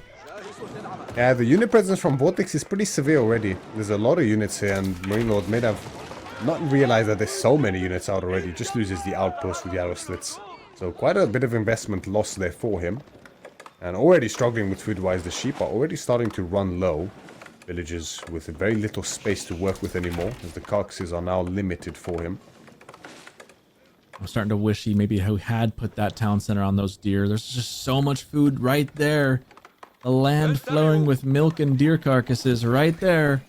Yeah, the unit presence from VortiX is pretty severe already. There's a lot of units here, and MarineLorD may have not realized that there's so many units out already. Just loses the outpost with the arrow slits. So quite a bit of investment lost there for him. And already struggling with food-wise. The sheep are already starting to run low. Villages with very little space to work with anymore, as the carcasses are now limited for him. I'm starting to wish he maybe had put that town center on those deer. There's just so much food right there. The land flowing with milk and deer carcasses right there.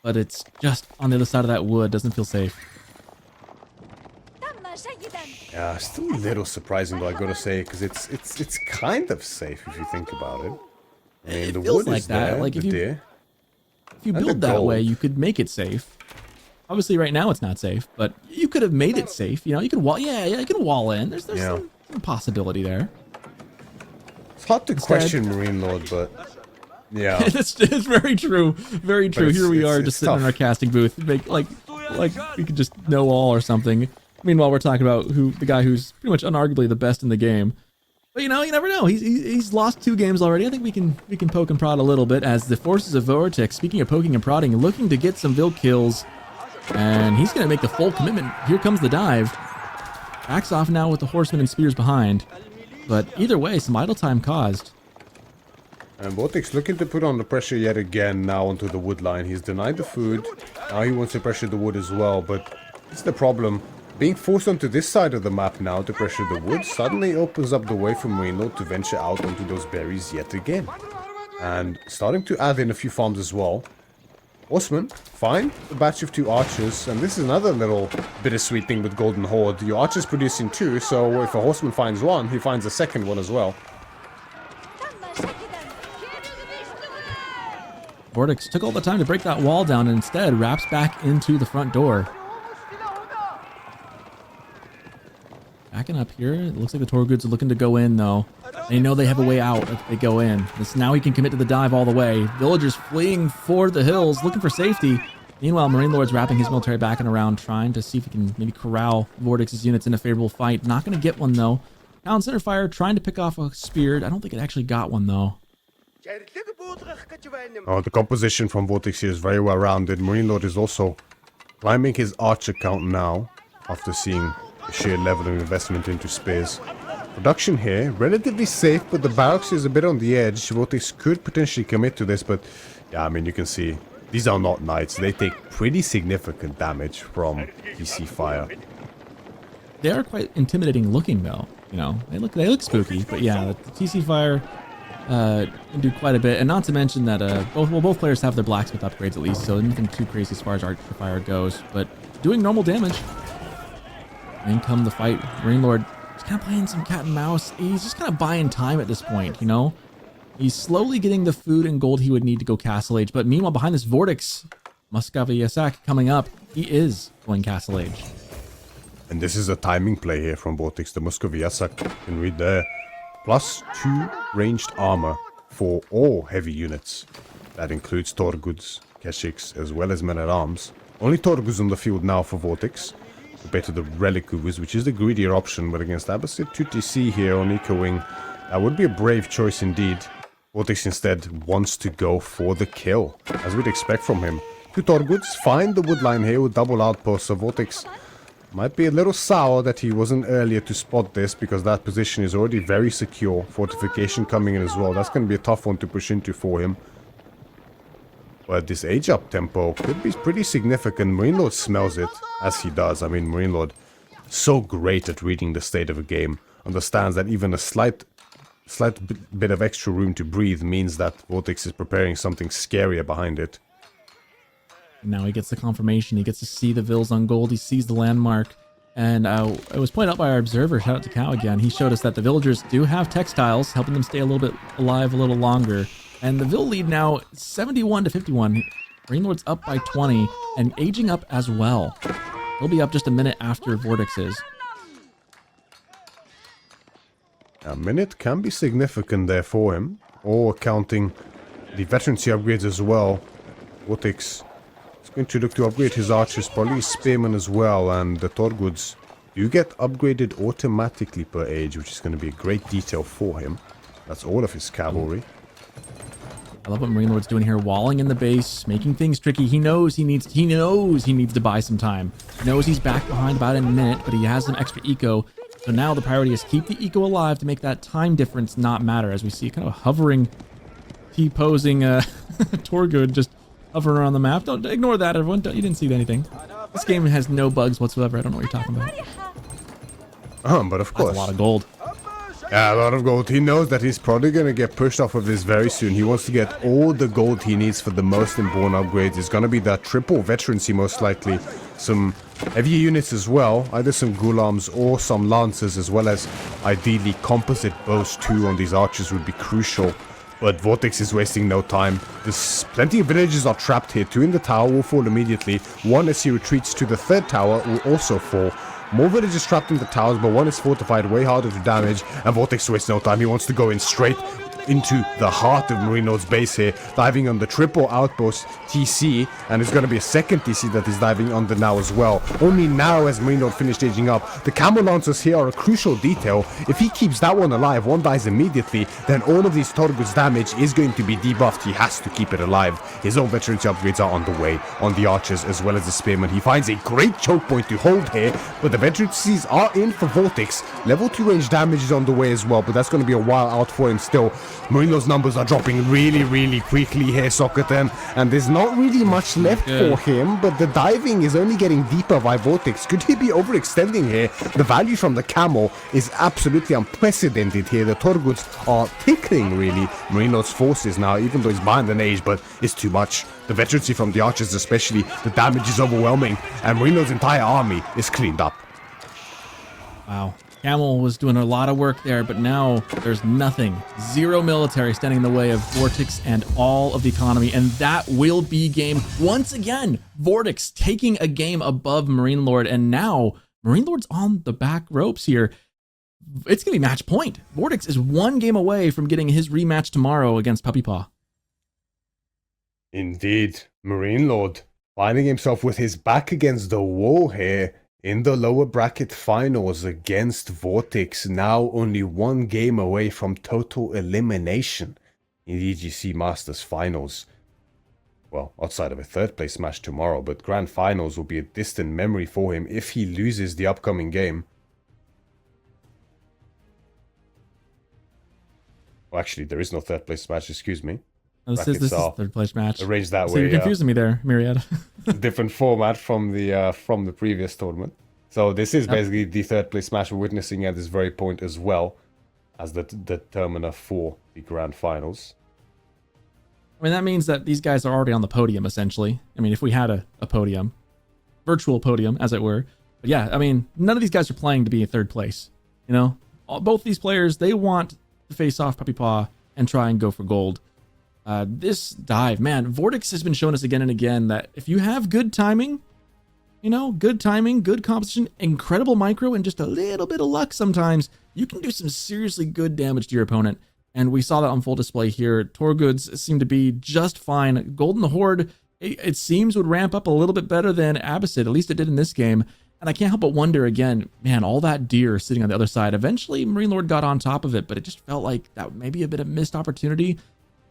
But it's just on the other side of that wood. Doesn't feel safe. Yeah, still a little surprising, though, I gotta say, because it's kind of safe if you think about it. I mean, the wood is there, like the deer. If you build that way, you could make it safe. Obviously, right now it's not safe, but you could have made it safe. You could wall. Yeah, you can wall in. There's some possibility there. It's hard to question MarineLorD, but yeah, it's very true. Very true. Here we are, just sitting in our casting booth, like we could just know all or something. Meanwhile, we're talking about the guy who's pretty much unarguably the best in the game. But you never know. He's lost 2 games already. I think we can poke and prod a little bit as the forces of VortiX, speaking of poking and prodding, looking to get some Vil kills. And he's going to make the full commitment. Here comes the dive. Backs off now with the horsemen and spears behind. But either way, some idle time caused. And VortiX looking to put on the pressure yet again now onto the wood line. He's denied the food. Now he wants to pressure the wood as well. But it's the problem. Being forced onto this side of the map now to pressure the wood suddenly opens up the way for MarineLorD to venture out onto those berries yet again. And starting to add in a few farms as well. Horsemen, find a batch of 2 archers, and this is another little bittersweet thing with Golden Horde. Your archers producing 2, so if a horseman finds 1, he finds a second one as well. VortiX took all the time to break that wall down and instead wraps back into the front door. Backing up here, it looks like the Torguds are looking to go in though. They know they have a way out if they go in. Now he can commit to the dive all the way. Villagers fleeing for the hills, looking for safety. Meanwhile, MarineLorD's wrapping his military back and around, trying to see if he can maybe corral VortiX's units in a favorable fight. Not going to get one though. Town center fire, trying to pick off a spear. I don't think it actually got one though. Oh, the composition from VortiX here is very well rounded. MarineLorD is also climbing his archer count now, after seeing the sheer level of investment into spears. Production here, relatively safe, but the barracks is a bit on the edge. VortiX could potentially commit to this, but yeah, I mean, you can see these are not knights. They take pretty significant damage from TC fire. They are quite intimidating looking though. They look spooky, but yeah, the TC fire can do quite a bit. And not to mention that both players have their blacksmith upgrades at least, so nothing too crazy as far as archer fire goes, but doing normal damage. In come the fight. MarineLorD is kind of playing some cat and mouse. He's just kind of buying time at this point, He's slowly getting the food and gold he would need to go castle age. But meanwhile, behind this VortiX, Muscovy Yasak coming up. he is going Castle Age. And this is a timing play here from VortiX. The Muscoviasak can read there. +2 ranged armor for all heavy units. That includes Torguds, Keshiks, as well as men-at-arms. Only Torguds on the field now for VortiX, compared to the Reliquaries, which is the greedier option, but against Abbasid 2TC here on Eco-Wing, that would be a brave choice indeed. VortiX instead wants to go for the kill, as we'd expect from him. 2 Torguds find the wood line here with double outposts, so VortiX might be a little sour that he wasn't earlier to spot this, because that position is already very secure. Fortification coming in as well. That's going to be a tough one to push into for him. But this age-up tempo could be pretty significant. MarineLorD smells it, as he does. I mean, MarineLorD, so great at reading the state of a game. Understands that even a slight bit of extra room to breathe means that VortiX is preparing something scarier behind it. Now he gets the confirmation. He gets to see the Vils on gold. He sees the landmark. And it was pointed out by our observer. Shout out to Cow again. He showed us that the villagers do have textiles, helping them stay a little bit alive a little longer. And the Vil lead now 71 to 51. MarineLorD's up by 20 and aging up as well. He'll be up just a minute after VortiX is. A minute can be significant there for him. Or counting the veterancy upgrades as well. VortiX is going to look to upgrade his archers, probably his spearmen as well, and the Torguds do get upgraded automatically per age, which is going to be a great detail for him. That's all of his cavalry. I love what MarineLorD's doing here, walling in the base, making things tricky. He knows he needs to buy some time. He knows he's back behind about a minute, but he has some extra eco. So now the priority is keep the eco alive to make that time difference not matter, as we see kind of a hovering T-posing Torgud just hovering around the map. Don't ignore that, everyone. You didn't see anything. This game has no bugs whatsoever. I don't know what you're talking about. But of course. That's a lot of gold. Yeah, a lot of gold. He knows that he's probably going to get pushed off of this very soon. He wants to get all the gold he needs for the most important upgrades. It's going to be that triple veterancy most likely. Some heavier units as well. Either some Gulams or some Lancers, as well as ideally composite bows too on these archers would be crucial. But VortiX is wasting no time. There's plenty of villages are trapped here. 2 in the tower will fall immediately. 1 as he retreats to the 3rd tower will also fall. More villages trapped in the towers, but 1 is fortified, way harder to damage, and VortiX wastes no time. He wants to go in straight into the heart of MarineLorD's base here, diving on the triple outpost TC, and it's going to be a second TC that is diving on the now as well. Only now has MarineLorD finished aging up. The Camel Lancers here are a crucial detail. If he keeps that one alive, 1 dies immediately, then all of these Torgud's damage is going to be debuffed. He has to keep it alive. His own veterancy upgrades are on the way, on the archers as well as the spearmen. He finds a great choke point to hold here, but the veterancies are in for VortiX. Level 2 range damage is on the way as well, but that's going to be a while out for him still. MarineLorD's numbers are dropping really quickly here, Sokoten, and there's not really much left for him, but the diving is only getting deeper by VortiX. Could he be overextending here? The value from the camel is absolutely unprecedented here. The Torguds are tickling, really, MarineLorD's forces now, even though he's behind an age, but it's too much. The veterancy from the archers especially, the damage is overwhelming, and MarineLorD's entire army is cleaned up. Wow. Camel was doing a lot of work there, but now there's nothing. 0 military standing in the way of VortiX and all of the economy, and that will be game once again. VortiX taking a game above MarineLorD, and now MarineLorD's on the back ropes here. It's going to be match point. VortiX is 1 game away from getting his rematch tomorrow against Puppy Paw. Indeed, MarineLorD finding himself with his back against the wall here in the lower bracket finals against VortiX, now only 1 game away from total elimination in the EGC Masters Finals. Well, outside of a 3rd place match tomorrow, but Grand Finals will be a distant memory for him if he loses the upcoming game. Well, actually, there is no 3rd place match, excuse me. This is 3rd place match. Arranged that So way. you're confusing me there, Myriad. Different format from the previous tournament. So this is basically the 3rd place match we're witnessing at this very point, as well as the determiner for the Grand Finals. I mean, that means that these guys are already on the podium, essentially. I mean, if we had a podium, virtual podium, as it were. But yeah, I mean, none of these guys are playing to be in 3rd place. You know, both these players, they want to face off Puppy Paw and try and go for gold. This dive, man, VortiX has been showing us again and again that if you have good timing, You know, good timing, good composition, incredible micro, and just a little bit of luck sometimes. You can do some seriously good damage to your opponent. And we saw that on full display here. Torgoods seem to be just fine. Golden Horde, it seems, would ramp up a little bit better than Abbasid. At least it did in this game. And I can't help but wonder again, man, all that deer sitting on the other side. Eventually, MarineLorD got on top of it, but it just felt like that may be a bit of missed opportunity.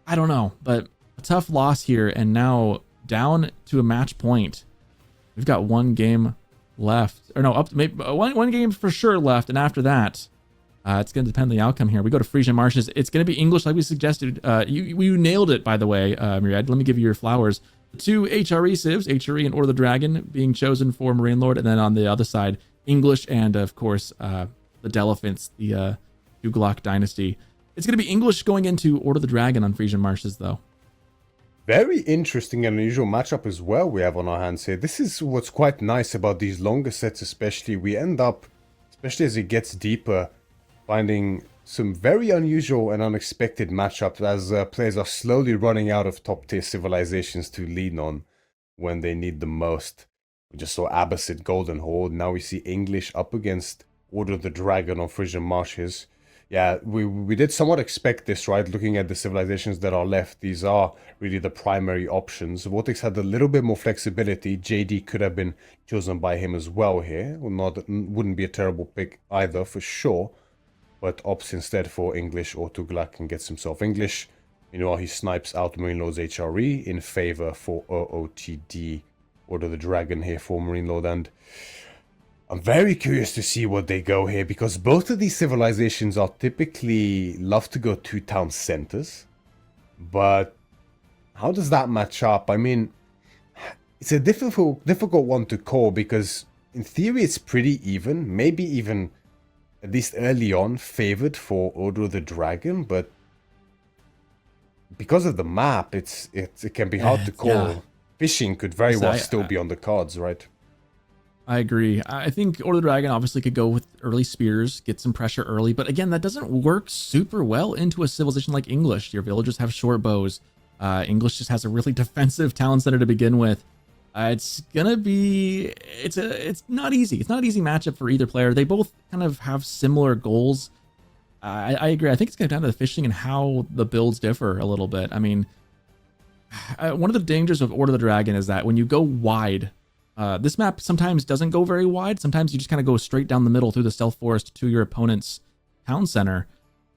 I don't know, but a tough loss here. And now down to a match point. We've got one game left, or no, up to maybe one game for sure left, and after that, it's going to depend on the outcome here. We go to Frisian Marshes. It's going to be English, like we suggested. You nailed it, by the way, Myriad. Let me give you your flowers. Two HRE civs, HRE and Order of the Dragon, being chosen for MarineLorD, and then on the other side, English and of course the Delephants, the Uglock Dynasty. It's going to be English going into Order of the Dragon on Frisian Marshes, though. Very interesting and unusual matchup as well we have on our hands here. This is what's quite nice about these longer sets especially. We end up, especially as it gets deeper, finding some very unusual and unexpected matchups as players are slowly running out of top tier civilizations to lean on when they need the most. We just saw Abbasid Golden Horde. Now we see English up against Order of the Dragon on Frisian Marshes. Yeah, we did somewhat expect this, right? Looking at the civilizations that are left, these are really the primary options. VortiX had a little bit more flexibility. JD could have been chosen by him as well here. Wouldn't be a terrible pick either, for sure. But opts instead for English or Tuglak and gets himself English. Meanwhile, he snipes out MarineLorD's HRE in favor for OOTD, Order of the Dragon here for MarineLorD. And I'm very curious to see what they go here, because both of these civilizations are typically love to go to town centers. But how does that match up? I mean, it's a difficult one to call, because in theory it's pretty even, maybe even at least early on favored for Order of the Dragon, but because of the map, it can be hard to call. Yeah. Fishing could very well still be on the cards, right? I agree. I think Order of the Dragon obviously could go with early spears, get some pressure early, but again, that doesn't work super well into a civilization like English. Your villagers have short bows. English just has a really defensive town center to begin with. It's not easy. It's not an easy matchup for either player. They both kind of have similar goals. I agree. I think it's going to come down to the fishing and how the builds differ a little bit. I mean, one of the dangers of Order of the Dragon is that when you go wide, this map sometimes doesn't go very wide. Sometimes you just kind of go straight down the middle through the stealth forest to your opponent's town center.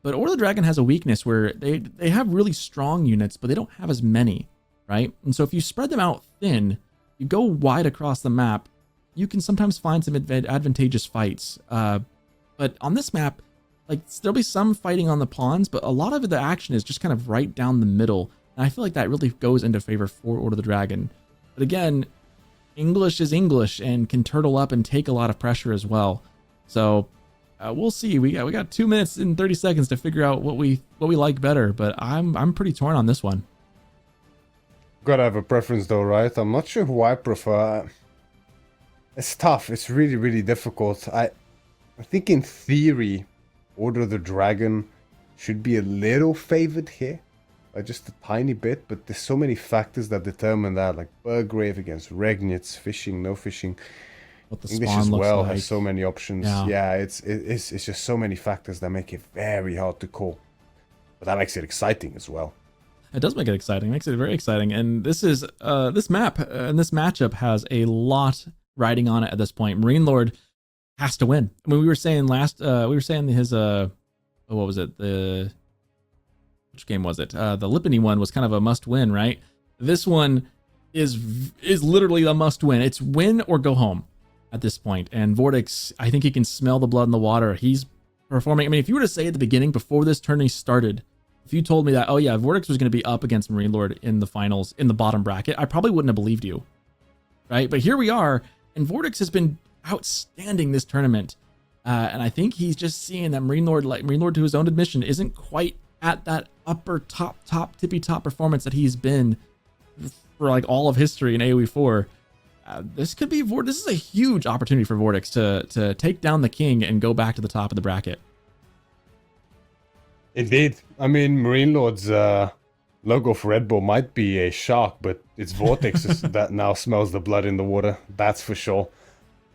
But Order of the Dragon has a weakness where they have really strong units, but they don't have as many, right? And so if you spread them out thin, you go wide across the map, you can sometimes find some advantageous fights. But on this map, like, there'll be some fighting on the pawns, but a lot of the action is just kind of right down the middle. And I feel like that really goes into favor for Order of the Dragon. But again, English is English and can turtle up and take a lot of pressure as well. So we'll see. We got 2 minutes and 30 seconds to figure out what we like better. But I'm pretty torn on this one. Gotta have a preference though, right? I'm not sure who I prefer. It's tough. It's really, really difficult. I think in theory, Order of the Dragon should be a little favored here. By just a tiny bit, but there's so many factors that determine that, like Burgrave against Regnitz, fishing, no fishing. What the English spawn as well looks like. has so many options. Yeah, it's just so many factors that make it very hard to call. But that makes it exciting as well. It does make it exciting. It makes it very exciting. And this is this map and this matchup has a lot riding on it at this point. MarineLorD has to win. I mean, we were saying his what was it? Which game was it? The Lipany one was kind of a must-win, right? This one is literally a must-win. It's win or go home at this point. And VortiX, I think he can smell the blood in the water. He's performing. I mean, if you were to say at the beginning, before this tourney started, if you told me that, oh yeah, VortiX was going to be up against MarineLorD in the finals in the bottom bracket, I probably wouldn't have believed you, right? But here we are, and VortiX has been outstanding this tournament. And I think he's just seeing that MarineLorD, to his own admission, isn't quite at that upper top tippy top performance that he's been for like all of history in AoE 4. This could be this is a huge opportunity for VortiX to take down the king and go back to the top of the bracket. Indeed. I mean, MarineLorD's logo for Red Bull might be a shark, but it's VortiX that now smells the blood in the water. That's for sure.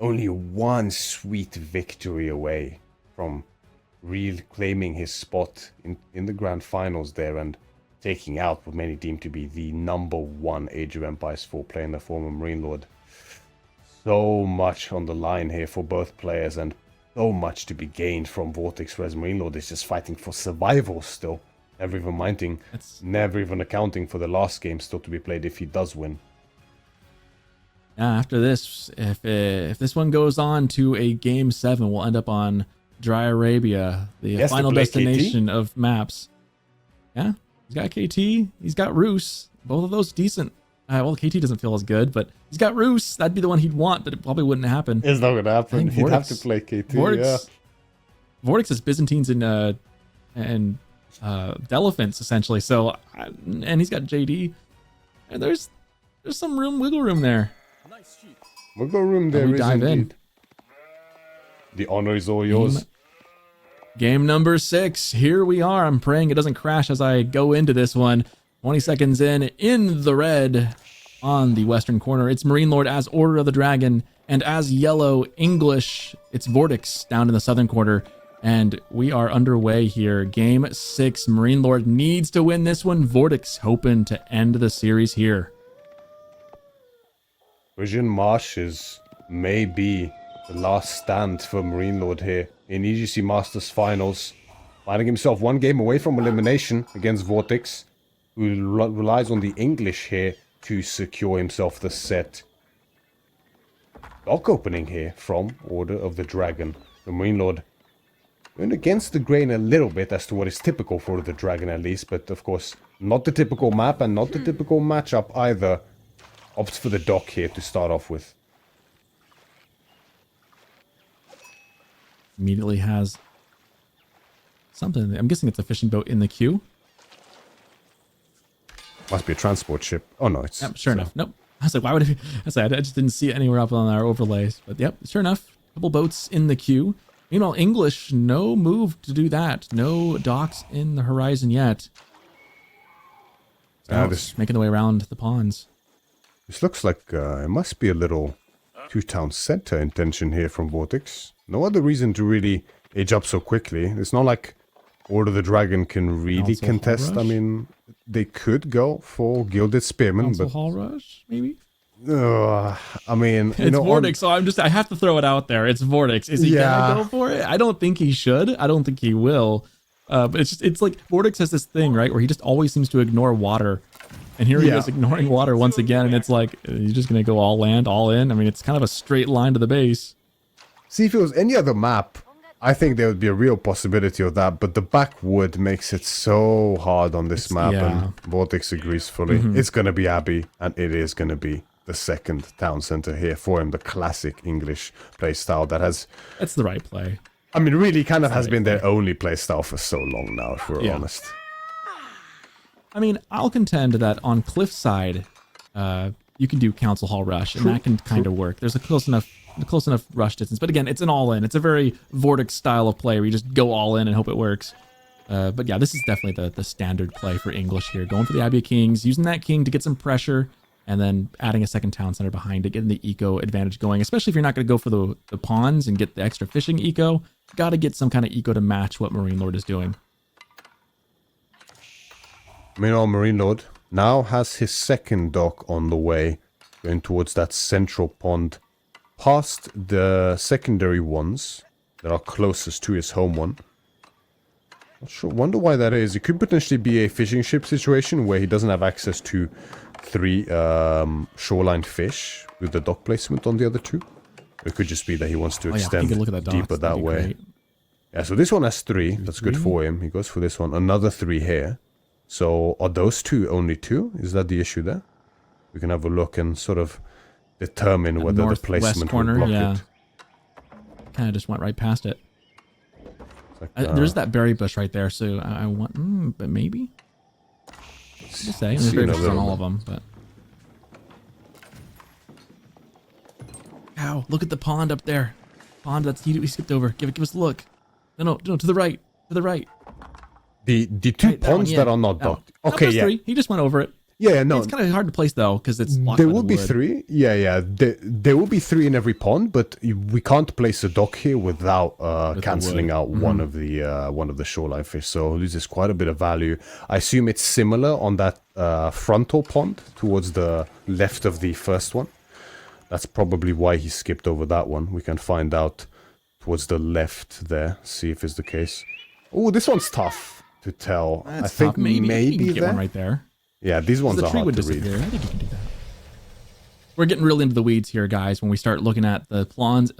Only one sweet victory away from reclaiming his spot in the grand finals there and taking out what many deem to be the #1 Age of Empires 4 player in the form of MarineLorD. So much on the line here for both players and so much to be gained from VortiX, whereas MarineLorD is just fighting for survival still. Never even accounting for the last game still to be played if he does win. After this, if this one goes on to a game 7, we'll end up on Dry Arabia, the final destination of maps. Yeah, he's got KT, he's got Roos, both of those decent. Well, KT doesn't feel as good, but he's got Roos. That'd be the one he'd want, but it probably wouldn't happen. It's not gonna happen. He'd have to play KT. VortiX is Byzantines and Elephants essentially. So, and he's got JD, and there's some wiggle room there. Wiggle room there is indeed. The honor is all yours. Game number 6. Here we are. I'm praying it doesn't crash as I go into this one. 20 seconds in the red on the western corner. It's MarineLorD as Order of the Dragon, and as yellow English, it's VortiX down in the southern corner. And we are underway here. Game 6. MarineLorD needs to win this one. VortiX hoping to end the series here. Frisian Marshes may be the last stand for MarineLorD here in EGC Masters Finals. Finding himself one game away from elimination against VortiX, who relies on the English here to secure himself the set. Dock opening here from Order of the Dragon. The MarineLorD went against the grain a little bit as to what is typical for the Dragon at least, but of course not the typical map and not the typical matchup either. Opts for the dock here to start off with. Immediately has something. I'm guessing it's a fishing boat in the queue. Must be a transport ship. Oh no, it's... Yep, sure enough. Nope. I was like, why would it be? I just didn't see it anywhere up on our overlays. But yep, sure enough. Couple boats in the queue. Meanwhile, English, no move to do that. No docks in the horizon yet. Just making the way around the ponds. This looks like it must be a little two-town center intention here from VortiX. No other reason to really age up so quickly. It's not like Order of the Dragon can really contest. I mean, they could go for Gilded Spearmen, but Hall Rush, maybe. I mean, it's VortiX, so I have to throw it out there. It's VortiX. Is he gonna go for it? I don't think he should. I don't think he will. But it's like VortiX has this thing, right, where he just always seems to ignore water. And here he is ignoring water once again, and it's like, he's just going to go all land, all in. I mean, it's kind of a straight line to the base. See, if it was any other map, I think there would be a real possibility of that, but the backwood makes it so hard on this map, and VortiX agrees fully. It's going to be Abbey, and it is going to be the second town center here for him, the classic English playstyle that has... That's the right play. I mean, really kind of has been their only playstyle for so long now, if we're honest. I mean, I'll contend that on Cliffside, you can do Council Hall Rush, and that can kind of work. There's a close enough rush distance, but again, it's an all-in. It's a very VortiX style of play where you just go all in and hope it works. But yeah, this is definitely the standard play for English here. Going for the Abbey of Kings, using that king to get some pressure, and then adding a second town center behind it, getting the eco advantage going, especially if you're not going to go for the pawns and get the extra fishing eco. Got to get some kind of eco to match what MarineLorD is doing. Meanwhile, MarineLorD now has his second dock on the way, going towards that central pond, past the secondary ones that are closest to his home one. Not sure, wonder why that is. It could potentially be a fishing ship situation where he doesn't have access to 3 shoreline fish with the dock placement on the other 2. It could just be that he wants to extend deeper that way. Great. Yeah, so this one has 3. That's good for him. He goes for this one. Another 3 here. So are those 2 only 2? Is that the issue there? We can have a look and sort of determine whether the placement will block it. Kind of just went right past it. Like, there's that berry bush right there, so I want, but maybe. Just say there's berry bushes on all of them, but. Ow! Look at the pond up there. Pond that's we skipped over. Give us a look. No, to the right. To the right. The two Right, that one, ponds yeah. that are not That one. docked. Nope, Okay, there's yeah. 3. He just went over it. Yeah, no. It's kind of hard to place though, because it's blocked There by will the be wood. 3. Yeah. There will be 3 in every pond, but we can't place a dock here without canceling out one of the shoreline fish. So it loses quite a bit of value. I assume it's similar on that frontal pond towards the left of the first one. That's probably why he skipped over that one. We can find out towards the left there. See if it's the case. Oh, this one's tough to tell. That's I think tough. Maybe you can get there. one right there. Yeah, these ones The are tree hard would to read. disappear. I think you can do that. We're getting really into the weeds here, guys, when we start looking at the ponds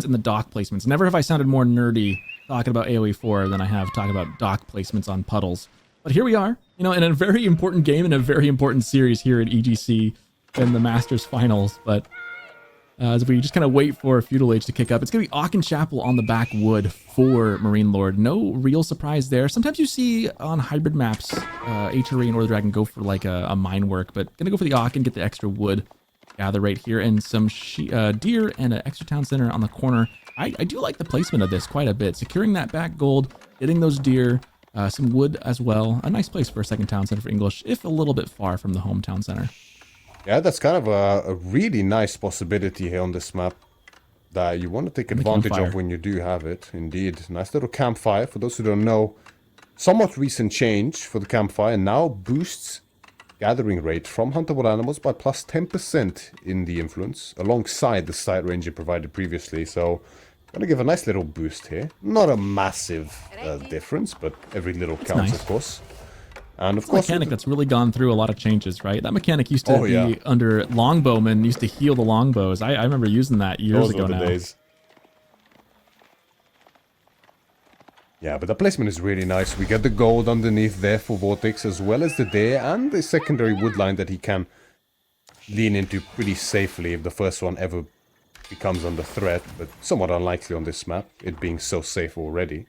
and the dock placements. Never have I sounded more nerdy talking about AoE 4 than I have talking about dock placements on puddles. But here we are, you know, in a very important game and a very important series here at EGC in the Masters Finals. But as we just kind of wait for Feudal Age to kick up, it's going to be Aachen Chapel on the backwood for MarineLorD. No real surprise there. Sometimes you see on hybrid maps, HRE and Order Dragon go for like a mine work, but going to go for the Aachen, get the extra wood gather right here, and some deer and an extra town center on the corner. I do like the placement of this quite a bit. Securing that back gold, getting those deer, some wood as well. A nice place for a second town center for English, if a little bit far from the hometown center. Yeah, that's kind of a really nice possibility here on this map that you want to take advantage of when you do have it. Indeed. Nice little campfire. For those who don't know, somewhat recent change for the campfire. Now boosts gathering rate from huntable animals by plus 10% in the influence, alongside the sight range it provided previously. So, going to give a nice little boost here. Not a massive difference, but every little counts, nice. of course. And of It's a course, mechanic that's really gone through a lot of changes, right? That mechanic used to be under longbowmen, used to heal the longbows. I remember using that years ago now. Days. Yeah, but the placement is really nice. We get the gold underneath there for VortiX, as well as the deer and the secondary wood line that he can lean into pretty safely if the first one ever becomes under threat, but somewhat unlikely on this map, it being so safe already.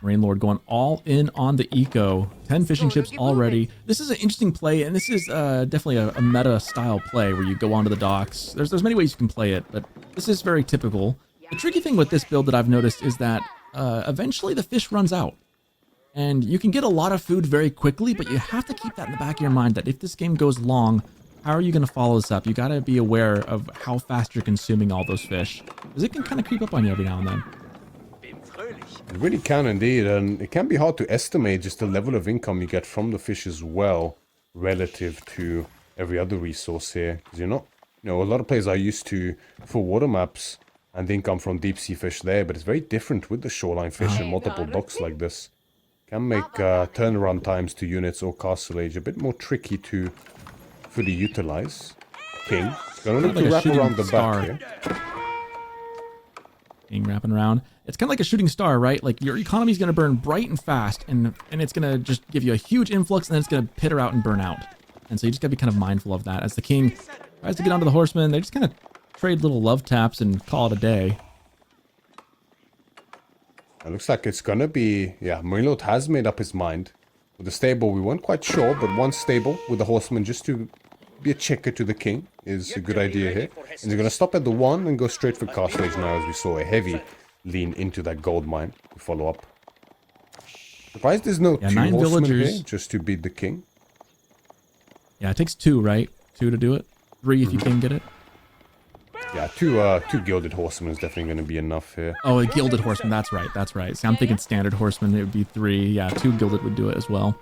MarineLorD going all in on the eco. 10 fishing ships already. This is an interesting play, and this is definitely a meta style play where you go onto the docks. There's many ways you can play it, but this is very typical. The tricky thing with this build that I've noticed is that eventually the fish runs out. And you can get a lot of food very quickly, but you have to keep that in the back of your mind that if this game goes long, how are you going to follow this up? You got to be aware of how fast you're consuming all those fish, because it can kind of creep up on you every now and then. It really can indeed, and it can be hard to estimate just the level of income you get from the fish as well, relative to every other resource here. Because you're not, a lot of players are used to full water maps and the income from deep sea fish there, but it's very different with the shoreline fish and multiple docks like this. Can make turnaround times to units or castle age a bit more tricky to fully utilize. King, gonna look to wrap around the back here. King wrapping around. It's kind of like a shooting star, right? Like your economy is going to burn bright and fast, and it's going to just give you a huge influx, and then it's going to pitter out and burn out. And so you just got to be kind of mindful of that. As the king tries to get onto the horseman, they just kind of trade little love taps and call it a day. It looks like it's gonna be, MarineLorD has made up his mind. With the stable, we weren't quite sure, but one stable with the horseman just to be a checker to the king is a good idea here. And they're gonna stop at the 1 and go straight for castle age now, as we saw a heavy lean into that gold mine to follow up. Surprised there's no 2 horsemen here, just to beat the king. Yeah, it takes 2, right? 2 to do it. 3 if you can get it. Yeah, two gilded horsemen is definitely going to be enough here. Oh, a gilded horseman. That's right. That's right. See, I'm thinking standard horseman. It would be 3. Yeah, 2 gilded would do it as well.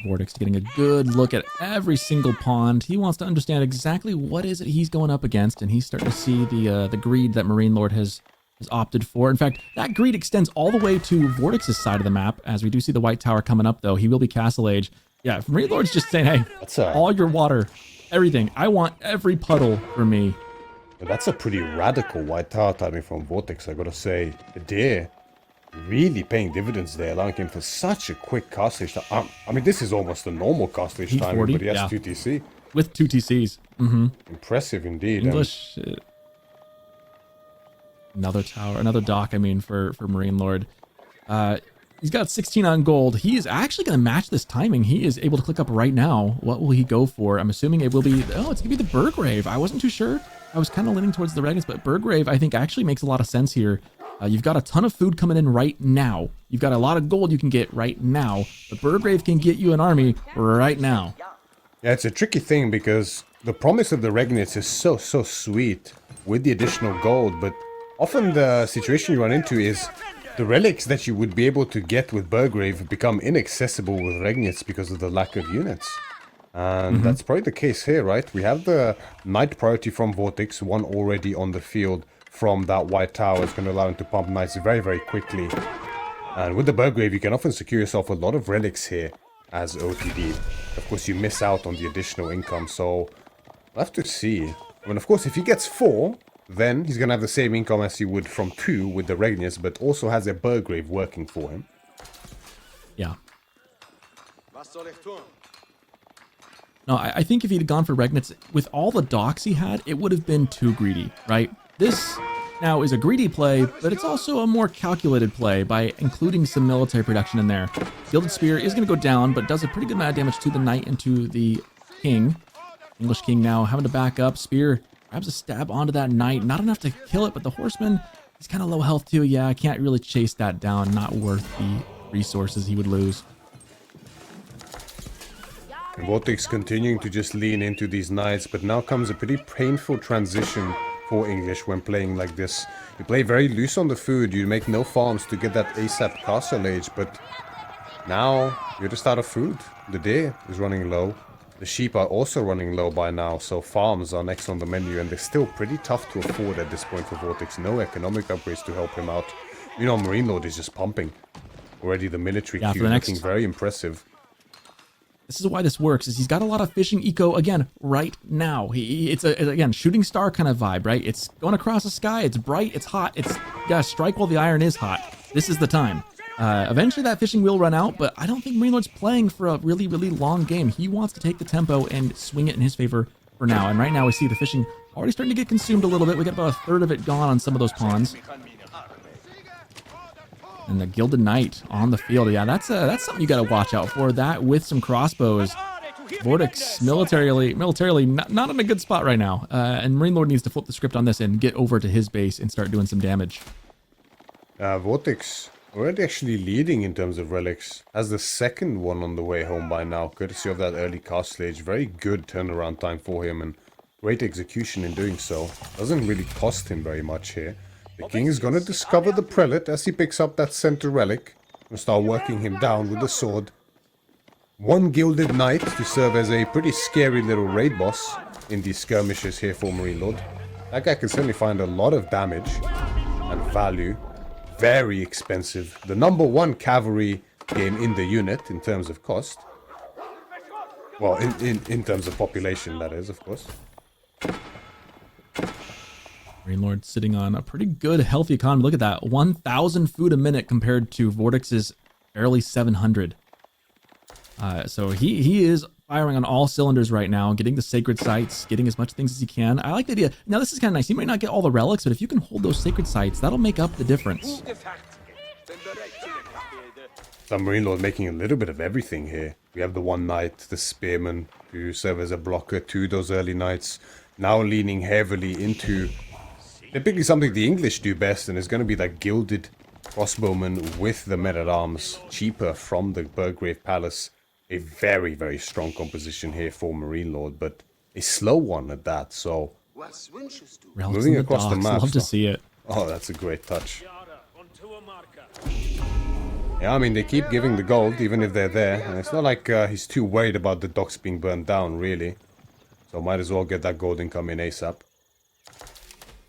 VortiX getting a good look at every single pond. He wants to understand exactly what is it he's going up against, and he's starting to see the greed that MarineLorD has opted for. In fact, that greed extends all the way to VortiX's side of the map, as we do see the white tower coming up, though. He will be castle age. Yeah, MarineLorD's just saying, hey, all your water, everything. I want every puddle for me. That's a pretty radical white tower timing from VortiX, I gotta say. The deer really paying dividends there, allowing him for such a quick castle age time. I mean, this is almost a normal castle age timing, but he has 2 TC. With 2 TCs. Mm-hmm. Impressive indeed. English. Another tower, another dock, I mean, for MarineLorD. He's got 16 on gold. He is actually going to match this timing. He is able to click up right now. What will he go for? I'm assuming it will be, oh, it's going to be the Burgrave. I wasn't too sure. I was kind of leaning towards the Regnus, but Burgrave, I think, actually makes a lot of sense here. You've got a ton of food coming in right now. You've got a lot of gold you can get right now. The Burgrave can get you an army right now. Yeah, it's a tricky thing because the promise of the Regnitz is so sweet with the additional gold, but often the situation you run into is the relics that you would be able to get with Burgrave become inaccessible with Regnitz because of the lack of units. And that's probably the case here, right? We have the Knight priority from VortiX, one already on the field from that white tower. It's going to allow him to pump Knights very quickly. And with the Burgrave, you can often secure yourself a lot of relics here as OTD. Of course, you miss out on the additional income, so we'll have to see. I mean, of course, if he gets 4, then he's going to have the same income as he would from 2 with the Regnus, but also has a Burgrave working for him. Yeah. No, I think if he'd gone for Regnitz, with all the docks he had, it would have been too greedy, right? This now is a greedy play, but it's also a more calculated play by including some military production in there. Gilded Spear is going to go down, but does a pretty good amount of damage to the Knight and to the King. English King now having to back up. Spear grabs a stab onto that Knight. Not enough to kill it, but the Horseman is kind of low health too. Yeah, I can't really chase that down. Not worth the resources he would lose. And VortiX continuing to just lean into these Knights, but now comes a pretty painful transition for English when playing like this. You play very loose on the food, you make no farms to get that ASAP castle age, but now you're just out of food. The deer is running low. The sheep are also running low by now, so farms are next on the menu, and they're still pretty tough to afford at this point for VortiX. No economic upgrades to help him out. You know, MarineLorD is just pumping. Already the military queue looking very impressive. This is why this works, is he's got a lot of fishing eco, again, right now. It's again, shooting star kind of vibe, right? It's going across the sky, it's bright, it's hot, you gotta strike while the iron is hot. This is the time. Eventually that fishing will run out, but I don't think MarineLorD's playing for a really long game. He wants to take the tempo and swing it in his favor for now. And right now we see the fishing already starting to get consumed a little bit. We got about a third of it gone on some of those ponds. And the Gilded Knight on the field. Yeah, that's something you got to watch out for. That with some crossbows. VortiX militarily not in a good spot right now. And MarineLorD needs to flip the script on this and get over to his base and start doing some damage. VortiX already actually leading in terms of relics. Has the second one on the way home by now, courtesy of that early castle age. Very good turnaround time for him and great execution in doing so. Doesn't really cost him very much here. The king is going to discover the prelate as he picks up that center relic and start working him down with the sword. One Gilded Knight to serve as a pretty scary little raid boss in these skirmishes here for MarineLorD. That guy can certainly find a lot of damage and value. Very expensive. The #1 cavalry game in the unit in terms of cost. Well, in terms of population, that is, of course. MarineLorD sitting on a pretty good, healthy economy. Look at that. 1,000 food a minute compared to VortiX's barely 700. So he is firing on all cylinders right now, getting the sacred sites, getting as much things as he can. I like the idea. Now, this is kind of nice. He might not get all the relics, but if you can hold those sacred sites, that'll make up the difference. So MarineLorD making a little bit of everything here. We have the one knight, the spearman, who serve as a blocker to those early knights. Now leaning heavily into typically something the English do best, and is going to be that gilded crossbowman with the men-at-arms, cheaper from the Burgrave Palace. A very strong composition here for MarineLorD, but a slow one at that, so moving across the map. Love to see it. Oh, that's a great touch. Yeah, I mean, they keep giving the gold, even if they're there, and it's not like he's too worried about the docks being burned down, really. So might as well get that gold income in ASAP.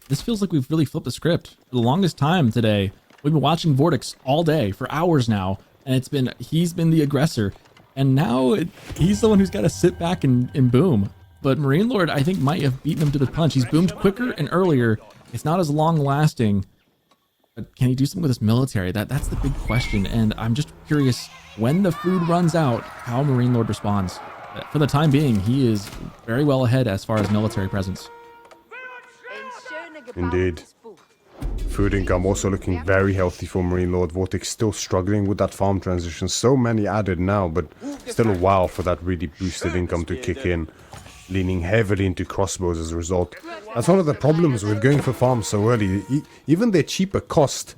This feels like we've really flipped the script. For the longest time today, we've been watching VortiX all day for hours now, and he's been the aggressor. And now he's the one who's got to sit back and boom. But MarineLorD, I think, might have beaten him to the punch. He's boomed quicker and earlier. It's not as long lasting. But can he do something with his military? That's the big question. And I'm just curious, when the food runs out, how MarineLorD responds. For the time being, he is very well ahead as far as military presence. Indeed. Food income also looking very healthy for MarineLorD. VortiX still struggling with that farm transition. So many added now, but still a while for that really boosted income to kick in. Leaning heavily into crossbows as a result. That's one of the problems with going for farms so early. Even their cheaper cost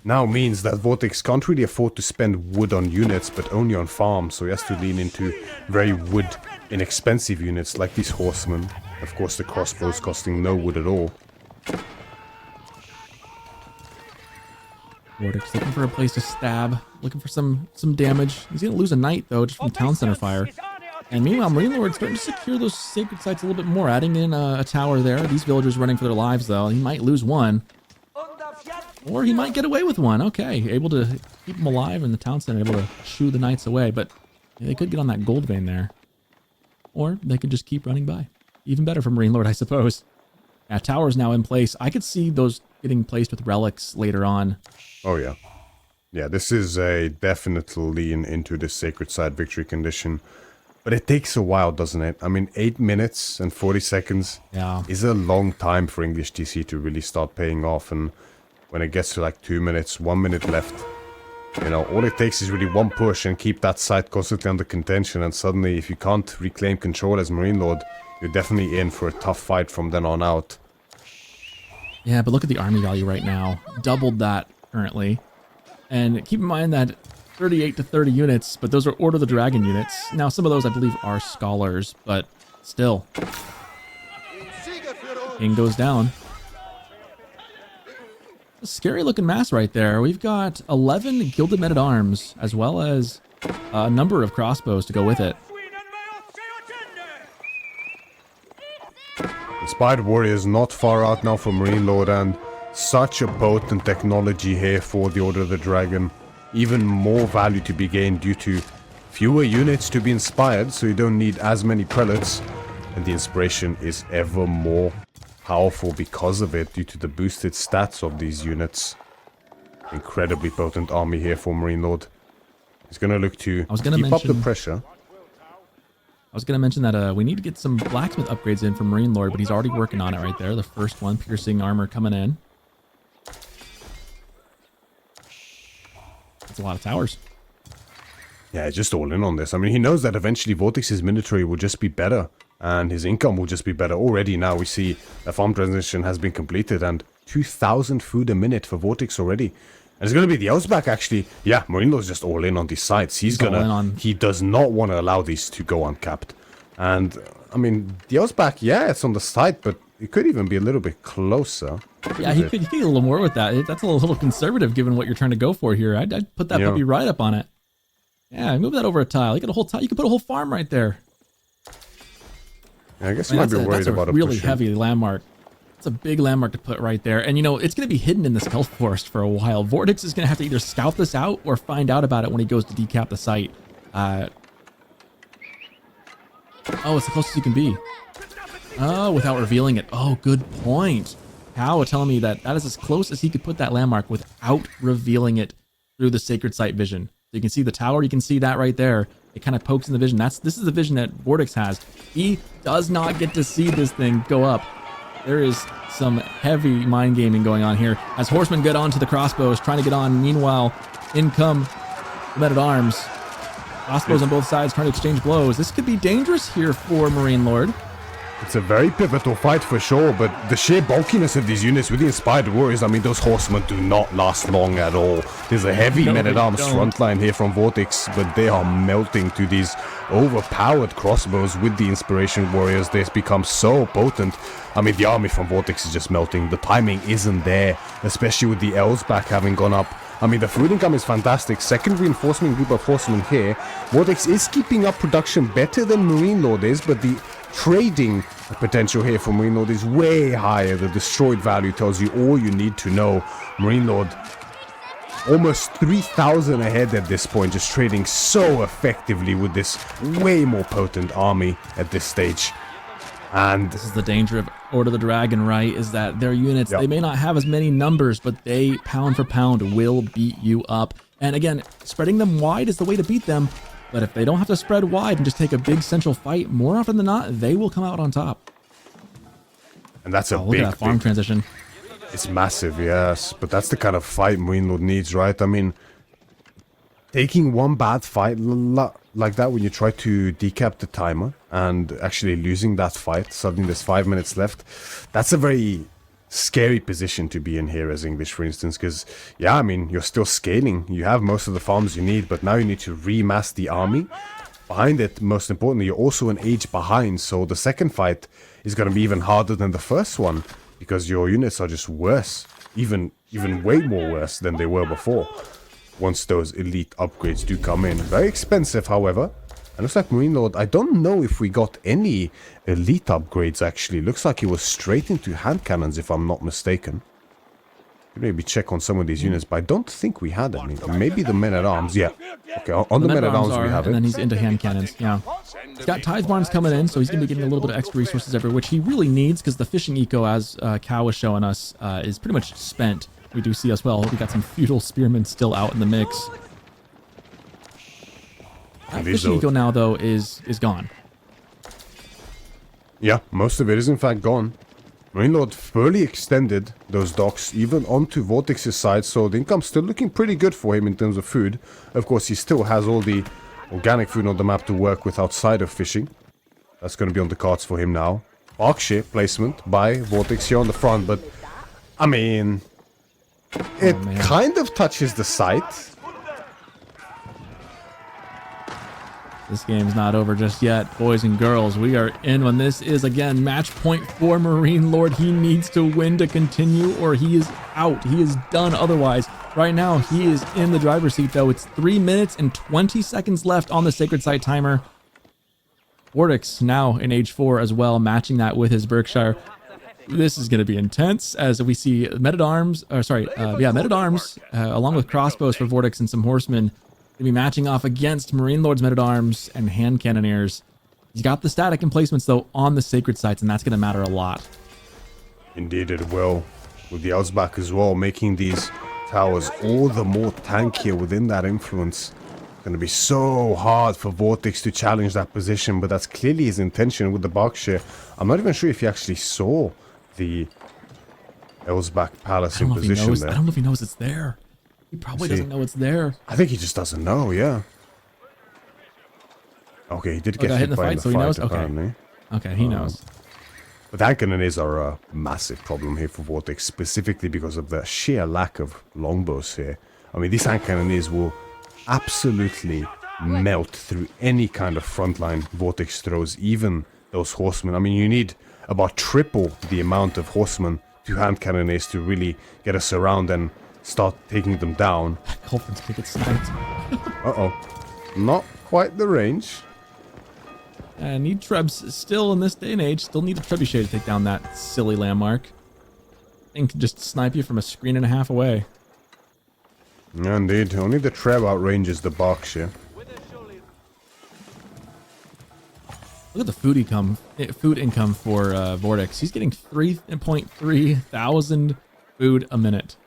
now means that VortiX can't really afford to spend wood on units, but only on farms. So he has to lean into very wood inexpensive units like these horsemen. Of course, the crossbows costing no wood at all. VortiX looking for a place to stab, looking for some damage. He's gonna lose a knight though, just from town center fire. And meanwhile, MarineLorD's starting to secure those sacred sites a little bit more, adding in a tower there. These villagers running for their lives though. He might lose one, or he might get away with one. Okay, able to keep them alive in the town center, able to shoo the knights away. But they could get on that gold vein there, or they could just keep running by. Even better for MarineLorD, I suppose. Yeah, tower's now in place. I could see those getting placed with relics later on. Oh yeah. Yeah, this is a definite lean into the sacred side victory condition. But it takes a while, doesn't it? I mean, 8 minutes and 40 seconds is a long time for English TC to really start paying off. And when it gets to like 2 minutes, 1 minute left, you know, all it takes is really one push and keep that site constantly under contention. And suddenly, if you can't reclaim control as MarineLorD, you're definitely in for a tough fight from then on out. Yeah, but look at the army value right now. Doubled that currently. And keep in mind that 38 to 30 units, but those are Order of the Dragon units. Now, some of those, I believe, are scholars, but still. King goes down. A scary looking mass right there. We've got 11 Gilded Men-at-Arms, as well as a number of crossbows to go with it. Inspired Warriors not far out now for MarineLorD, and such a potent technology here for the Order of the Dragon. Even more value to be gained due to fewer units to be inspired, so you don't need as many prelates, and the inspiration is ever more powerful because of it, due to the boosted stats of these units. Incredibly potent army here for MarineLorD. He's going to look to keep up the pressure. I was going to mention that we need to get some blacksmith upgrades in for MarineLorD, but he's already working on it right there. The first one, piercing armor coming in. That's a lot of towers. Yeah, just all in on this. I mean, he knows that eventually VortiX's military will just be better, and his income will just be better. Already now we see a farm transition has been completed, and 2,000 food a minute for VortiX already. And it's going to be the Elsback, actually. Yeah, MarineLorD's just all in on these sites. He does not want to allow these to go uncapped. And, I mean, the Elsback, yeah, it's on the site, but it could even be a little bit closer. Yeah, he could get a little more with that. That's a little conservative given what you're trying to go for here. I'd put that puppy right up on it. Yeah, move that over a tile. You got a whole tile. You could put a whole farm right there. Yeah, I guess you might be worried about a really heavy landmark. It's a big landmark to put right there. And, you know, it's going to be hidden in the Stealth Forest for a while. VortiX is going to have to either scout this out or find out about it when he goes to decap the site. Oh, it's the closest you can be. Oh, without revealing it. Oh, good point. Cow telling me that is as close as he could put that landmark without revealing it through the sacred site vision. So you can see the tower. You can see that right there. It kind of pokes in the vision. This is the vision that VortiX has. He does not get to see this thing go up. There is some heavy mind gaming going on here as horsemen get onto the crossbows, trying to get on. Meanwhile, in come the men-at-arms. Crossbows on both sides trying to exchange blows. This could be dangerous here for MarineLorD. It's a very pivotal fight for sure, but the sheer bulkiness of these units with the Inspired Warriors, I mean, those horsemen do not last long at all. There's a heavy men-at-arms front line here from VortiX, but they are melting to these overpowered crossbows with the Inspiration Warriors. They've become so potent. I mean, the army from VortiX is just melting. The timing isn't there, especially with the Elsback having gone up. I mean, the food income is fantastic. Second reinforcement group of horsemen here. VortiX is keeping up production better than MarineLorD is, but the trading potential here for MarineLorD is way higher. The destroyed value tells you all you need to know. MarineLorD almost 3,000 ahead at this point, just trading so effectively with this way more potent army at this stage. And this is the danger of Order of the Dragon, right? Is that their units, they may not have as many numbers, but they pound for pound will beat you up. And again, spreading them wide is the way to beat them. But if they don't have to spread wide and just take a big central fight, more often than not, they will come out on top. And that's a look at that farm transition. It's massive, yes, but that's the kind of fight MarineLorD needs, right? I mean, taking one bad fight like that when you try to decap the timer and actually losing that fight, suddenly there's 5 minutes left, that's a very scary position to be in here as English, for instance, because, yeah, I mean, you're still scaling. You have most of the farms you need, but now you need to remass the army. Behind it, most importantly, you're also an age behind, so the second fight is going to be even harder than the first one, because your units are just worse, even way more worse than they were before, once those elite upgrades do come in. Very expensive, however. And looks like MarineLorD, I don't know if we got any elite upgrades, actually. Looks like it was straight into hand cannons, if I'm not mistaken. Maybe check on some of these units, but I don't think we had any. Maybe the men-at-arms, yeah. Okay, on the men-at-arms we have it. And then he's into hand cannons, yeah. He's got tithe barns coming in, so he's going to be getting a little bit of extra resources everywhere, which he really needs, because the fishing eco, as Cow was showing us, is pretty much spent. We do see as well, we got some feudal spearmen still out in the mix. That fishing eco now, though, is gone. Yeah, most of it is in fact gone. MarineLorD fully extended those docks even onto VortiX's side, so the income's still looking pretty good for him in terms of food. Of course, he still has all the organic food on the map to work with outside of fishing. That's going to be on the cards for him now. Berkshire placement by VortiX here on the front, but I mean, it kind of touches the site. This game's not over just yet, boys and girls. We are in when this is, again, match point for MarineLorD. He needs to win to continue, or he is out. He is done otherwise. Right now, he is in the driver's seat, though. It's 3 minutes and 20 seconds left on the Sacred Site timer. VortiX now in age 4 as well, matching that with his Berkshire. This is going to be intense, as we see men-at-arms, men-at-arms, along with crossbows for VortiX and some horsemen, to be matching off against MarineLorD's men-at-arms and hand cannoneers. He's got the static emplacements, though, on the sacred sites, and that's going to matter a lot. Indeed it will. With the Elsbach as well, making these towers all the more tankier within that influence. It's going to be so hard for VortiX to challenge that position, but that's clearly his intention with the Berkshire. I'm not even sure if he actually saw the Elsbach Palace in position there. I don't know if he knows it's there. He probably doesn't know it's there. I think he just doesn't know, yeah. Okay, he did get hit by in the fight, apparently. Okay, he knows. But hand cannons are a massive problem here for VortiX, specifically because of the sheer lack of longbows here. I mean, these hand cannons will absolutely melt through any kind of frontline VortiX throws, even those horsemen. I mean, you need about triple the amount of horsemen to hand cannons to really get us around and start taking them down. Culprin's gonna get sniped. Uh-oh. Not quite the range. Need trebs still in this day and age. Still need a trebuchet to take down that silly landmark. Thing can just snipe you from a screen and a half away. Yeah, indeed. Only the treb outranges the Berkshire. Look at the food income for VortiX. He's getting 3.3 thousand food a minute.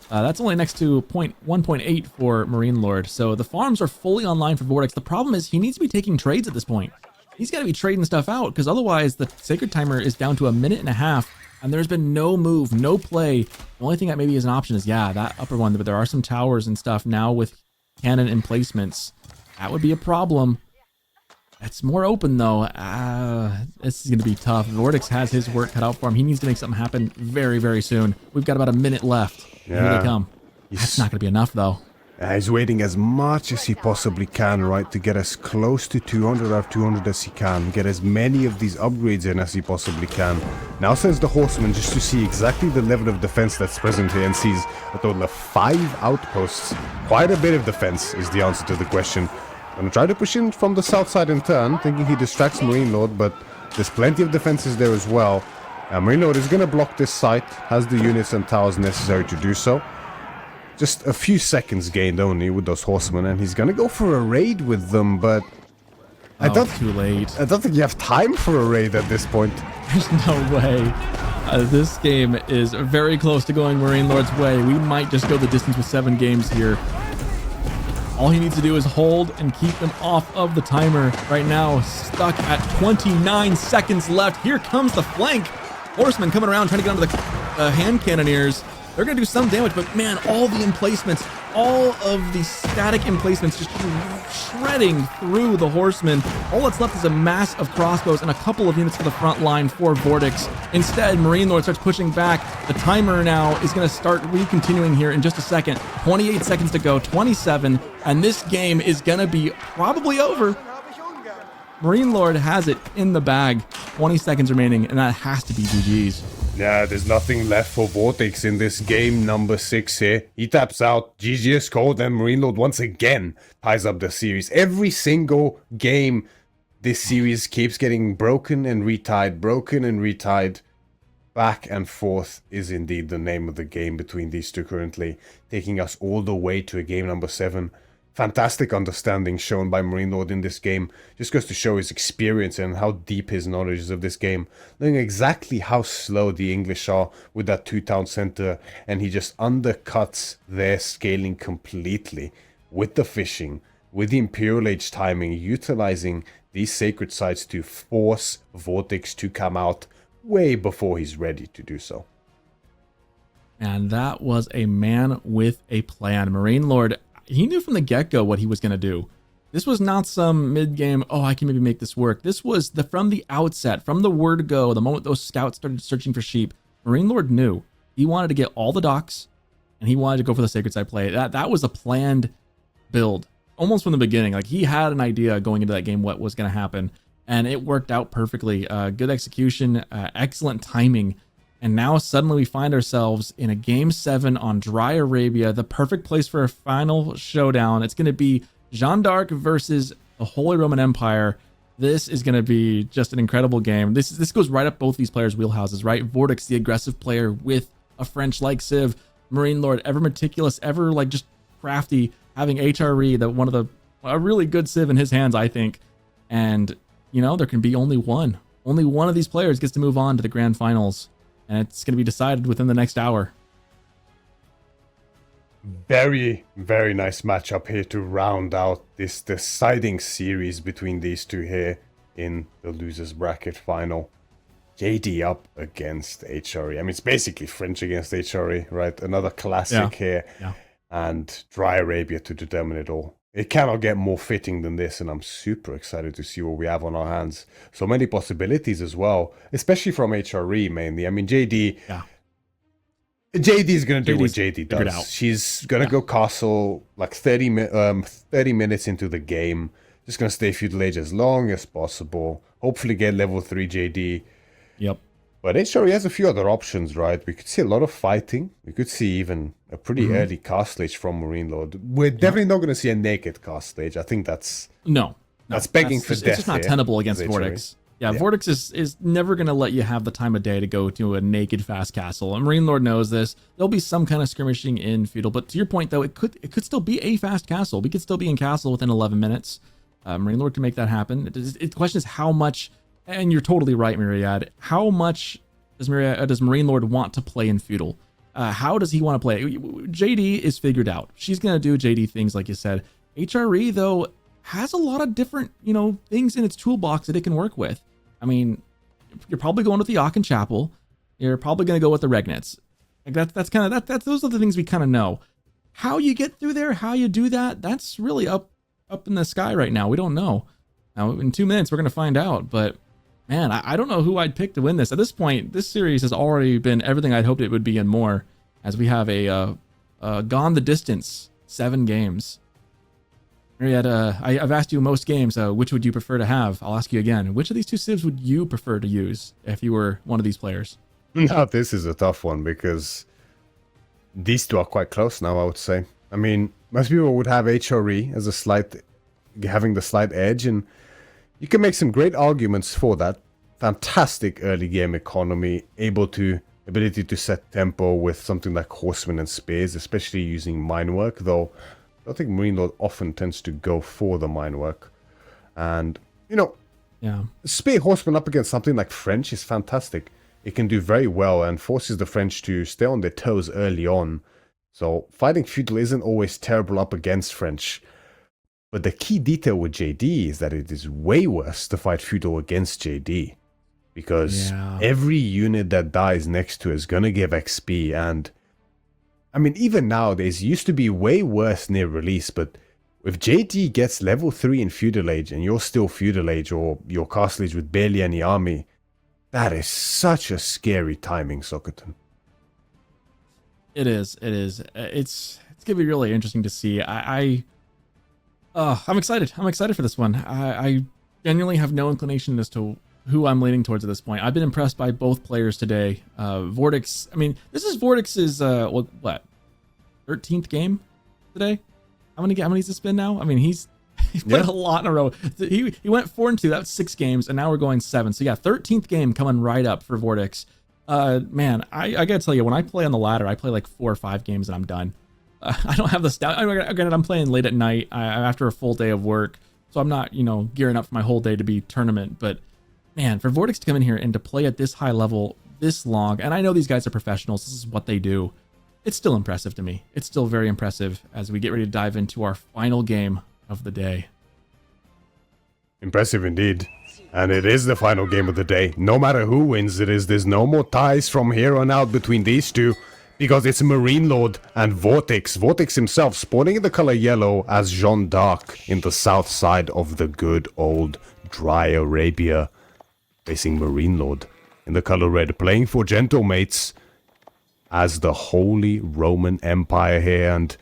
That's only next to 1.8 for MarineLorD. So the farms are fully online for VortiX. The problem is he needs to be taking trades at this point. He's got to be trading stuff out, because otherwise the sacred timer is down to 1.5 minutes, and there's been no move, no play. The only thing that maybe is an option is, yeah, that upper one, but there are some towers and stuff now with cannon emplacements. That would be a problem. It's more open, though. This is going to be tough. VortiX has his work cut out for him. He needs to make something happen very, very soon. We've got about 1 minute left. Yeah. Here they come. That's not going to be enough, though. He's waiting as much as he possibly can, right, to get as close to 200 out of 200 as he can. Get as many of these upgrades in as he possibly can. Now sends the horseman just to see exactly the level of defense that's present here, and sees a total of 5 outposts. Quite a bit of defense is the answer to the question. Gonna try to push in from the south side in turn, thinking he distracts MarineLorD, but there's plenty of defenses there as well. MarineLorD is gonna block this site, has the units and towers necessary to do so. Just a few seconds gained only with those horsemen, and he's gonna go for a raid with them, but too late. I don't think you have time for a raid at this point. There's no way. This game is very close to going MarineLorD's way. We might just go the distance with 7 games here. All he needs to do is hold and keep them off of the timer. Right now, stuck at 29 seconds left. Here comes the flank. Horseman coming around, trying to get onto the hand cannoneers. They're going to do some damage, but man, all the emplacements, all of the static emplacements just shredding through the horsemen. All that's left is a mass of crossbows and a couple of units for the front line for VortiX. Instead, MarineLorD starts pushing back. The timer now is going to start continuing here in just a second. 28 seconds to go, 27, and this game is going to be probably over. MarineLorD has it in the bag. 20 seconds remaining, and that has to be GG's. Yeah, there's nothing left for VortiX in this game number 6 here. He taps out, GG is called, and MarineLorD once again ties up the series. Every single game, this series keeps getting broken and retied, broken and retied. Back and forth is indeed the name of the game between these two currently, taking us all the way to a game number 7. Fantastic understanding shown by MarineLorD in this game. Just goes to show his experience and how deep his knowledge is of this game. Knowing exactly how slow the English are with that 2-town center, and he just undercuts their scaling completely with the fishing, with the Imperial Age timing, utilizing these sacred sites to force VortiX to come out way before he's ready to do so. And that was a man with a plan. MarineLorD, he knew from the get-go what he was going to do. This was not some mid-game, oh, I can maybe make this work. This was from the outset, from the word go, the moment those scouts started searching for sheep, MarineLorD knew he wanted to get all the docks, and he wanted to go for the sacred site play. That was a planned build, almost from the beginning. Like, he had an idea going into that game what was going to happen, and it worked out perfectly. Good execution, excellent timing. And now suddenly we find ourselves in a game 7 on Dry Arabia, the perfect place for a final showdown. It's going to be Jeanne d'Arc versus the Holy Roman Empire. This is going to be just an incredible game. This goes right up both these players' wheelhouses, right? VortiX, the aggressive player with a French-like civ. MarineLorD, ever meticulous, ever like just crafty, having HRE, a really good civ in his hands, I think. And, you know, there can be only one. Only one of these players gets to move on to the grand finals. And it's going to be decided within the next hour. Very, very nice matchup here to round out this deciding series between these two here in the losers bracket final. JD up against HRE. I mean, it's basically French against HRE, right? Another classic here. Yeah. And Dry Arabia to determine it all. It cannot get more fitting than this, and I'm super excited to see what we have on our hands. So many possibilities as well, especially from HRE mainly. I mean, JD is going to do what JD does. She's going to go castle like 30 minutes into the game. Just going to stay feudal age as long as possible. Hopefully get level 3 JD. Yep. But HRE has a few other options, right? We could see a lot of fighting. We could see even a pretty early cast stage from MarineLorD. We're definitely not going to see a naked cast stage. I think that's begging for death. It's just not tenable against VortiX. Yeah, VortiX is never going to let you have the time of day to go to a naked fast castle. And MarineLorD knows this. There'll be some kind of skirmishing in feudal, but to your point though, it could still be a fast castle. We could still be in castle within 11 minutes. MarineLorD can make that happen. The question is how much. And you're totally right, Myriad. How much does MarineLorD want to play in feudal? How does he want to play? JD is figured out. She's going to do JD things, like you said. HRE, though, has a lot of different, things in its toolbox that it can work with. I mean, you're probably going with the Aachen Chapel. You're probably going to go with the Regnitz. Like that's those are the things we kind of know. How you get through there, how you do that, that's really up in the sky right now. We don't know. Now, in 2 minutes, we're going to find out, but man, I don't know who I'd pick to win this. At this point, this series has already been everything I'd hoped it would be and more, as we have a gone the distance 7 games. Marietta, I've asked you most games, which would you prefer to have? I'll ask you again. Which of these 2 civs would you prefer to use if you were one of these players? Now, this is a tough one because these 2 are quite close now, I would say. I mean, most people would have HRE as having the slight edge, and you can make some great arguments for that. Fantastic early game economy, ability to set tempo with something like horsemen and spears, especially using mine work, though I don't think MarineLorD often tends to go for the mine work. And, spear horseman up against something like French is fantastic. It can do very well and forces the French to stay on their toes early on. So fighting feudal isn't always terrible up against French. But the key detail with JD is that it is way worse to fight feudal against JD. because Yeah. every unit that dies next to it is gonna give XP. And I mean, even nowadays, it used to be way worse near release, but if JD gets level 3 in Feudal Age and you're still Feudal Age or your Castle Age with barely any army, that is such a scary timing, Sokoton. It is. It is. It's gonna be really interesting to see. I'm excited. I'm excited for this one. I genuinely have no inclination as to who I'm leaning towards at this point. I've been impressed by both players today. VortiX. I mean, this is VortiX's what 13th game today. How many has this been now? I mean, he's played a lot in a row. He went 4-2. That's 6 games, and now we're going 7. So yeah, 13th game coming right up for VortiX. Man, I gotta tell you, when I play on the ladder, I play like 4 or 5 games and I'm done. I don't have the stout. Granted, I'm playing late at night after a full day of work, so I'm not, gearing up for my whole day to be tournament. But man, for VortiX to come in here and to play at this high level this long, and I know these guys are professionals. This is what they do. It's still impressive to me. It's still very impressive as we get ready to dive into our final game of the day. Impressive indeed. And it is the final game of the day. No matter who wins, there's no more ties from here on out between these two, because it's MarineLorD and VortiX. VortiX himself spawning in the color yellow as Jeanne d'Arc in the south side of the good old dry Arabia, facing MarineLorD in the color red, playing for Gentlemates as the Holy Roman Empire here. And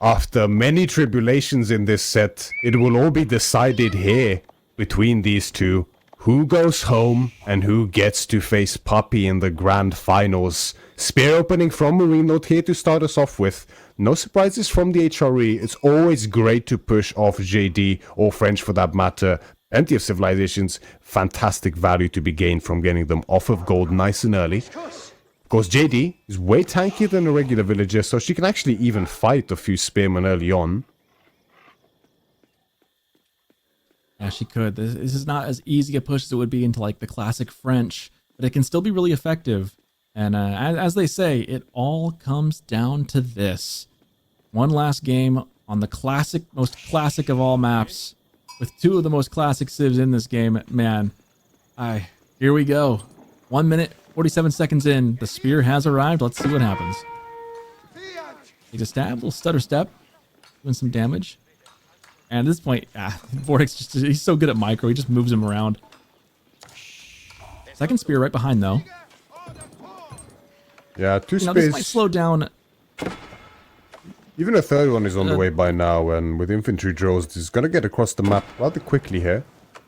after many tribulations in this set, it will all be decided here between these two. Who goes home and who gets to face Puppy in the grand finals. Spear opening from MarineLorD here to start us off with. No surprises from the HRE. It's always great to push off JD, or French for that matter. Plenty of civilizations. Fantastic value to be gained from getting them off of gold nice and early. Of course, JD is way tankier than a regular villager, so she can actually even fight a few spearmen early on. Yeah, she could. This is not as easy a push as it would be into like the classic French, but it can still be really effective. And as they say, it all comes down to this. One last game on the classic, most classic of all maps, with 2 of the most classic civs in this game. Man, here we go. 1 minute, 47 seconds in. The spear has arrived. Let's see what happens. Take a stab, little stutter step, doing some damage. And at this point, VortiX he's so good at micro, he just moves him around. Second spear right behind though. Yeah, 2 spears. This might slow down. Even a third one is on the way by now, and with infantry drills, he's gonna get across the map rather quickly here.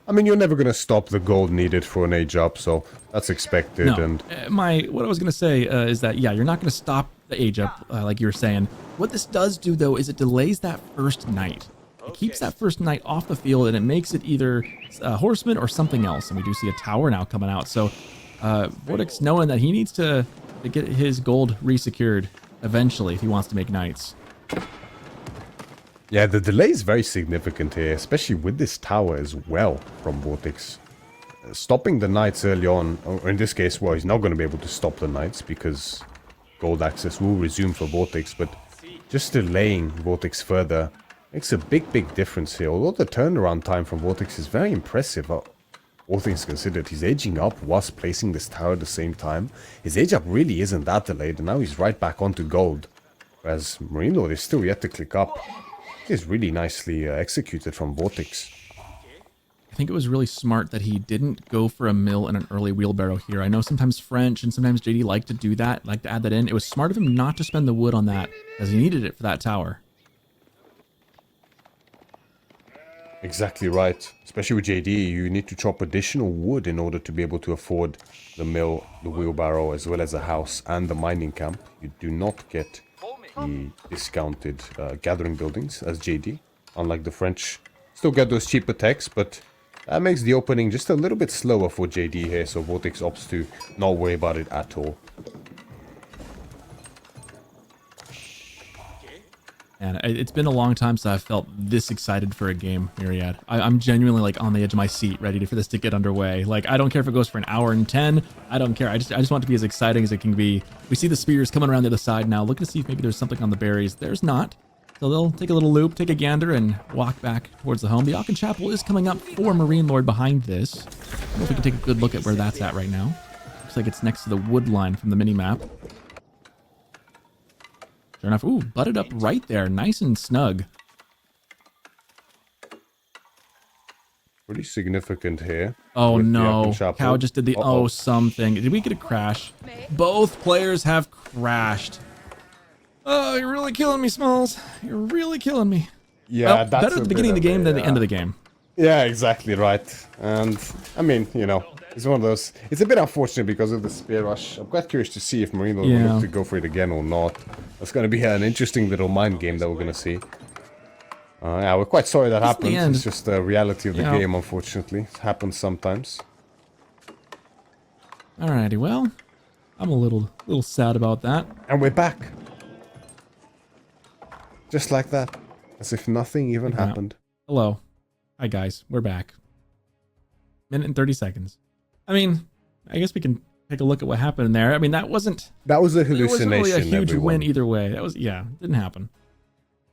I mean, you're never gonna stop the gold needed for an age up, so that's expected. No, and what I was gonna say is that you're not gonna stop the age up like you were saying. What this does do though is it delays that first knight. It keeps that first knight off the field, and it makes it either a horseman or something else. And we do see a tower now coming out. So VortiX knowing that he needs to get his gold resecured eventually if he wants to make knights. yeah, the delay is very significant here, especially with this tower as well from VortiX. Stopping the knights early on, or in this case, well, he's not going to be able to stop the knights because gold access will resume for VortiX, but just delaying VortiX further makes a big difference here. Although the turnaround time from VortiX is very impressive, all things considered. He's aging up whilst placing this tower at the same time. His age up really isn't that delayed, and now he's right back onto gold. Whereas MarineLorD is still yet to click up. It is really nicely executed from VortiX. I think it was really smart that he didn't go for a mill and an early wheelbarrow here. I know sometimes French and sometimes JD like to do that, like to add that in. It was smart of him not to spend the wood on that, as he needed it for that tower. Exactly right. Especially with JD, you need to chop additional wood in order to be able to afford the mill, the wheelbarrow, as well as a house and the mining camp. You do not get the discounted gathering buildings as JD, unlike the French. Still get those cheaper techs, but that makes the opening just a little bit slower for JD here, so VortiX opts to not worry about it at all. And it's been a long time since I've felt this excited for a game, Myriad. I'm genuinely like on the edge of my seat, ready for this to get underway. Like, I don't care if it goes for an hour and 10. I don't care. I just want it to be as exciting as it can be. We see the spears coming around the other side now. Looking to see if maybe there's something on the berries. There's not. So they'll take a little loop, take a gander, and walk back towards the home. The Aachen Chapel is coming up for MarineLorD behind this. I don't know if we can take a good look at where that's at right now. Looks like it's next to the wood line from the mini-map. Sure enough, ooh, butted up right there, nice and snug. Pretty significant here. Oh no, Chapel. Cow just did the something. Did we get a crash? Both players have crashed. Oh, you're really killing me, Smalls. You're really killing me. Yeah, well, that's better at the beginning of the game than the end of the game. Yeah, exactly right. And I mean, you know, it's one of those. It's a bit unfortunate because of the spear rush. I'm quite curious to see if MarineLorD will look to go for it again or not. That's going to be an interesting little mind game that we're going to see. Yeah, we're quite sorry that happened. It's just the reality of the game, unfortunately. It happens sometimes. Alrighty, well, I'm a little sad about that. And we're back. Just like that. As if nothing even happened. Hello. Hi, guys. We're back. Minute and 30 seconds. I mean, I guess we can take a look at what happened in there. I mean, that wasn't... That was a hallucination, It wasn't really a huge win either way. That was... Yeah, didn't happen.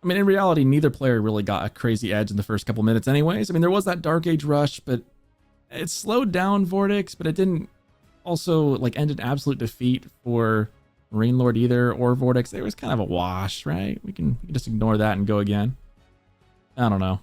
I mean, in reality, neither player really got a crazy edge in the first couple minutes anyways. I mean, there was that Dark Age rush, but it slowed down VortiX, but it didn't also, like, end in absolute defeat for MarineLorD either, or VortiX. It was kind of a wash, right? We can just ignore that and go again. I don't know.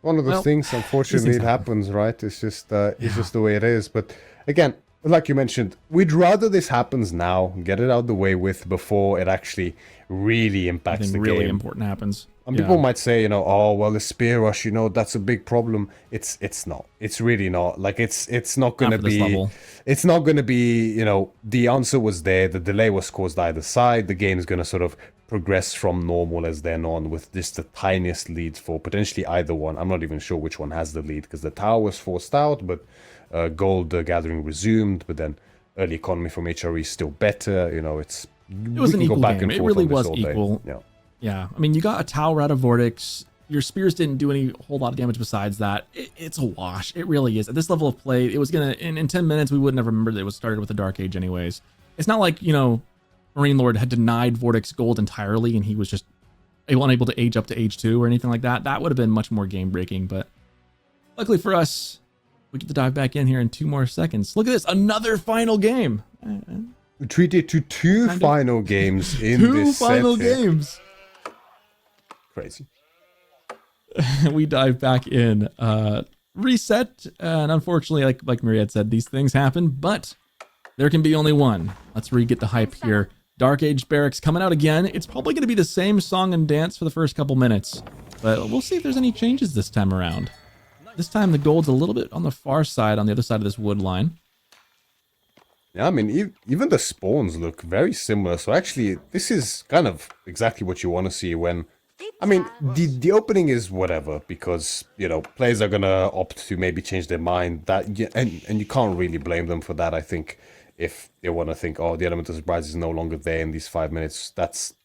One of those things, unfortunately, it happens, right? It's just the way it is. But again, like you mentioned, we'd rather this happens now, get it out of the way with before it actually really impacts the game. Really important happens. And people might say, you know, oh well, the spear rush, you know, that's a big problem. It's not. It's really not. Like it's not going to be. It's not going to be. You know, the answer was there. The delay was caused either side. The game is going to sort of progress from normal as then on with just the tiniest leads for potentially either one. I'm not even sure which one has the lead because the tower was forced out, but gold gathering resumed. But then early economy from HRE is still better. You know, it was an equal game. It really was equal. Yeah. Yeah, I mean, you got a tower out of VortiX. Your spears didn't do any whole lot of damage besides that. It's a wash. It really is. At this level of play, it was going to... In 10 minutes, we wouldn't have remembered that it was started with the Dark Age anyways. It's not like, you know, MarineLorD had denied VortiX gold entirely and he was just unable to age up to age 2 or anything like that. That would have been much more game-breaking, but luckily for us, we get to dive back in here in 2 more seconds. Look at this. Another final game. We treated to 2 final games in this set. 2 final games. Crazy. We dive back in, reset, and unfortunately, like Maria had said, these things happen, but there can be only one. Let's re-get the hype here. Dark Age Barracks coming out again. It's probably going to be the same song and dance for the first couple minutes, but we'll see if there's any changes this time around. This time the gold's a little bit on the far side, on the other side of this wood line. Yeah, I mean, even the spawns look very similar, so actually, this is kind of exactly what you want to see when... I mean, the opening is whatever, because, you know, players are going to opt to maybe change their mind, and you can't really blame them for that, I think, if they want to think, oh, the element of surprise is no longer there in these 5 minutes.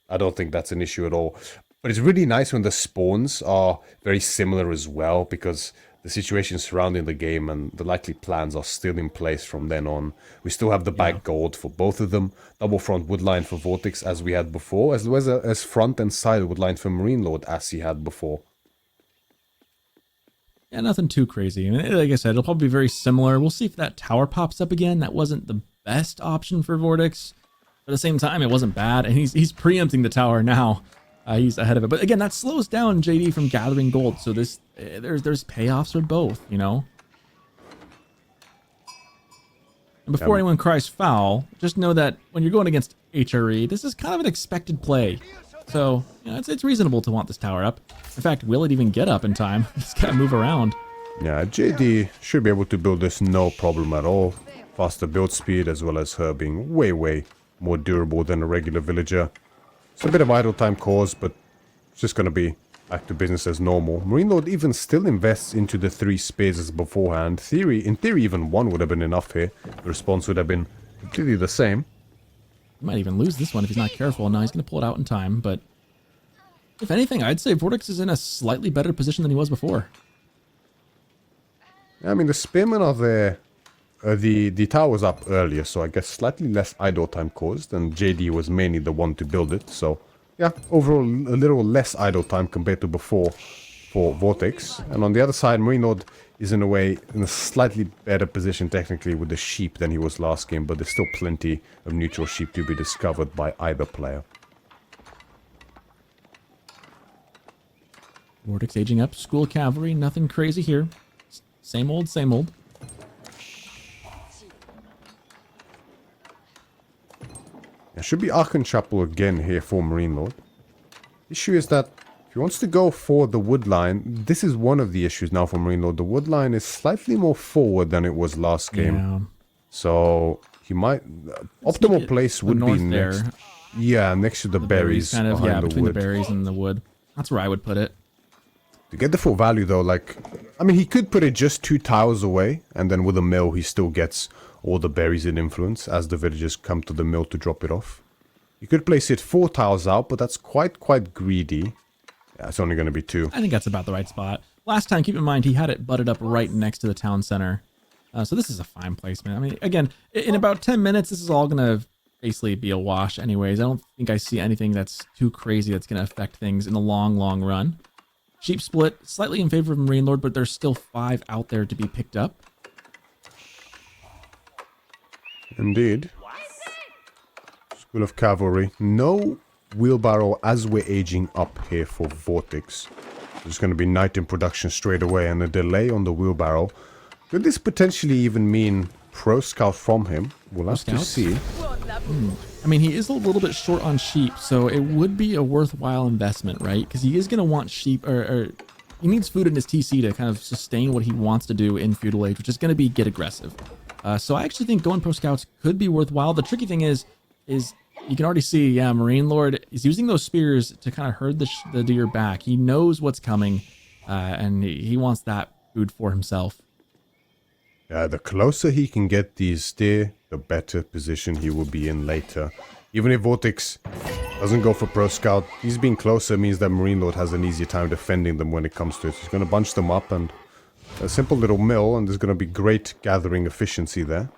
I don't think that's an issue at all. But it's really nice when the spawns are very similar as well, because the situation surrounding the game and the likely plans are still in place from then on. We still have the back gold for both of them, double front woodline for VortiX as we had before, as well as front and side woodline for MarineLorD as he had before. Yeah, nothing too crazy. Like I said, it'll probably be very similar. We'll see if that tower pops up again. That wasn't the best option for VortiX. But at the same time, it wasn't bad, and he's preempting the tower now. He's ahead of it. But again, that slows down JD from gathering gold. So there's payoffs for both, you know. And before anyone cries foul, just know that when you're going against HRE, this is kind of an expected play. So, you know, it's reasonable to want this tower up. In fact, will it even get up in time? It's got to move around. Yeah, JD should be able to build this no problem at all. Faster build speed as well as her being way more durable than a regular villager. It's a bit of idle time caused, but it's just going to be back to business as normal. MarineLorD even still invests into the 3 spaces beforehand. In theory, even 1 would have been enough here. The response would have been completely the same. He might even lose this one if he's not careful. Now he's going to pull it out in time, but if anything, I'd say VortiX is in a slightly better position than he was before. I mean, the spearmen are there. The tower was up earlier, so I guess slightly less idle time caused, and JD was mainly the one to build it, so yeah, overall a little less idle time compared to before for VortiX. And on the other side, MarineLorD is in a way in a slightly better position technically with the sheep than he was last game, but there's still plenty of neutral sheep to be discovered by either player. VortiX aging up, school cavalry, nothing crazy here. Same old, same old. There should be Archon-Chapel again here for MarineLorD. Issue is that if he wants to go for the wood line, this is one of the issues now for MarineLorD. The wood line is slightly more forward than it was last game. Yeah. So he might... optimal place would be next... there. Yeah, next to the berries kind of, behind yeah, the between wood. the berries and the wood. That's where I would put it. To get the full value though, like... I mean, he could put it just 2 towers away, and then with a mill he still gets all the berries in influence as the villagers come to the mill to drop it off. You could place it 4 towers out, but that's quite greedy. Yeah, it's only going to be 2. I think that's about the right spot. Last time, keep in mind, he had it butted up right next to the town center. So this is a fine placement. I mean, again, in about 10 minutes, this is all going to basically be a wash anyways. I don't think I see anything that's too crazy that's going to affect things in the long run. Sheep split slightly in favor of MarineLorD, but there's still 5 out there to be picked up. Indeed. School of Cavalry. No wheelbarrow as we're aging up here for VortiX. There's going to be night in production straight away and a delay on the wheelbarrow. Could this potentially even mean pro scout from him? We'll have to see. I mean, he is a little bit short on sheep, so it would be a worthwhile investment, right? Because he is going to want sheep, or he needs food in his TC to kind of sustain what he wants to do in Feudal Age, which is going to be get aggressive. So I actually think going pro scouts could be worthwhile. The tricky thing is you can already see, yeah, MarineLorD is using those spears to kind of herd the deer back. He knows what's coming, and he wants that food for himself. Yeah, the closer he can get these deer, the better position he will be in later. Even if VortiX doesn't go for pro scout, he's being closer means that MarineLorD has an easier time defending them when it comes to it. He's going to bunch them up and a simple little mill, and there's going to be great gathering efficiency there.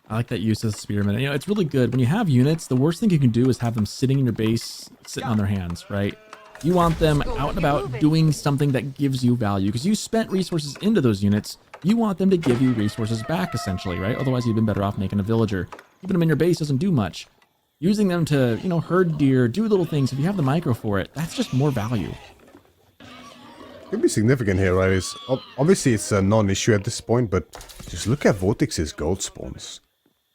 I like that use of the spearmen. You know, it's really good. When you have units, the worst thing you can do is have them sitting in your base, sitting on their hands, right? You want them out and about doing something that gives you value, because you spent resources into those units. You want them to give you resources back, essentially, right? Otherwise, you've been better off making a villager. Keeping them in your base doesn't do much. Using them to, you know, herd deer, do little things. If you have the micro for it, that's just more value. Could be significant here, right? Obviously, it's a non-issue at this point, but just look at VortiX's gold spawns.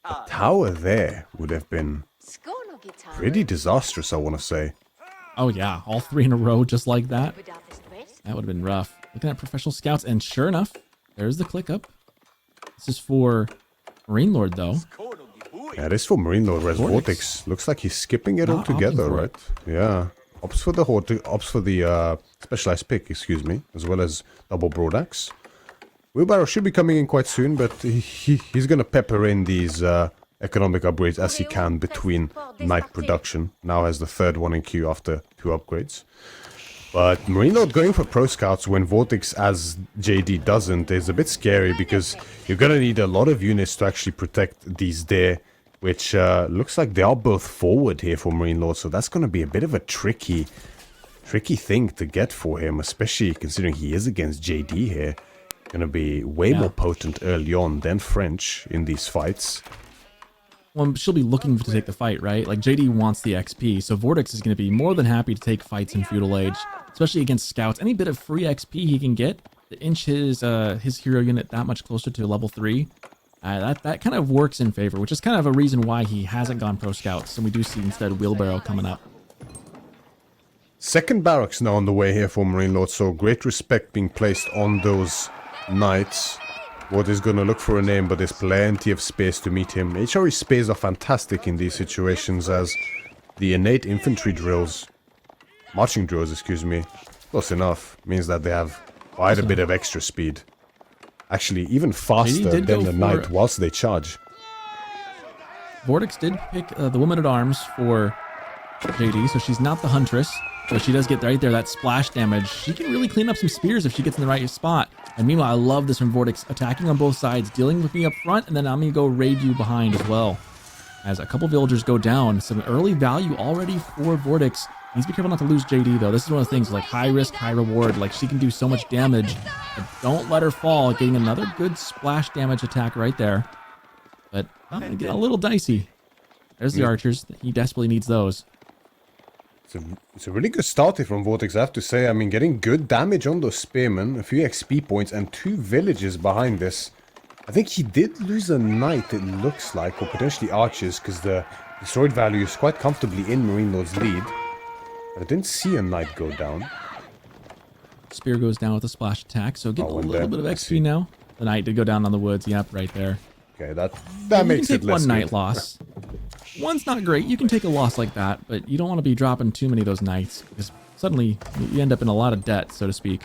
The tower there would have been pretty disastrous, I want to say. Oh yeah, all 3 in a row just like that. That would have been rough. Looking at professional scouts, and sure enough, there's the click up. This is for MarineLorD, though. Yeah, it is for MarineLorD, whereas VortiX looks like he's skipping it altogether, right? Yeah. Opts for the specialized pick, excuse me, as well as double broadaxe. Wheelbarrow should be coming in quite soon, but he's going to pepper in these economic upgrades as he can between night production. Now has the 3rd one in queue after 2 upgrades. But MarineLorD going for pro scouts when VortiX as JD doesn't is a bit scary, because you're going to need a lot of units to actually protect these deer, which looks like they are both forward here for MarineLorD, so that's going to be a bit of a tricky thing to get for him, especially considering he is against JD here. Going to be way more potent early on than French in these fights. Well, she'll be looking to take the fight, right? Like, JD wants the XP, so VortiX is going to be more than happy to take fights in Feudal Age, especially against scouts. Any bit of free XP he can get to inch his hero unit that much closer to level 3, that kind of works in favor, which is kind of a reason why he hasn't gone pro scouts, and we do see instead wheelbarrow coming up. Second barracks now on the way here for MarineLorD, so great respect being placed on those knights. What is going to look for a name, but there's plenty of space to meet him. HRE spares are fantastic in these situations, as the innate infantry drills, marching drills, excuse me, close enough, means that they have quite a bit of extra speed. Actually, even faster than the knight whilst they charge. VortiX did pick the woman-at-arms for JD, so she's not the huntress. So she does get right there, that splash damage. She can really clean up some spears if she gets in the right spot. And meanwhile, I love this from VortiX, attacking on both sides, dealing with me up front, and then I'm going to go raid you behind as well. as a couple villagers go down. Some early value already for VortiX. Needs to be careful not to lose JD though. This is one of the things, like high risk, high reward. Like she can do so much damage, but don't let her fall. Getting another good splash damage attack right there. But getting a little dicey. There's the archers. He desperately needs those. It's a really good start here from VortiX, I have to say. I mean, getting good damage on those spearmen, a few XP points, and 2 villages behind this. I think he did lose a knight, it looks like, or potentially archers, because the destroyed value is quite comfortably in MarineLorD's lead. But I didn't see a knight go down. Spear goes down with a splash attack, so getting a little bit of XP now. The knight did go down on the woods. Yep, right there. Okay, that makes it less good. You can take one knight loss. One's not great. You can take a loss like that, but you don't want to be dropping too many of those knights, because suddenly you end up in a lot of debt, so to speak.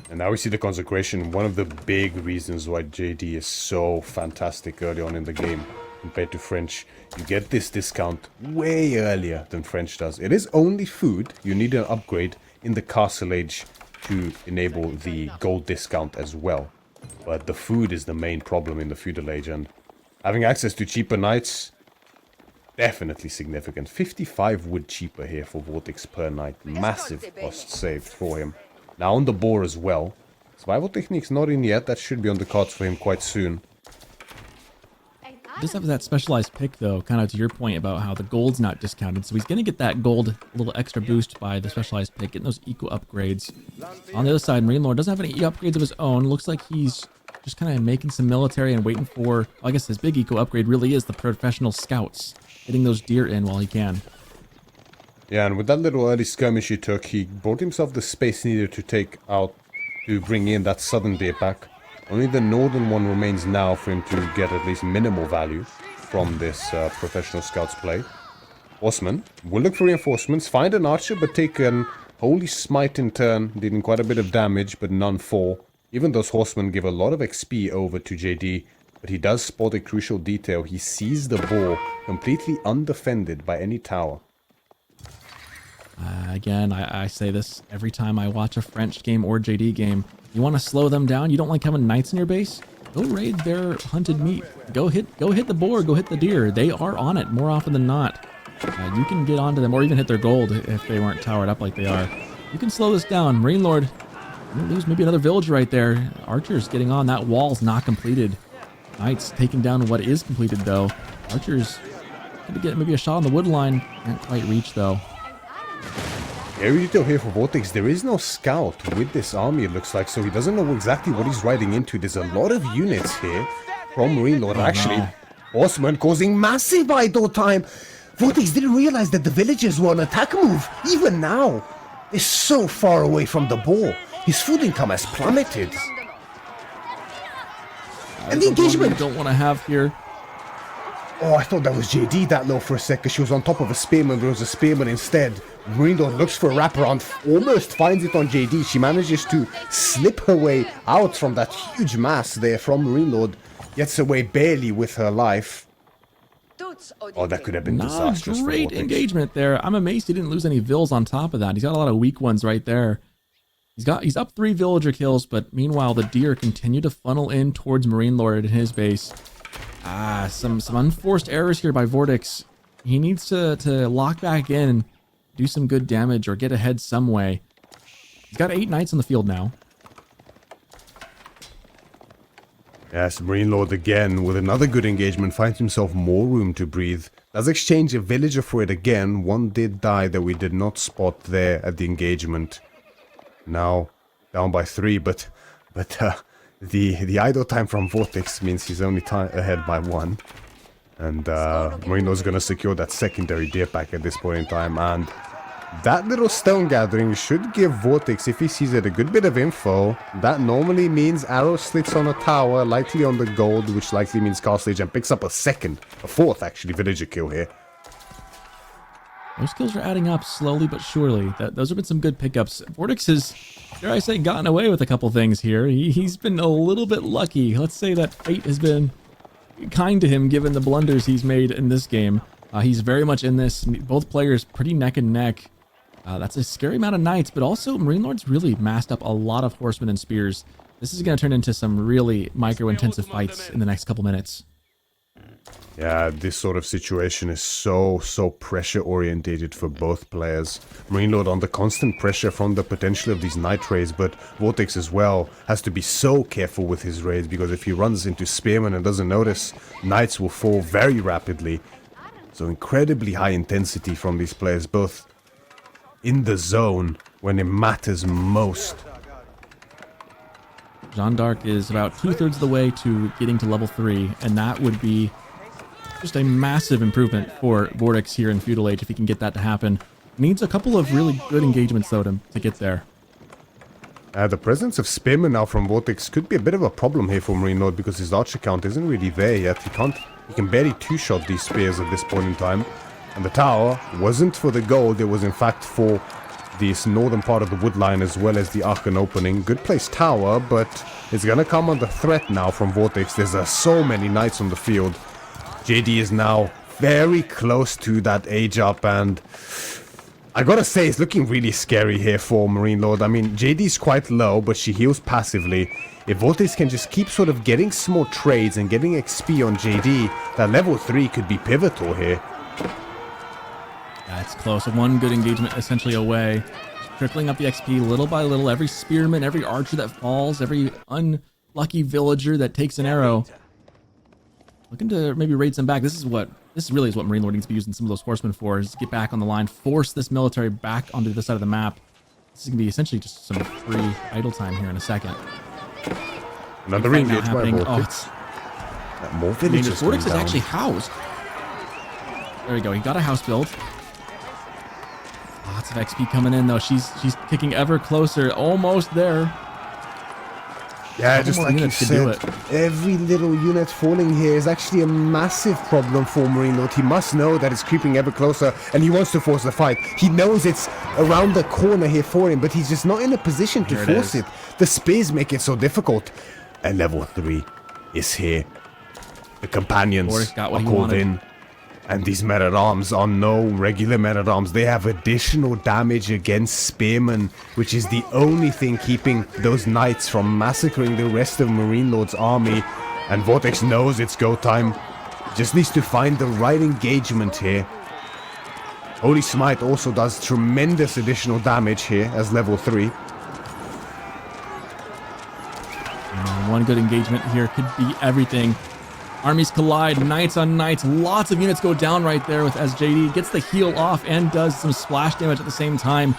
And now we see the consecration. One of the big reasons why JD is so fantastic early on in the game compared to French. You get this discount way earlier than French does. It is only food. You need an upgrade in the Castle Age to enable the gold discount as well. But the food is the main problem in the Feudal Age, and having access to cheaper knights, definitely significant. 55 wood cheaper here for VortiX per knight. Massive cost saved for him. Now on the boar as well. Survival technique's not in yet. That should be on the cards for him quite soon. Just have that specialized pick, though, kind of to your point about how the gold's not discounted. So he's going to get that gold a little extra boost by the specialized pick, getting those eco upgrades. On the other side, MarineLorD doesn't have any upgrades of his own. Looks like he's just kind of making some military and waiting for, well, I guess his big eco upgrade really is the professional scouts. Getting those deer in while he can. Yeah, and with that little early skirmish he took, he brought himself the space needed to bring in that southern deer pack. Only the northern one remains now for him to get at least minimal value from this professional scouts play. Horseman will look for reinforcements, find an archer, but take an holy smite in turn, dealing quite a bit of damage, but none fall. Even those horsemen give a lot of XP over to JD, but he does spot a crucial detail. He sees the boar completely undefended by any tower. Again, I say this every time I watch a French game or JD game. You want to slow them down? You don't like having knights in your base? Go raid their hunted meat. Go hit the boar, go hit the deer. They are on it more often than not. You can get onto them or even hit their gold if they weren't towered up like they are. You can slow this down. MarineLorD, lose maybe another village right there. Archers getting on. That wall's not completed. Knights taking down what is completed though. Archers going to get maybe a shot on the wood line. Can't quite reach though. Very detail here for VortiX. There is no scout with this army, it looks like, so he doesn't know exactly what he's riding into. There's a lot of units here from MarineLorD. Actually, horsemen causing massive idle time. VortiX didn't realize that the villagers were on attack move. Even now, they're so far away from the boar. His food income has plummeted. And the engagement you don't want to have here. Oh, I thought that was JD that low for a second. She was on top of a spearman, but it was a spearman instead. MarineLorD looks for a wraparound, almost finds it on JD. She manages to slip her way out from that huge mass there from MarineLorD. Gets away barely with her life. Oh, that could have been disastrous. Great engagement there. I'm amazed he didn't lose any vills on top of that. He's got a lot of weak ones right there. He's up 3 villager kills, but meanwhile the deer continue to funnel in towards MarineLorD in his base. Some unforced errors here by VortiX. He needs to lock back in and do some good damage or get ahead some way. He's got 8 knights on the field now. Yes, MarineLorD again with another good engagement finds himself more room to breathe. Does exchange a villager for it again. One did die that we did not spot there at the engagement. Now down by 3, but the idle time from VortiX means he's only ahead by 1. And MarineLorD's going to secure that secondary deer pack at this point in time. And that little stone gathering should give VortiX, if he sees it, a good bit of info. That normally means arrow slits on a tower, likely on the gold, which likely means Castle Age, and picks up a fourth actually, villager kill here. Those kills are adding up slowly but surely. Those have been some good pickups. VortiX has, dare I say, gotten away with a couple things here. He's been a little bit lucky. Let's say that fate has been kind to him given the blunders he's made in this game. He's very much in this. Both players pretty neck and neck. That's a scary amount of knights, but also MarineLorD's really massed up a lot of horsemen and spears. This is going to turn into some really micro-intensive fights in the next couple minutes. Yeah, this sort of situation is so pressure orientated for both players. MarineLorD under constant pressure from the potential of these night raids, but VortiX as well has to be so careful with his raids, because if he runs into Spearman and doesn't notice, knights will fall very rapidly. So incredibly high intensity from these players, both in the zone when it matters most. Jeanne d'Arc is about 2/3 of the way to getting to level 3, and that would be just a massive improvement for VortiX here in Feudal Age if he can get that to happen. Needs a couple of really good engagements though to get there. The presence of Spearman now from VortiX could be a bit of a problem here for MarineLorD, because his archer count isn't really there yet. He can barely two-shot these spears at this point in time. And the tower wasn't for the gold, it was in fact for this northern part of the wood line as well as the Archon opening. Good placed tower, but it's gonna come under threat now from VortiX. There's so many knights on the field. JD is now very close to that age up, and I gotta say it's looking really scary here for MarineLorD. I mean, JD's quite low, but she heals passively. If VortiX can just keep sort of getting small trades and getting XP on JD, that level 3 could be pivotal here. Yeah, it's close. One good engagement essentially away. Trickling up the XP little by little. Every spearman, every archer that falls, every unlucky villager that takes an arrow. Looking to maybe raid some back. This really is what MarineLorD needs to be using some of those horsemen for, is get back on the line, force this military back onto this side of the map. This is going to be essentially just some free idle time here in a second. Another engage by VortiX. More villages. VortiX is actually housed. There we go. He got a house build. Lots of XP coming in though. She's kicking ever closer. Almost there. Yeah, just like you said, every little unit falling here is actually a massive problem for MarineLorD. He must know that it's creeping ever closer, and he wants to force the fight. He knows it's around the corner here for him, but he's just not in a position to force it. The spears make it so difficult. And level 3 is here. The companions are called in. And these men-at-arms are no regular men-at-arms. They have additional damage against spearmen, which is the only thing keeping those knights from massacring the rest of MarineLorD's army. And VortiX knows it's go time. Just needs to find the right engagement here. Holy Smite also does tremendous additional damage here as level 3. One good engagement here could be everything. Armies collide, knights on knights, lots of units go down right there with SJD, gets the heal off and does some splash damage at the same time.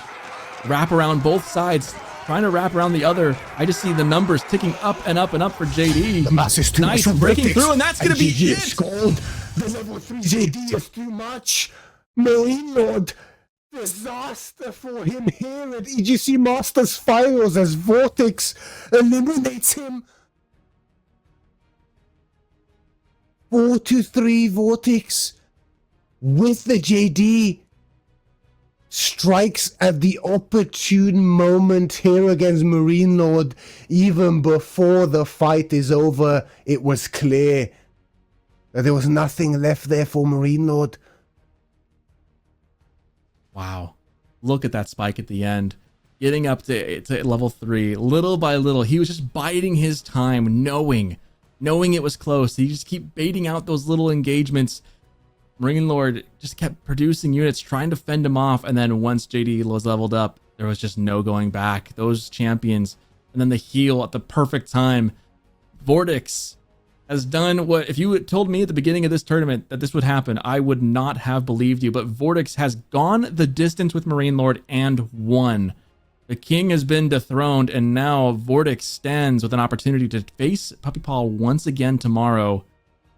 Wrap around both sides, trying to wrap around the other. I just see the numbers ticking up and up and up for JD. The mass is too much. Breaking through, and that's going to be it. The level 3 JD is too much. MarineLorD, disaster for him here at EGC Masters Finals as VortiX eliminates him. 4-3 VortiX with the JD. Strikes at the opportune moment here against MarineLorD. Even before the fight is over, it was clear that there was nothing left there for MarineLorD. Wow. Look at that spike at the end. Getting up to level 3, little by little. He was just biding his time, knowing it was close. He just keep baiting out those little engagements. MarineLorD just kept producing units, trying to fend him off, and then once JD was leveled up, there was just no going back. Those champions, and then the heal at the perfect time. VortiX has done what, if you had told me at the beginning of this tournament that this would happen, I would not have believed you, but VortiX has gone the distance with MarineLorD and won. The king has been dethroned, and now VortiX stands with an opportunity to face Puppy Paw once again tomorrow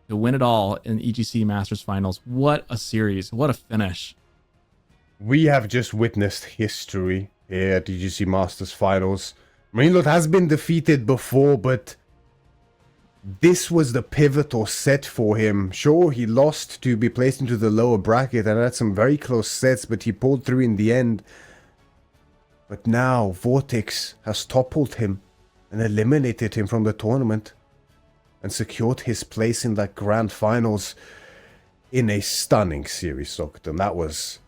to win it all in EGC Masters Finals. What a series. What a finish. We have just witnessed history here at EGC Masters Finals. MarineLorD has been defeated before, but this was the pivotal set for him. Sure, he lost to be placed into the lower bracket and had some very close sets, but he pulled through in the end. But now VortiX has toppled him and eliminated him from the tournament and secured his place in that grand finals in a stunning series, Sokton. That was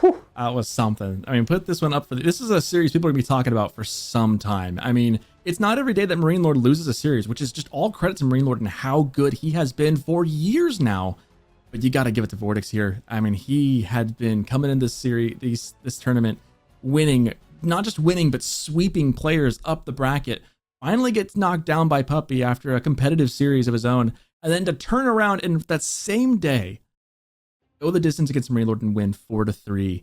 Whew. That was something. I mean, put this one up for this is a series people are gonna be talking about for some time. I mean, it's not every day that MarineLorD loses a series, which is just all credit to MarineLorD and how good he has been for years now. But you got to give it to VortiX here. I mean, he had been coming in this series, this tournament, winning, not just winning, but sweeping players up the bracket. Finally gets knocked down by Puppy after a competitive series of his own, and then to turn around and that same day go the distance against MarineLorD and win 4-3.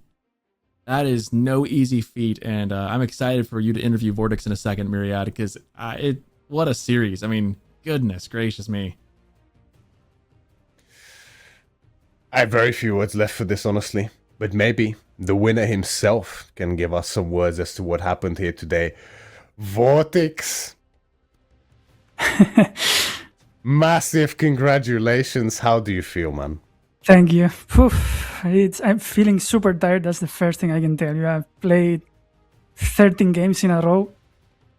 That is no easy feat, and I'm excited for you to interview VortiX in a second, Myriad, because what a series. I mean, goodness gracious me. I have very few words left for this, honestly. But maybe the winner himself can give us some words as to what happened here today. VortiX! Massive congratulations. How do you feel, man? Thank you. I'm feeling super tired. That's the first thing I can tell you. I've played 13 games in a row.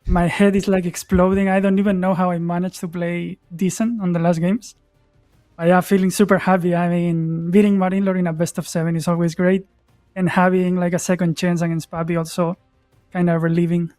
My head is like exploding. I don't even know how I managed to play decent on the last games. But yeah, feeling super happy. I mean, beating MarineLorD in a best of 7 is always great. And having like a second chance against Papi also kind of relieving.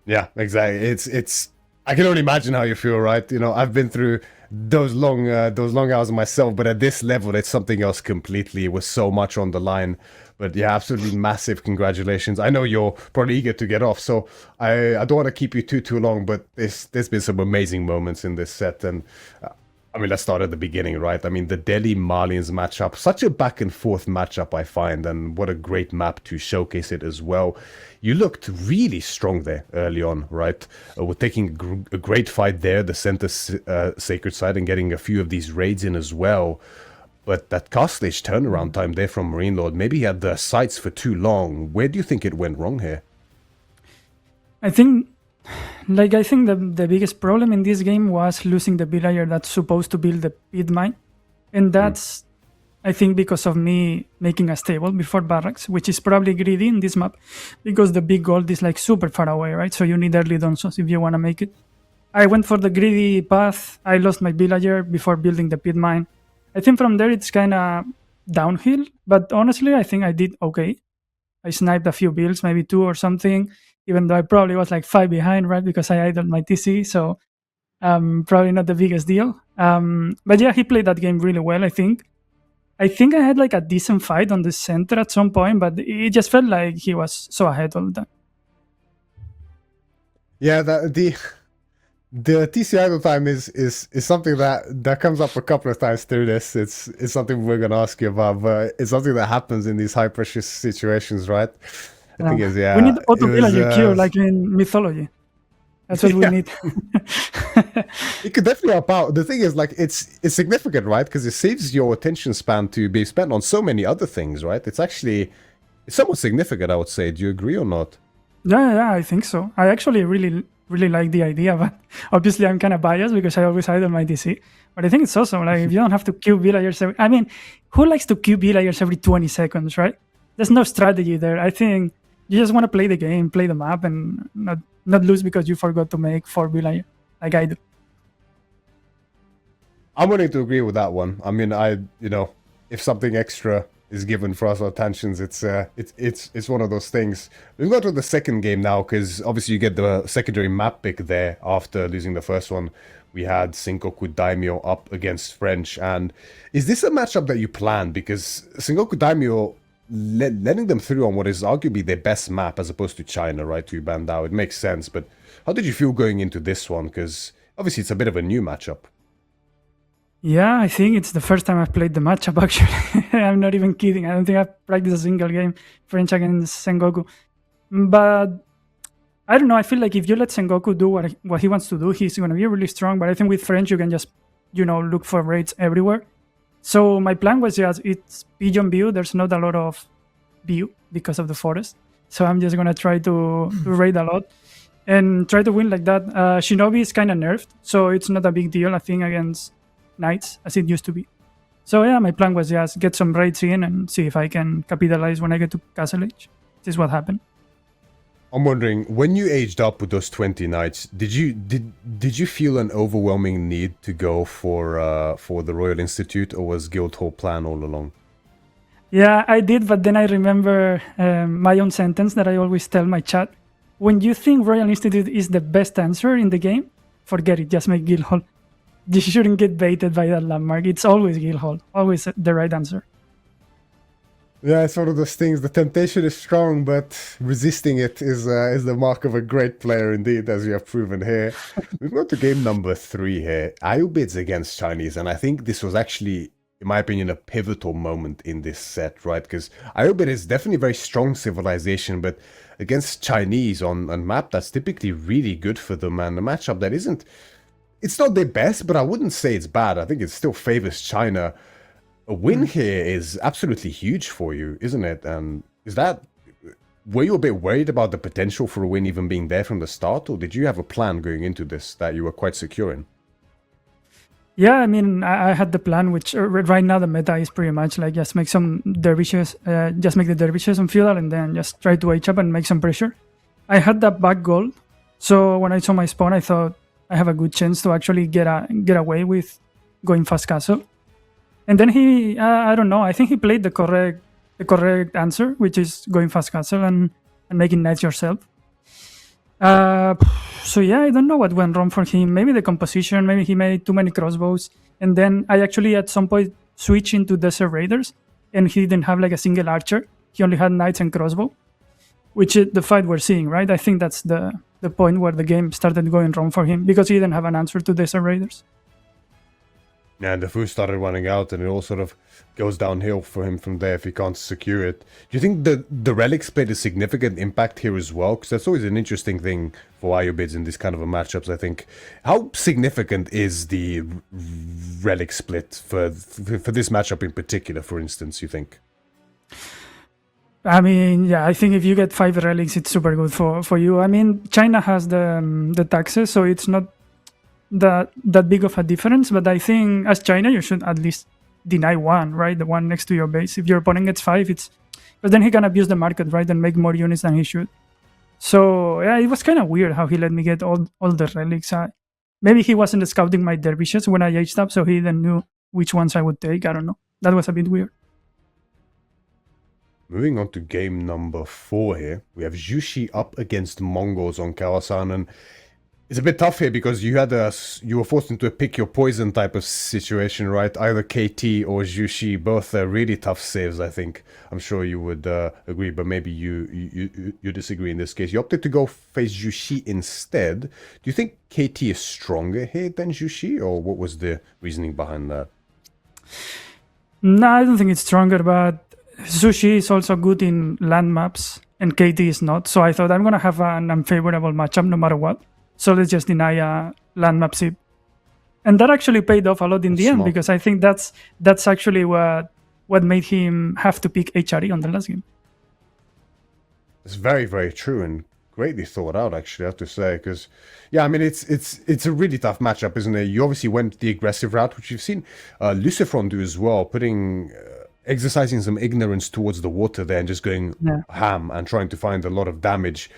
Yeah, exactly. It's. I can only imagine how you feel, right? You know, I've been through those long hours myself, but at this level, it's something else completely. It was so much on the line. But yeah, absolutely massive congratulations. I know you're probably eager to get off, so I don't want to keep you too long, but there's been some amazing moments in this set, and I mean, let's start at the beginning, right? I mean, the Delhi Marlins matchup, such a back and forth matchup, I find, and what a great map to showcase it as well. You looked really strong there early on, right? With taking a great fight there, the center sacred side, and getting a few of these raids in as well. But that Castle Age turnaround time there from MarineLorD, maybe he had the sights for too long. Where do you think it went wrong here? I think the biggest problem in this game was losing the villager that's supposed to build the pit mine. And that's, I think, because of me making a stable before barracks, which is probably greedy in this map, because the big gold is like super far away, right? So you need early donsos if you want to make it. I went for the greedy path. I lost my villager before building the pit mine. I think from there it's kind of downhill, but honestly, I think I did okay. I sniped a few builds, maybe 2 or something, even though I probably was like 5 behind, right? Because I idled my TC, so probably not the biggest deal. But yeah, he played that game really well, I think. I think I had like a decent fight on the center at some point, but it just felt like he was so ahead all the time. Yeah, the TC idle time is something that comes up a couple of times through this. It's something we're gonna ask you about, but it's something that happens in these high pressure situations, right? The thing is, yeah, we need auto villager queue like in Mythology. That's what we need. It could definitely help out. The thing is, like, it's significant, right? Because it saves your attention span to be spent on so many other things, right? It's somewhat significant, I would say. Do you agree or not? Yeah, I think so. I actually really like the idea, but obviously I'm kind of biased because I always idle my DC. But I think it's awesome. Like, if you don't have to queue villagers I mean, who likes to queue villagers every 20 seconds, right? There's no strategy there. I think you just want to play the game, play the map, and not lose because you forgot to make 4 villagers, like I do. I'm willing to agree with that one. I mean, if something extra is given for us attentions, it's one of those things. We'll go to the second game now, because obviously you get the secondary map pick there after losing the first one. We had Sengoku Daimyo up against French, and is this a matchup that you planned? Because Sengoku Daimyo letting them through on what is arguably their best map as opposed to China, right, to Bandao, it makes sense. But how did you feel going into this one? Because obviously it's a bit of a new matchup. Yeah, I think it's the first time I've played the matchup, actually. I'm not even kidding. I don't think I've practiced a single game French against Sengoku. But I don't know. I feel like if you let Sengoku do what he wants to do, he's going to be really strong. But I think with French, you can just, look for raids everywhere. So my plan was just, it's Pigeon view. There's not a lot of view because of the forest. So I'm just going to try to raid a lot and try to win like that. Shinobi is kind of nerfed, so it's not a big deal, I think, against Knights as it used to be. So yeah, my plan was just get some raids in and see if I can capitalize when I get to Castle Age. This is what happened. I'm wondering, when you aged up with those 20 knights, did you feel an overwhelming need to go for the Royal Institute, or was Guildhall plan all along? Yeah, I did, but then I remember my own sentence that I always tell my chat. When you think Royal Institute is the best answer in the game, forget it, just make Guildhall. You shouldn't get baited by that landmark. It's always Guildhall, always the right answer. Yeah, it's one of those things. The temptation is strong, but resisting it is the mark of a great player indeed, as you have proven here. We've got to game number 3 here. Ayubids against Chinese, and I think this was actually, in my opinion, a pivotal moment in this set, right? Because Ayubid is definitely a very strong civilization, but against Chinese on map, that's typically really good for them, and a matchup that isn't... It's not their best, but I wouldn't say it's bad. I think it still favors China. A win here is absolutely huge for you, isn't it? And were you a bit worried about the potential for a win even being there from the start, or did you have a plan going into this that you were quite secure in? Yeah, I mean, I had the plan, which right now the meta is pretty much like just make some dervishes, just make the dervishes on feudal, and then just try to H up and make some pressure. I had that back goal, so when I saw my spawn, I thought I have a good chance to actually get away with going fast castle. And then he, I don't know, I think he played the correct answer, which is going fast castle and making knights yourself. So yeah, I don't know what went wrong for him. Maybe the composition, maybe he made too many crossbows. And then I actually at some point switched into Desert Raiders, and he didn't have like a single archer. He only had knights and crossbow, which is the fight we're seeing, right? I think that's the point where the game started going wrong for him, because he didn't have an answer to Desert Raiders. Yeah, and the food started running out, and it all sort of goes downhill for him from there if he can't secure it. Do you think the relics played a significant impact here as well? Because that's always an interesting thing for Ayubids in this kind of a matchups, I think. How significant is the relic split for this matchup in particular, for instance, you think? I mean, yeah, I think if you get 5 relics, it's super good for you. I mean, China has the taxes, so it's not that big of a difference, but I think as China you should at least deny 1, right? The one next to your base. If your opponent gets 5, but then he can abuse the market, right, and make more units than he should. So yeah, it was kind of weird how he let me get all the relics. Maybe he wasn't scouting my dervishes when I aged up, so he then knew which ones I would take. I don't know, that was a bit weird. Moving on to game number 4 here, we have Jushi up against Mongols on Kawasan, and it's a bit tough here because you were forced into a pick your poison type of situation, right? Either KT or Jushi, both really tough saves, I think. I'm sure you would agree, but maybe you disagree in this case. You opted to go face Jushi instead. Do you think KT is stronger here than Jushi, or what was the reasoning behind that? No, I don't think it's stronger, but Sushi is also good in land maps, and KT is not. So I thought I'm going to have an unfavorable matchup no matter what. So let's just deny a land map sip. And that actually paid off a lot in the end, because I think that's actually what made him have to pick HRE on the last game. It's very, very true and greatly thought out, actually, I have to say. Because, yeah, I mean, it's a really tough matchup, isn't it? You obviously went the aggressive route, which you've seen Lucifron do as well, exercising some ignorance towards the water there and just going ham and trying to find a lot of damage.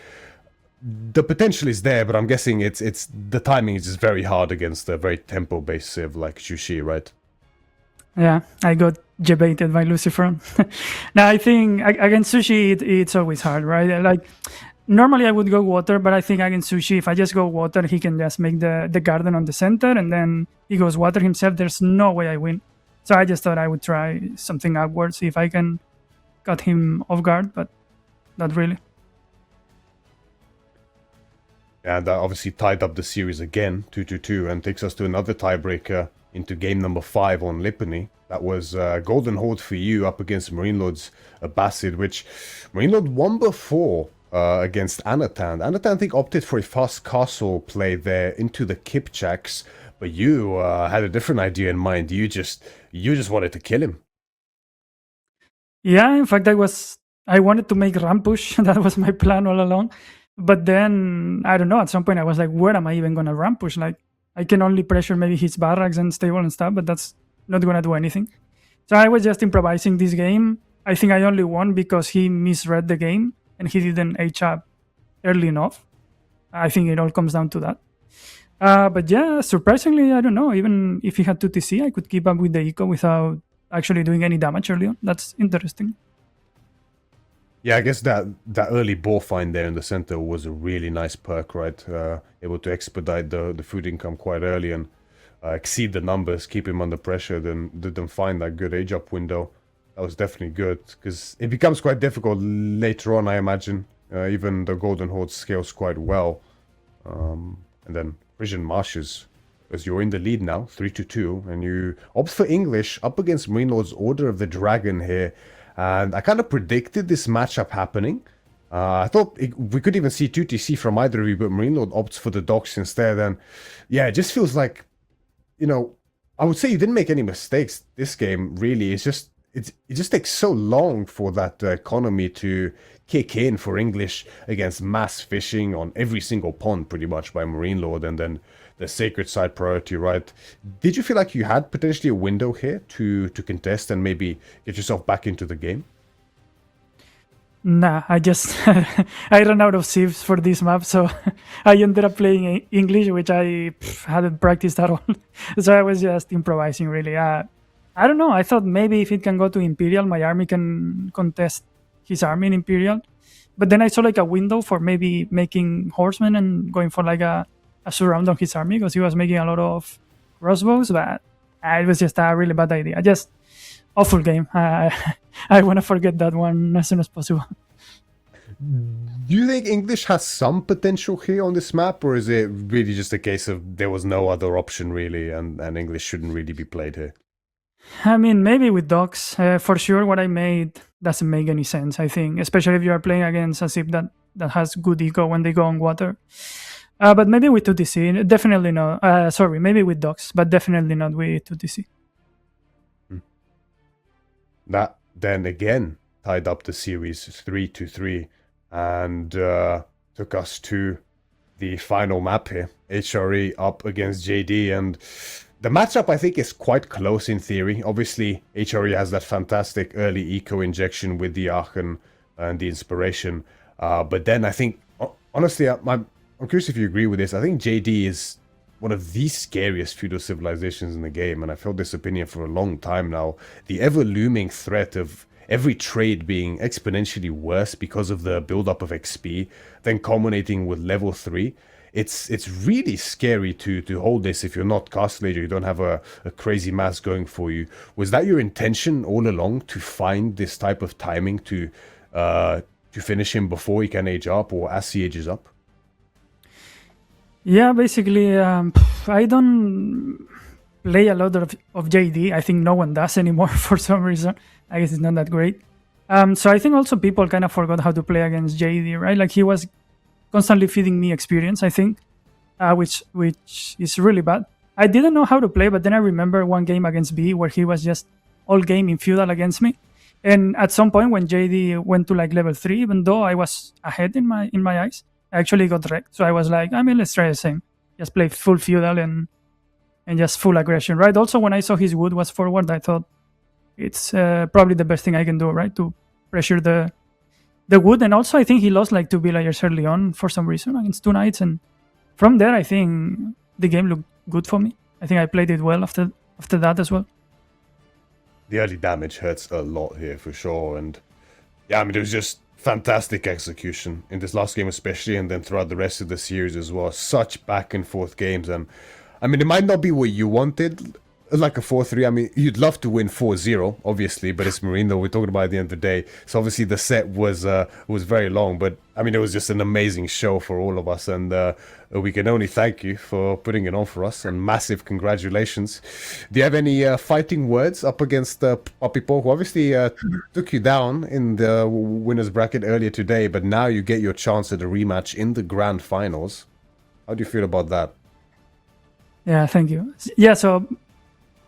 The potential is there, but I'm guessing it's the timing is just very hard against a very tempo-based civ like Jushi, right? Yeah, I got debated by Lucifron. Now I think against Sushi it's always hard, right? Like normally I would go water, but I think against Sushi, if I just go water, he can just make the garden on the center, and then he goes water himself. There's no way I win. So I just thought I would try something upwards, see if I can cut him off guard, but not really. And that obviously tied up the series again, 2-2, and takes us to another tiebreaker into game number 5 on Lipany. That was Golden Horde for you up against MarineLorD's Abbasid, which MarineLorD won before against Anatan. Anatan, I think, opted for a fast castle play there into the Kipchaks, but you had a different idea in mind. You just wanted to kill him. Yeah, in fact, I wanted to make Rampush. That was my plan all along. But then, I don't know, at some point I was like, where am I even going to Rampush? Like, I can only pressure maybe his barracks and stable and stuff, but that's not going to do anything. So I was just improvising this game. I think I only won because he misread the game and he didn't H up early enough. I think it all comes down to that. But yeah, surprisingly, I don't know, even if he had 2 TC, I could keep up with the eco without actually doing any damage early on. That's interesting. Yeah, I guess that early boar find there in the center was a really nice perk, right? Able to expedite the food income quite early and exceed the numbers, keep him under pressure, then find that good age up window. That was definitely good, because it becomes quite difficult later on, I imagine. Even the Golden Horde scales quite well. And then Frisian Marshes, as you're in the lead now, 3-2, and you opt for English up against MarineLorD's Order of the Dragon here. And I kind of predicted this matchup happening. I thought we could even see 2TC from either of you, but MarineLorD opts for the docks instead. And yeah, it just feels like, you know, I would say you didn't make any mistakes this game, really. It's just, it just takes so long for that economy to kick in for English against mass fishing on every single pond, pretty much, by MarineLorD, and then the sacred side priority, right? Did you feel like you had potentially a window here to contest and maybe get yourself back into the game? Nah, I just I ran out of sieves for this map, so I ended up playing English, which I hadn't practiced at all. So I was just improvising, really. I don't know. I thought maybe if it can go to Imperial, my army can contest his army in Imperial. But then I saw like a window for maybe making horsemen and going for like a surround on his army, because he was making a lot of crossbows, but it was just a really bad idea. Just awful game. I want to forget that one as soon as possible. Do you think English has some potential here on this map, or is it really just a case of there was no other option really, and English shouldn't really be played here? I mean, maybe with dogs. For sure, what I made doesn't make any sense, I think, especially if you are playing against a ship that has good eco when they go on water. But maybe with 2TC, definitely not. Sorry, maybe with dogs, but definitely not with 2TC. That then again tied up the series 3-3 and took us to the final map here. HRE up against JD, and the matchup I think is quite close in theory. Obviously, HRE has that fantastic early eco injection with the Aachen and the inspiration. But then I think, honestly, I'm curious if you agree with this. I think JD is one of the scariest feudal civilizations in the game, and I've held this opinion for a long time now. The ever-looming threat of every trade being exponentially worse because of the build-up of XP, then culminating with level 3. It's really scary to hold this if you're not Castle Age, you don't have a crazy mass going for you. Was that your intention all along, to find this type of timing to finish him before he can age up or as he ages up? Yeah, basically, I don't play a lot of JD. I think no one does anymore for some reason. I guess it's not that great. So I think also people kind of forgot how to play against JD, right? Like, he was constantly feeding me experience, I think, which is really bad. I didn't know how to play, but then I remember one game against B where he was just all game in feudal against me. And at some point when JD went to like level 3, even though I was ahead in my eyes, I actually got wrecked. So I was like, I mean, let's try the same. Just play full feudal and just full aggression, right? Also, when I saw his wood was forward, I thought it's probably the best thing I can do, right? To pressure the wood. And also, I think he lost like 2 villagers early on for some reason against 2 knights. And from there, I think the game looked good for me. I think I played it well after that as well. The early damage hurts a lot here for sure. And yeah, I mean, it was just fantastic execution in this last game especially, and then throughout the rest of the series as well. Such back and forth games. And I mean, it might not be what you wanted, like a 4-3. I mean, you'd love to win 4-0, obviously, but it's Marine, though, we're talking about at the end of the day. So obviously the set was very long, but I mean, it was just an amazing show for all of us, and we can only thank you for putting it on for us, and massive congratulations. Do you have any fighting words up against Papipo, who obviously took you down in the winner's bracket earlier today, but now you get your chance at a rematch in the grand finals? How do you feel about that? Yeah, thank you. Yeah, so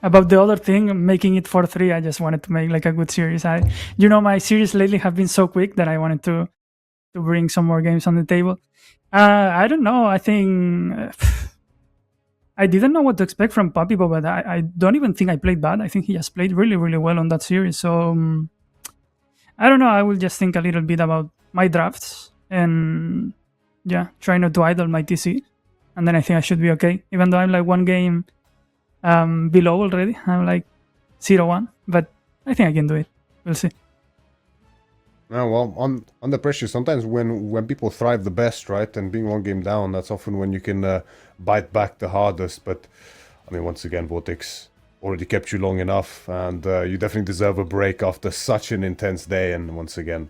about the other thing, making it 4-3, I just wanted to make like a good series. My series lately have been so quick that I wanted to bring some more games on the table. I don't know. I think I didn't know what to expect from Papipo, but I don't even think I played bad. I think he just played really, really well on that series. So I don't know. I will just think a little bit about my drafts and try not to idle my TC. And then I think I should be okay. Even though I'm like one game below already. I'm like 0-1. but I think I can do it. We'll see. Well, on the pressure, sometimes when people thrive the best, right, and being one game down, that's often when you can bite back the hardest. But I mean, once again, VortiX already kept you long enough, and you definitely deserve a break after such an intense day. And once again,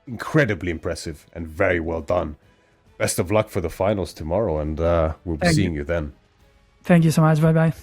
incredibly impressive and very well done. Best of luck for the finals tomorrow, and we'll be seeing you then. Thank you so much. Bye bye.